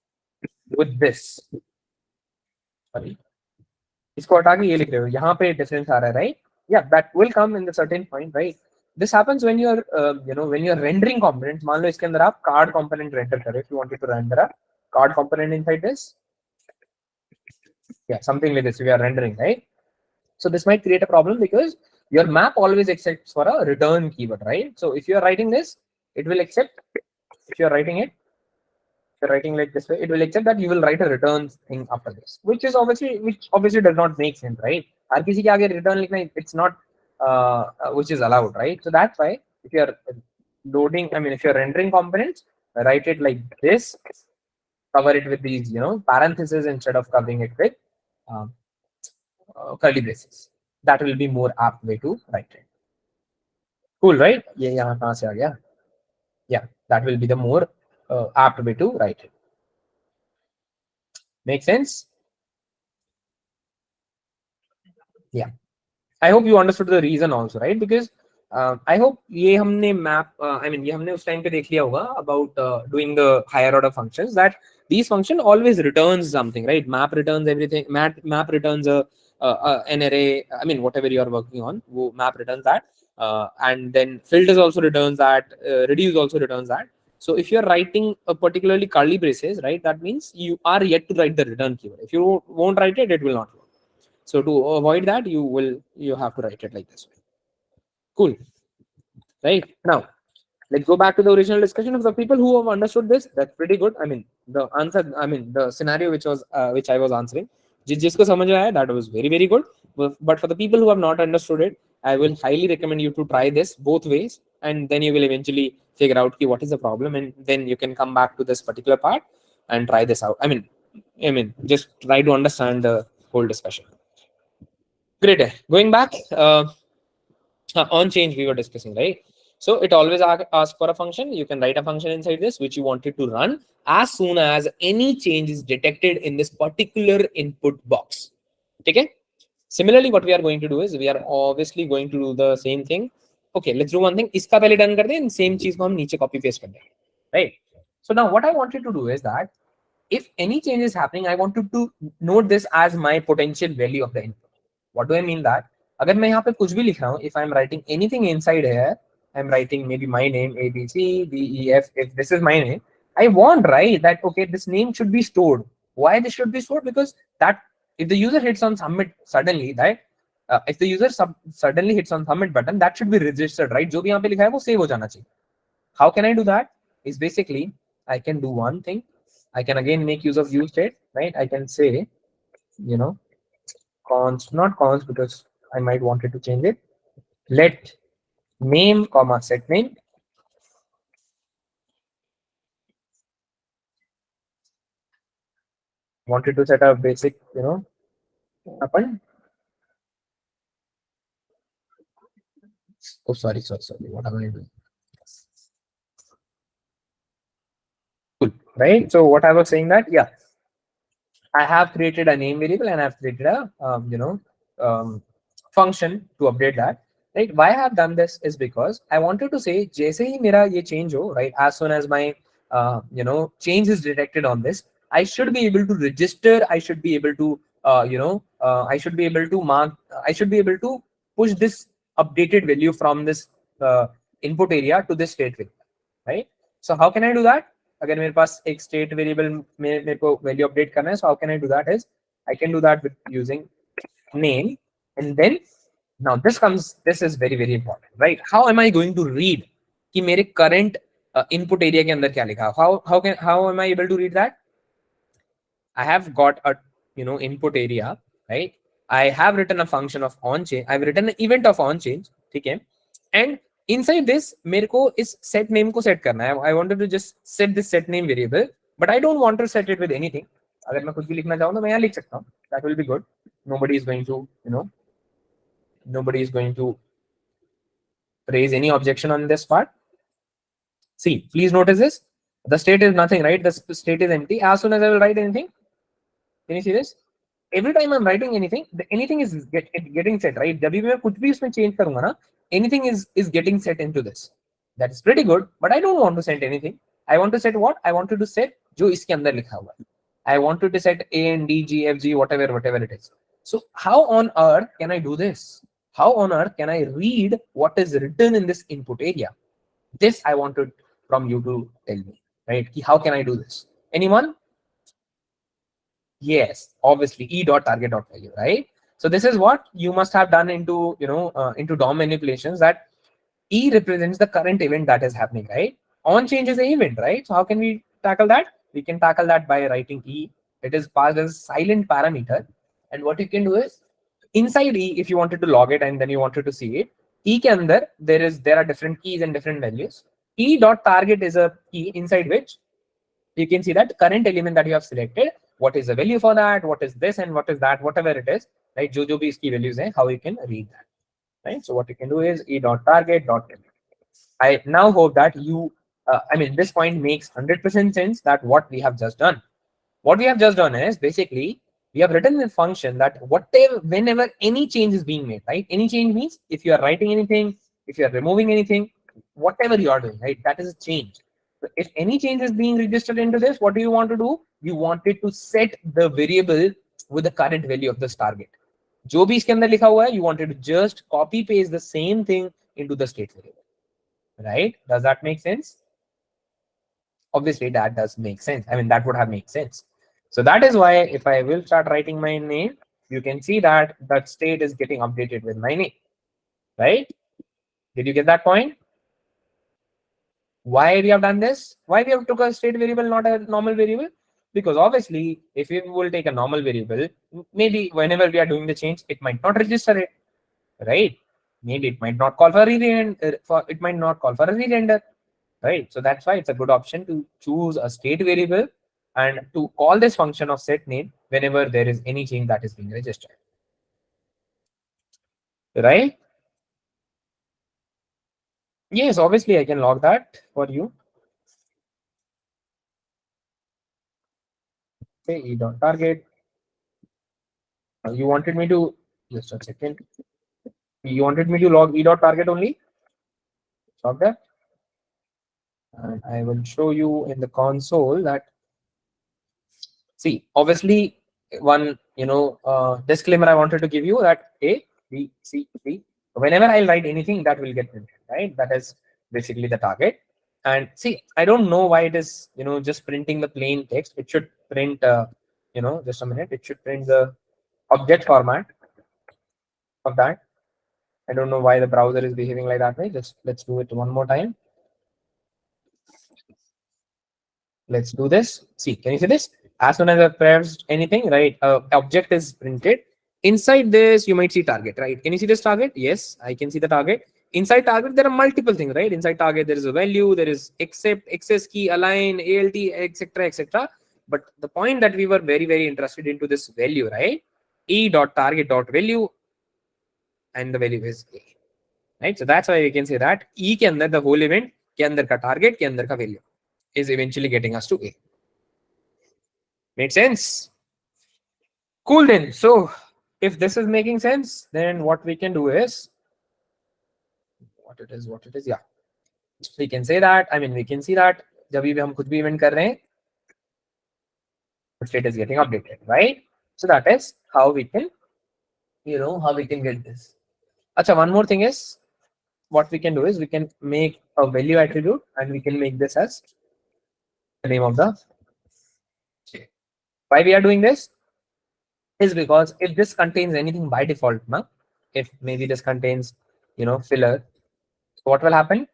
with this, sorry, इसको हटा के ये लिख रहे हो, यहाँ पे difference आ रहा है, right? Yeah, that will come in the certain point, right? This happens when you're, when you're rendering components. मान लो इसके अंदर आप card component render करें, if you wanted to render a card component inside this, yeah, something like this, we are rendering, right? So this might create a problem because your map always accepts for a return keyword, right? So if you are writing this, it will accept. If you are writing it, if you're writing like this way, it will accept that you will write a return thing after this, which obviously does not make sense, right? हर किसी के आगे return लिखना, it's not which is allowed, right? So that's why if you are loading, I mean, if you're rendering components, write it like this, cover it with these, parentheses instead of covering it with um, curly braces. That will be more apt way to write it. Cool, right? ये यहाँ कहाँ से आ गया? Yeah, that will be the more apt way to write it. Make sense? Yeah. I hope you understood the reason also, right? Because I hope ये हमने map, I mean, ये हमने उस time पे देख लिया होगा about doing the higher order functions, that these function always returns something, right? Map returns everything. Map returns an array. I mean, whatever you are working on, map returns that, and then filters also returns that. Reduce also returns that. So if you are writing a particularly curly braces, right, that means you are yet to write the return keyword. If you won't write it, it will not work. So to avoid that, you have to write it like this way. Cool. Right now, let's go back to the original discussion of the people who have understood this. That's pretty good. I mean, the answer, I mean, the scenario which I was answering, jisko samajh aaya, that was very, very good. But for the people who have not understood it, I will highly recommend you to try this both ways, and then you will eventually figure out what is the problem, and then you can come back to this particular part and try this out. I mean, just try to understand the whole discussion. Great. Going back, on change we were discussing, right? So it always asks for a function. You can write a function inside this which you wanted to run as soon as any change is detected in this particular input box. Okay. Similarly, what we are going to do is we are obviously going to do the same thing. Okay, let's do one thing. इसका पहले done कर दें, same चीज को हम नीचे copy paste कर दें, right? So now what I wanted to do is that if any change is happening, I wanted to note this as my potential value of the input. What do I mean that? अगर मैं यहाँ पे कुछ भी लिख रहा हूँ, if I'm writing anything inside here, I'm writing maybe my name A B C D E F. If this is my name, I want, right, that okay, this name should be stored. Why this should be stored? Because that if the user hits on submit suddenly, that if the user suddenly hits on submit button, that should be registered, right? जो भी यहाँ पे लिखा है वो save हो जाना चाहिए. How can I do that? Is basically I can do one thing. I can again make use of use state, right? I can say, const, not const because I might want it to change it. Let name comma set name. Wanted to set a basic, happen. Oh, sorry. What am I doing? Cool, right? So what I was saying that, yeah, I have created a name variable and I've created a, function to update that. right? Why I have done this is because I wanted to say जैसे ही मेरा ये change हो, right? As soon as my change is detected on this, I should be able to register. I should be able to I should be able to mark. I should be able to push this updated value from this input area to this state variable, right? So how can I do that? अगर मेरे पास एक state variable में मेरे को value update करना है, so how can I do that? Is I can do that with using name, and then now this is very very important, right? How am I going to read कि मेरे current input area के अंदर क्या लिखा है? How am I able to read that? I have got a input area, right? I have written a function of on change. I've written an event of on change, ठीक है? And inside this मेरे को इस set name को set करना है. I wanted to just set this set name variable, but I don't want to set it with anything. अगर मैं कुछ भी लिखना चाहूँ तो मैं यहाँ लिख सकता हूँ. That will be good. Nobody is going to nobody is going to raise any objection on this part. See, please notice this. The state is nothing, right? The state is empty. As soon as I will write anything, can you see this? Every time I'm writing anything, anything is getting set, right? जब भी मैं कुछ भी उसमें change करूंगा ना, anything is getting set into this. That is pretty good, but I don't want to set anything. I want to set what? I wanted to set जो इसके अंदर लिखा हुआ है. I wanted to set A and D, G, F, G, whatever it is. So how on earth can I do this? How on earth can I read what is written in this input area? This I wanted from you to tell me, right? How can I do this? Anyone? Yes, obviously e dot target dot value, right? So this is what you must have done into into DOM manipulations, that e represents the current event that is happening, right? On change is an event, right? So how can we tackle that? We can tackle that by writing e. It is passed as a silent parameter, and what you can do is inside e, if you wanted to log it and then you wanted to see it, e ke andar there are different keys and different values. E dot target is a key inside which you can see that current element that you have selected, what is the value for that, what is this and what is that, whatever it is, right? जो भी इसकी values हैं, how you can read that, right? So what you can do is e dot target dot value. I now hope that this point makes 100% sense that what we have just done. What we have just done is basically we have written a function that whenever any change is being made, right? Any change means if you are writing anything, if you are removing anything, whatever you are doing, right? That is a change. So if any change is being registered into this, what do you want to do? You wanted to set the variable with the current value of this target. जो भी इसके अंदर लिखा हुआ है, you wanted to just copy paste the same thing into the state variable, right? Does that make sense? Obviously that does make sense. I mean, that would have made sense. So that is why if I will start writing my name, you can see that that state is getting updated with my name, right? Did you get that point? Why we have done this? Why we have took a state variable, not a normal variable? Because obviously, if we will take a normal variable, maybe whenever we are doing the change, it might not register it, right? Maybe it might not call for a it might not call for a re-render, right? So that's why it's a good option to choose a state variable and to call this function of set name whenever there is any change that is being registered, right? Yes, obviously I can log that for you. Okay, e dot target. You wanted me to just a second. You wanted me to log e dot target only. Stop that. And I will show you in the console that. See, obviously, one disclaimer I wanted to give you that A, B, C, D. Whenever I write anything, that will get printed, right? That is basically the target. And see, I don't know why it is just printing the plain text. It should print just a minute. It should print the object format of that. I don't know why the browser is behaving like that way. Just let's do it one more time. Let's do this. See, can you see this? As soon as I pressed anything, right, object is printed. Inside this, you might see target, right? Can you see this target? Yes, I can see the target. Inside target, there are multiple things, right? Inside target, there is a value, there is accept, access key, align, ALT, etc., etc. But the point that we were very, very interested into this value, right? E dot target dot value, and the value is A, right? So that's why we can say that E के अंदर the whole event के अंदर का target के अंदर का value is eventually getting us to A. Made sense? Cool then. So if this is making sense, then what we can do is what it is, yeah. So we can say that, I mean, we can see that जब भी हम कुछ भी event कर रहे हैं, state is getting updated, right? So that is how we can, how we can get this. Acha, one more thing is, what we can do is we can make a value attribute and we can make this as the name of the state. Why we are doing this is because if this contains anything by default, if maybe this contains, filler, so what will happen?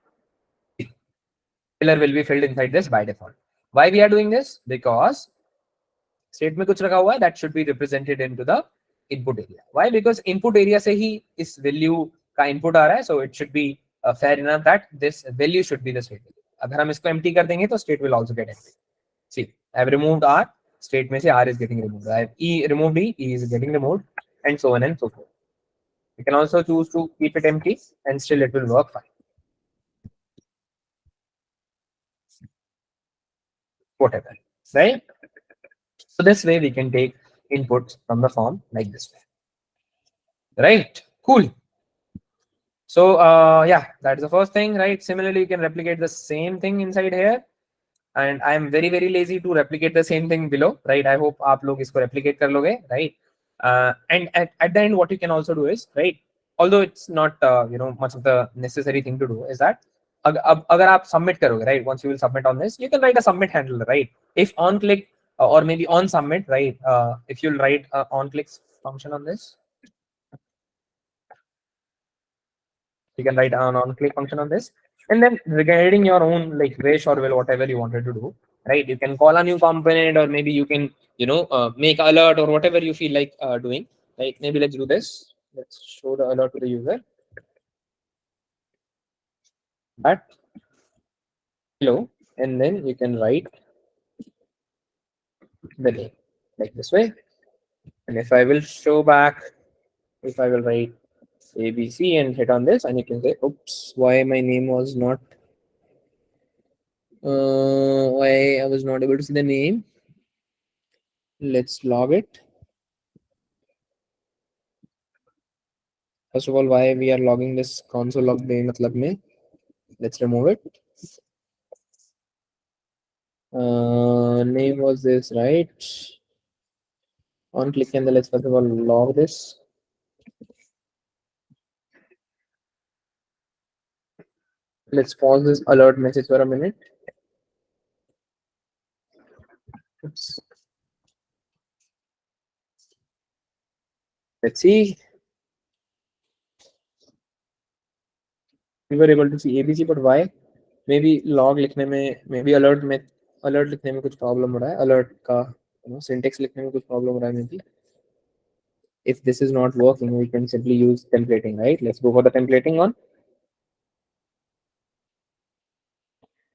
Filler will be filled inside this by default. Why we are doing this? Because state में कुछ रखा हुआ है, that should be represented into the input area. Why? Because input area से ही इस value का input आ रहा है, so it should be fair enough that this value should be the state. अगर हम इसको empty कर देंगे तो state will also get empty. See, I have removed R, state में से R is getting removed. I have removed E is getting removed, and so on and so forth. You can also choose to keep it empty and still it will work fine. Whatever, right? So this way we can take inputs from the form like this way. Right? Cool. So yeah, that's the first thing, right? Similarly, you can replicate the same thing inside here. And I'm very, very lazy to replicate the same thing below, right? I hope aap log isko replicate kar loge, right? And at the end, what you can also do is, right? Although it's not, much of the necessary thing to do, is that agar aap submit karoge, right? Once you will submit on this, you can write a submit handler, right? If on click or maybe on submit, right? If you'll write on click function on this, you can write an on click function on this, and then regarding your own like wish or will whatever you wanted to do, right? You can call a new component, or maybe you can make alert or whatever you feel like doing, right? Maybe let's do this. Let's show the alert to the user. But hello, and then you can write the name like this way. And if I will show back, if I will write ABC and hit on this, and you can say, oops, why my name was not, why I was not able to see the name. Let's log it. First of all, why we are logging this console log matlab mein. Let's remove it. Name was this, right? On click, and let's first of all log this. Let's pause this alert message for a minute. Oops. Let's see. We were able to see ABC, but why? Maybe log लिखने में, maybe alert लिखने में कुछ problem हो रहा है. Alert का syntax लिखने में कुछ problem हो रहा है maybe. If this is not working, we can simply use templating, right? Let's go for the templating one.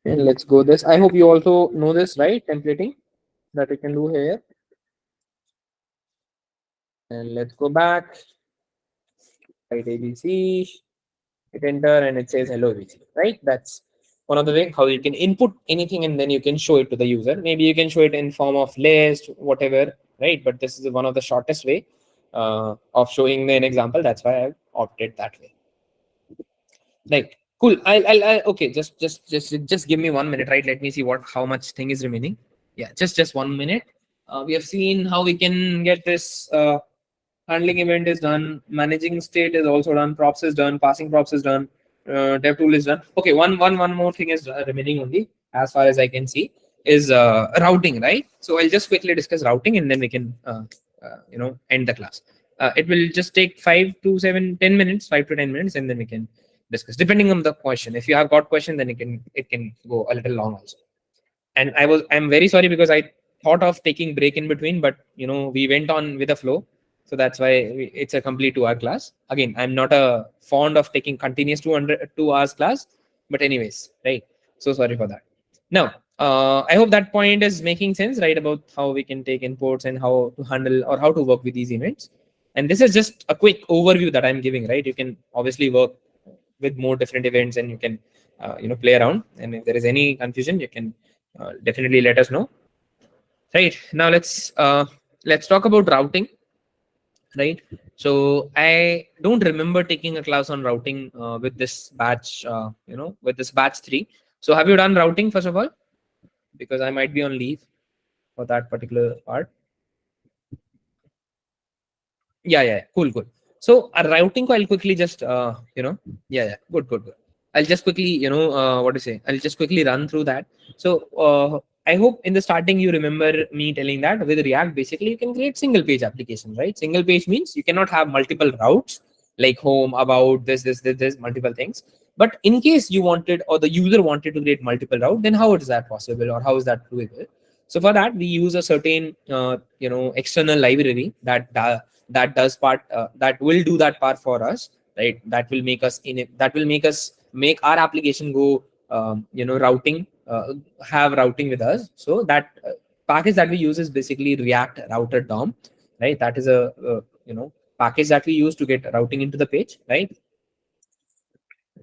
And let's go this. I hope you also know this, right? Templating that we can do here. And let's go back. Write ABC, hit enter, and it says hello ABC, right? That's one of the way how you can input anything and then you can show it to the user. Maybe you can show it in form of list, whatever, right? But this is one of the shortest way of showing an example. That's why I've opted that way. Right. Cool. I'll okay. Just give me 1 minute, right? Let me see how much thing is remaining. Yeah, just 1 minute. We have seen how we can get this. Handling event is done. Managing state is also done. Props is done. Passing props is done. Dev tool is done. Okay, one more thing is remaining only, as far as I can see, is routing, right? So I'll just quickly discuss routing and then we can end the class. It will just take 5 to 10 minutes, 5 to 10 minutes, and then we can discuss depending on the question. If you have got question, then it can go a little long also. And I'm very sorry because I thought of taking break in between, but we went on with the flow. So that's why it's a complete 2-hour class. Again, I'm not a fond of taking continuous 2 hours class, but anyways, right? So sorry for that. Now, I hope that point is making sense, right? About how we can take inputs and how to handle or how to work with these events. And this is just a quick overview that I'm giving, right? You can obviously work with more different events and you can, play around. And if there is any confusion, you can definitely let us know. Right now, let's talk about routing. Right. So I don't remember taking a class on routing with this batch, with this batch 3. So have you done routing first of all? Because I might be on leave for that particular part. Yeah. Cool. So routing, I'll quickly just, yeah. Good. I'll just quickly, what to say? I'll just quickly run through that. So I hope in the starting you remember me telling that with React, basically you can create single page applications, right? Single page means you cannot have multiple routes like home, about this, multiple things. But in case you wanted or the user wanted to create multiple route, then how is that possible or how is that doable? So for that, we use a certain, external library that does part that will do that part for us, right? That will make us make our application go routing, have routing with us. So that package that we use is basically React router DOM, right? That is a package that we use to get routing into the page, right?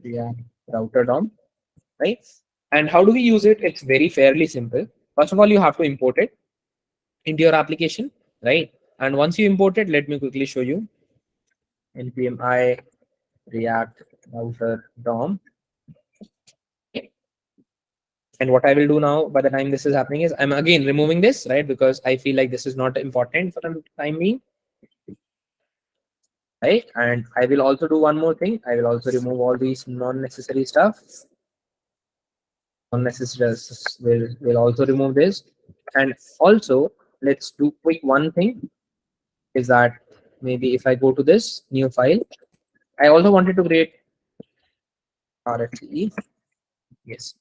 React router DOM, right? And how do we use it? It's very fairly simple. First of all, you have to import it into your application, right? And once you import it, let me quickly show you. npm I React router DOM. And what I will do now by the time this is happening is I'm again removing this, right? Because I feel like this is not important for the time being, right? And I will also do one more thing. I will also remove all these non-necessary stuff. Unnecessary will also remove this. And also let's do quick one thing is that maybe if I go to this new file, I also wanted to create RFCE. Yes.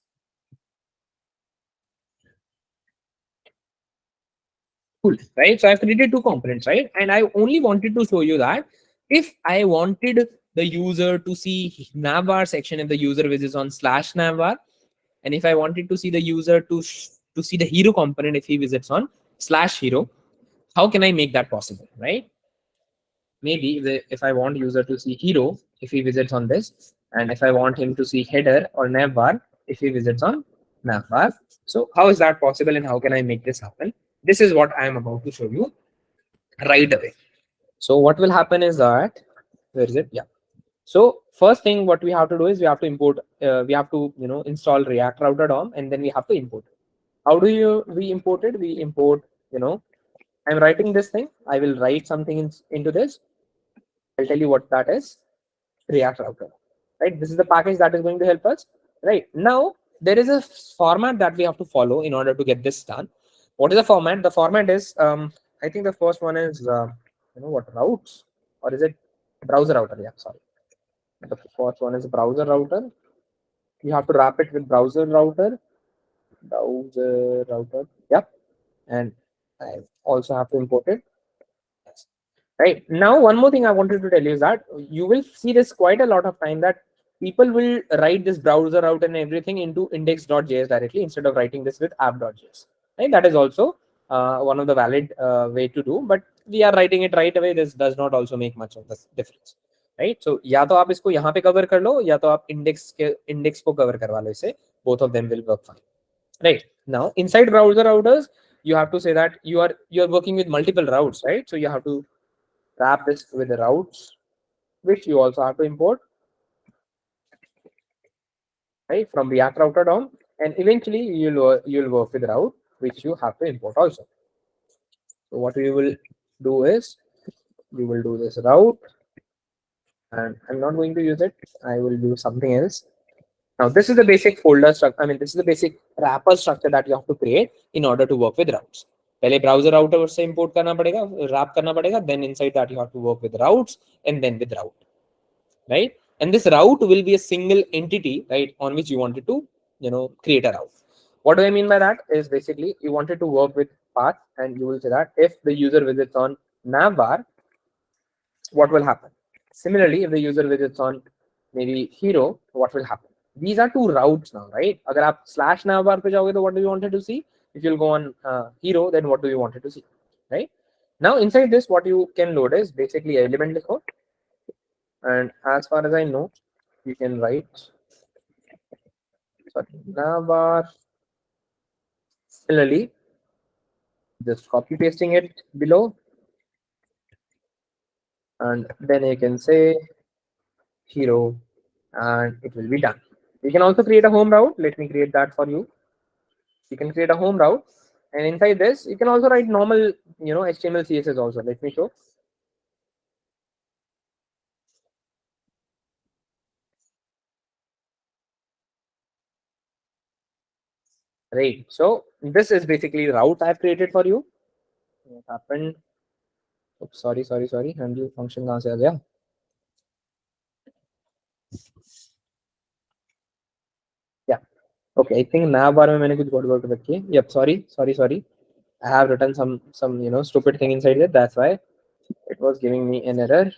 Cool, right? So I've created two components, right? And I only wanted to show you that if I wanted the user to see navbar section, if the user visits on slash navbar, and if I wanted to see the user to see the hero component if he visits on slash hero, how can I make that possible, right? Maybe if I want user to see hero if he visits on this, and if I want him to see header or navbar if he visits on navbar. So how is that possible and how can I make this happen? This is what I am about to show you right away. So what will happen is that, where is it? Yeah. So first thing what we have to do is we have to import, we have to install React router DOM, and then we have to import it. How do we import it? We import, I'm writing this thing. I will write something into this. I'll tell you what that is. React router, right? This is the package that is going to help us, right? Now there is a format that we have to follow in order to get this done. What is the format? The format is, I think the first one is, what, routes, or is it browser router? Yeah, sorry. The first one is browser router. You have to wrap it with browser router. Yep. And I also have to import it. Right now, one more thing I wanted to tell you is that you will see this quite a lot of time that people will write this browser out and everything into index.js directly instead of writing this with app.js. Right? That is also one of the valid way to do, but we are writing it right away. This does not also make much of the difference. Right? So या तो आप इसको यहाँ पे cover कर लो या तो आप index को cover करवा लो इसे. Both of them will work fine. Right? Now inside browser routers, you have to say that you're working with multiple routes, right? So you have to wrap this with the routes, which you also have to import, right, from React router DOM, and eventually you'll work with route, which you have to import also. So what we will do is we will do this route, and I'm not going to use it. I will do something else. Now this is the basic folder structure. I mean, this is the basic wrapper structure that you have to create in order to work with routes. पहले browser router से import करना पड़ेगा, wrap करना पड़ेगा. Then inside that you have to work with routes and then with route. Right? And this route will be a single entity, right, on which you wanted to, create a route. What do I mean by that? Is basically you wanted to work with path, and you will say that if the user visits on navbar, what will happen? Similarly, if the user visits on maybe hero, what will happen? These are two routes now, right? अगर आप slash navbar पे जाओगे तो what do you wanted to see? If you'll go on hero, then what do you wanted to see, right? Now inside this, what you can load is basically element code. And as far as I know, you can write navbar. Similarly, just copy pasting it below. and then you can say hero, and it will be done. You can also create a home route. Let me create that for you. You can create a home route, and inside this you can also write normal, HTML, CSS also. Let me show. Right. So this is basically the route I've created for you. What happened? Oops, sorry. Handle function कहाँ से आ गया? Yeah. Okay. I think nav bar में मैंने कुछ गड़बड़ कर रखी है. Yep. Sorry. I have written some stupid thing inside it. That's why it was giving me an error.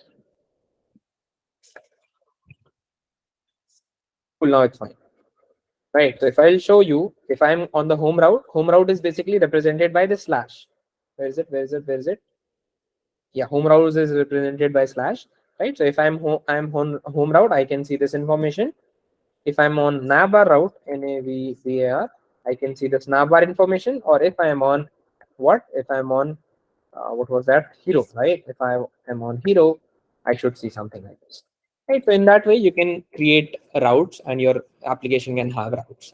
Cool. Now it's fine. Right. So if I'll show you, if I'm on the home route is basically represented by the slash. Where is it? Yeah, home route is represented by slash. Right. So if I'm home route, I can see this information. If I'm on navbar route, NAVBAR, I can see this navbar information. Or if I am on what? If I'm on what was that? Hero, right? If I am on hero, I should see something like this. Right. So in that way, you can create routes, and your application can have routes.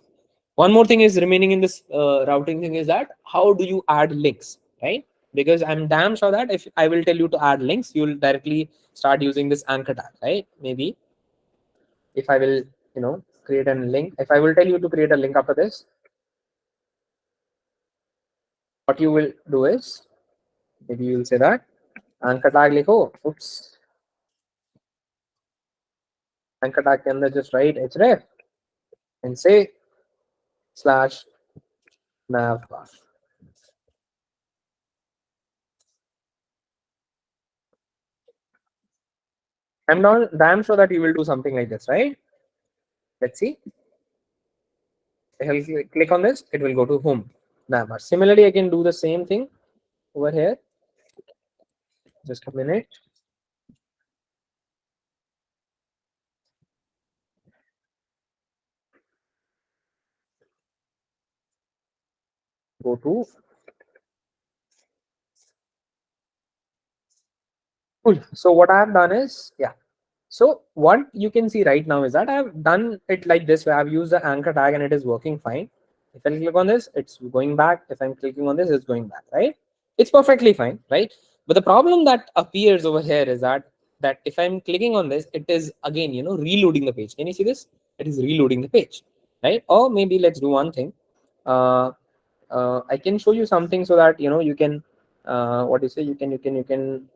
One more thing is remaining in this routing thing is that how do you add links, right? Because I'm damn sure that if I will tell you to add links, you'll directly start using this anchor tag, right? Maybe if I will, create a link, if I will tell you to create a link after this, what you will do is maybe you will say that anchor tag likho, oops, anchor tag के अंदर just write href and say slash navbar. I'm not damn sure that you will do something like this, right? Let's see. If I click on this, it will go to home navbar. Similarly, I can do the same thing over here. Just a minute. Go to cool. So what I have done is, yeah. So what you can see right now is that I have done it like this where I've used the anchor tag and it is working fine. If I click on this, it's going back. If I'm clicking on this, it's going back, right? It's perfectly fine, right? But the problem that appears over here is that if I'm clicking on this, it is again, reloading the page. Can you see this? It is reloading the page, right? Or maybe let's do one thing. I can show you something so that you can what do you say? You can.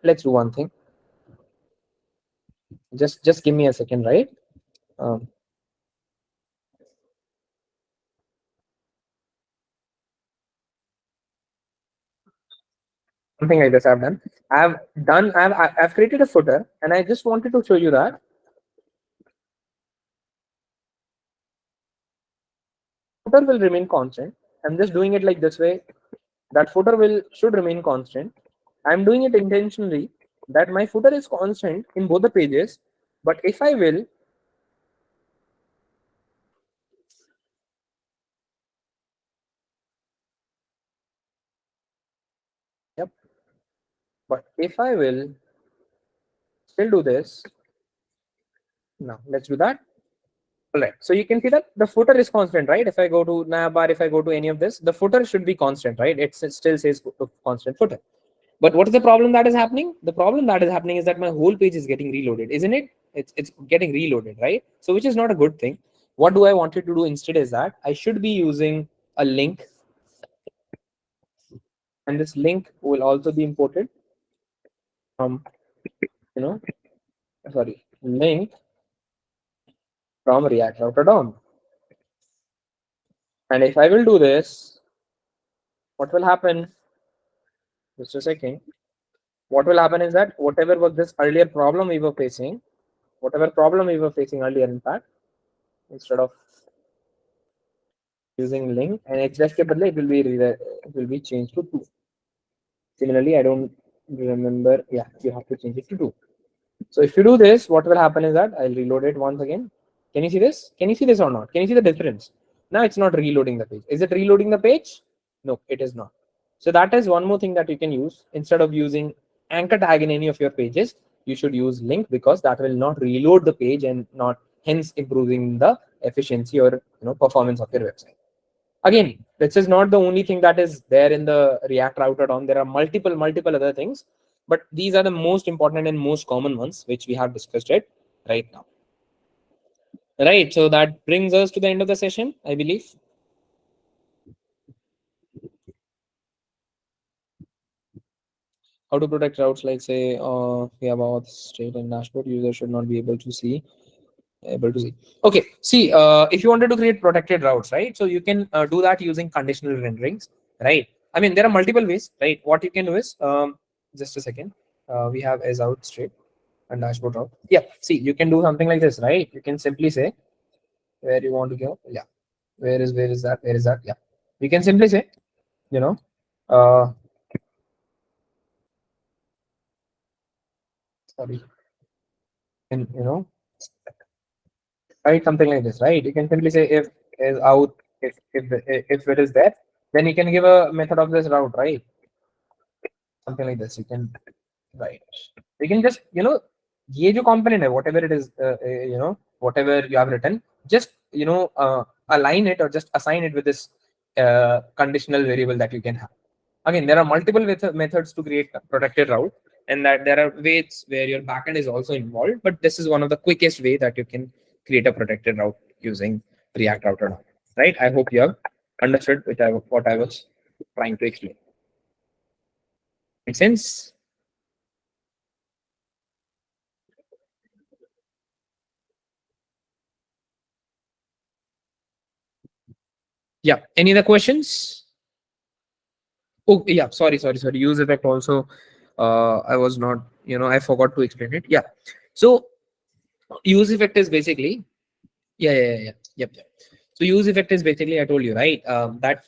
Let's do one thing. Just give me a second, right? Um, Something like this I've done. I've created a footer, and I just wanted to show you that footer will remain constant. I'm just doing it like this way. That footer should remain constant. I'm doing it intentionally that my footer is constant in both the pages. But if I will, yep. But if I will still do this, now let's do that. All right. So you can see that the footer is constant, right? If I go to navbar, if I go to any of this, the footer should be constant, right? It still says constant footer. But what is the problem that is happening? The problem that is happening is that my whole page is getting reloaded, isn't it? It's getting reloaded, right? So which is not a good thing. What do I want it to do instead is that I should be using a link, and this link will also be imported from, link from React Router DOM. And if I will do this, what will happen? Just a second. What will happen is that whatever was this earlier problem we were facing, earlier, in fact, instead of using link and href ke badle, it will be changed to 2. Similarly, I don't remember. Yeah, you have to change it to 2. So if you do this, what will happen is that I'll reload it once again. Can you see this? Can you see this or not? Can you see the difference? Now it's not reloading the page. Is it reloading the page? No, it is not. So that is one more thing that you can use instead of using anchor tag in any of your pages, you should use link, because that will not reload the page and not hence improving the efficiency or performance of your website. Again, this is not the only thing that is there in the React router. There are multiple other things, but these are the most important and most common ones which we have discussed it right now. Right, so that brings us to the end of the session, I believe. How to protect routes, like say we have our state and dashboard, user should not be able to see. Okay, see, if you wanted to create protected routes, right, so you can do that using conditional renderings, right? I mean, there are multiple ways, right? What you can do is, just a second, we have as out state and dashboard route. Yeah, see, you can do something like this, right? You can simply say where you want to go. Yeah, where is that? Yeah, you can simply say, sorry, and write something like this, right? You can simply say if is out, if it is there, then you can give a method of this route, right? Something like this. You can write. You can just ये जो component है, whatever it is, whatever you have written, just align it or just assign it with this conditional variable that you can have. Again, there are multiple methods to create a protected route, and that there are ways where your backend is also involved, but this is one of the quickest way that you can create a protected route using React Router. Right? I hope you have understood what I was trying to explain. Make sense? Yeah. Any other questions? Oh, yeah. Sorry. Use effect also. I was not, I forgot to explain it. Yeah. So use effect is basically, Yep. So use effect is basically, I told you, right? That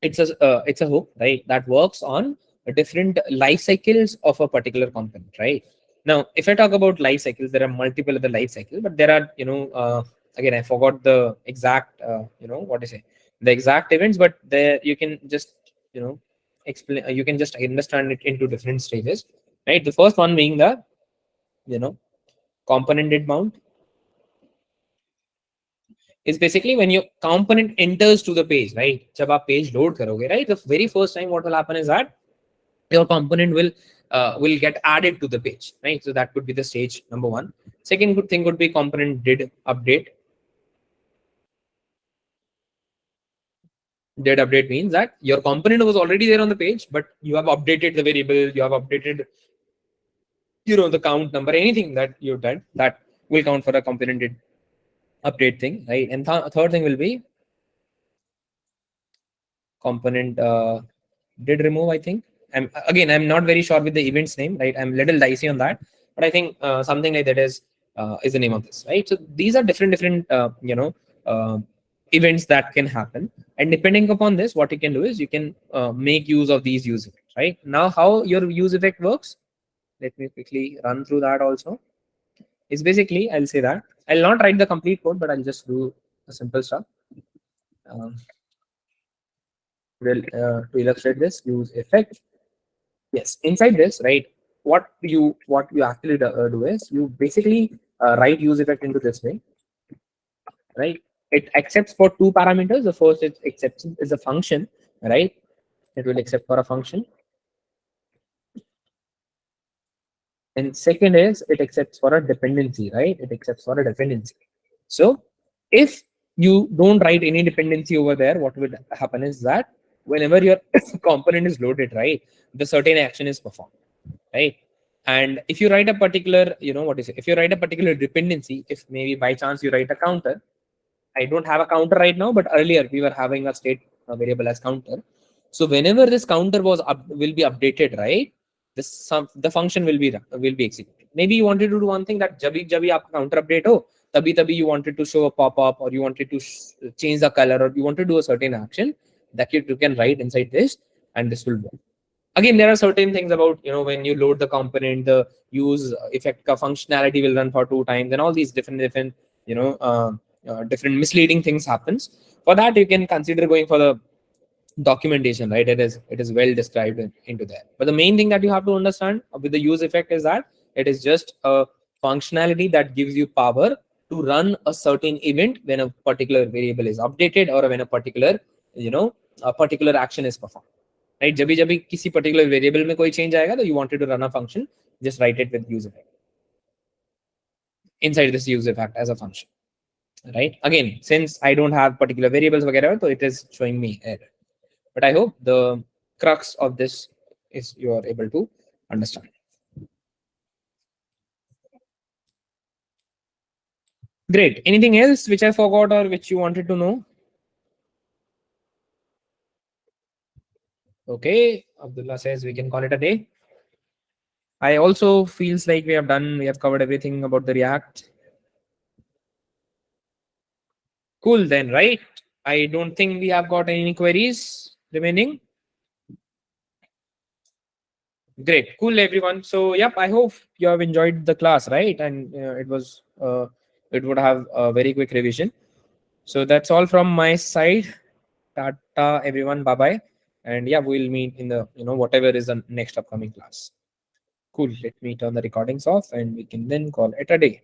it's a hook, right? That works on different life cycles of a particular component, right? Now, if I talk about life cycles, there are multiple other life cycles, but there are, again, I forgot the exact, what I say, the exact events, but there you can just, explain, you can just understand it into different stages, right? The first one being the, component did mount, is basically when your component enters to the page, right? जब आप page load करोगे, right? The very first time what will happen is that your component will get added to the page, right? So that could be the stage number one. Second good thing would be component did update. Did update means that your component was already there on the page, but you have updated the variable, you have updated, the count number, anything that you've done that will count for a component did update thing, right? And third thing will be component did remove, I think. I'm not very sure with the event's name, right? I'm a little dicey on that, but I think something like that is the name of this, right? So these are different events that can happen, and depending upon this, what you can do is you can make use of these use effects, right? Now, how your use effect works, let me quickly run through that also. Is basically, I'll say that I'll not write the complete code, but I'll just do a simple stuff. To illustrate this, use effect. Yes, inside this, right? What you actually do is you basically write use effect into this way, right? It accepts for two parameters. The first it accepts is a function, right? It will accept for a function, and second is it accepts for a dependency, right? It accepts for a dependency. So if you don't write any dependency over there, what would happen is that whenever your component is loaded, right, the certain action is performed, right? And if you write a particular, if you write a particular dependency, if maybe by chance you write a counter, I don't have a counter right now, but earlier we were having a state variable as counter. So whenever this counter will be updated, right, the function will be executed. Maybe you wanted to do one thing that jabi aap counter update ho, tabi you wanted to show a pop-up, or you wanted to change the color, or you want to do a certain action that you can write inside this, and this will work. Again, there are certain things about, when you load the component, the use effect ka functionality will run for 2 times, and all these different different misleading things happens. For that, you can consider going for the documentation, right? It is well described into there. But the main thing that you have to understand with the use effect is that it is just a functionality that gives you power to run a certain event when a particular variable is updated or when a particular a particular action is performed, right? जब भी किसी particular variable में कोई change आएगा तो you wanted to run a function, just write it with use effect inside this use effect as a function, right? Again, since I don't have particular variables whatever, so it is showing me error. But I hope the crux of this is you are able to understand. Great. Anything else which I forgot or which you wanted to know? Okay. Abdullah says we can call it a day. I also feels like we have covered everything about the React. Cool then, right? I don't think we have got any queries remaining. Great, cool, everyone. So, yep, I hope you have enjoyed the class, right? And it would have a very quick revision. So that's all from my side. Tata, everyone. Bye bye. And yeah, we'll meet in the whatever is the next upcoming class. Cool. Let me turn the recordings off, and we can then call it a day.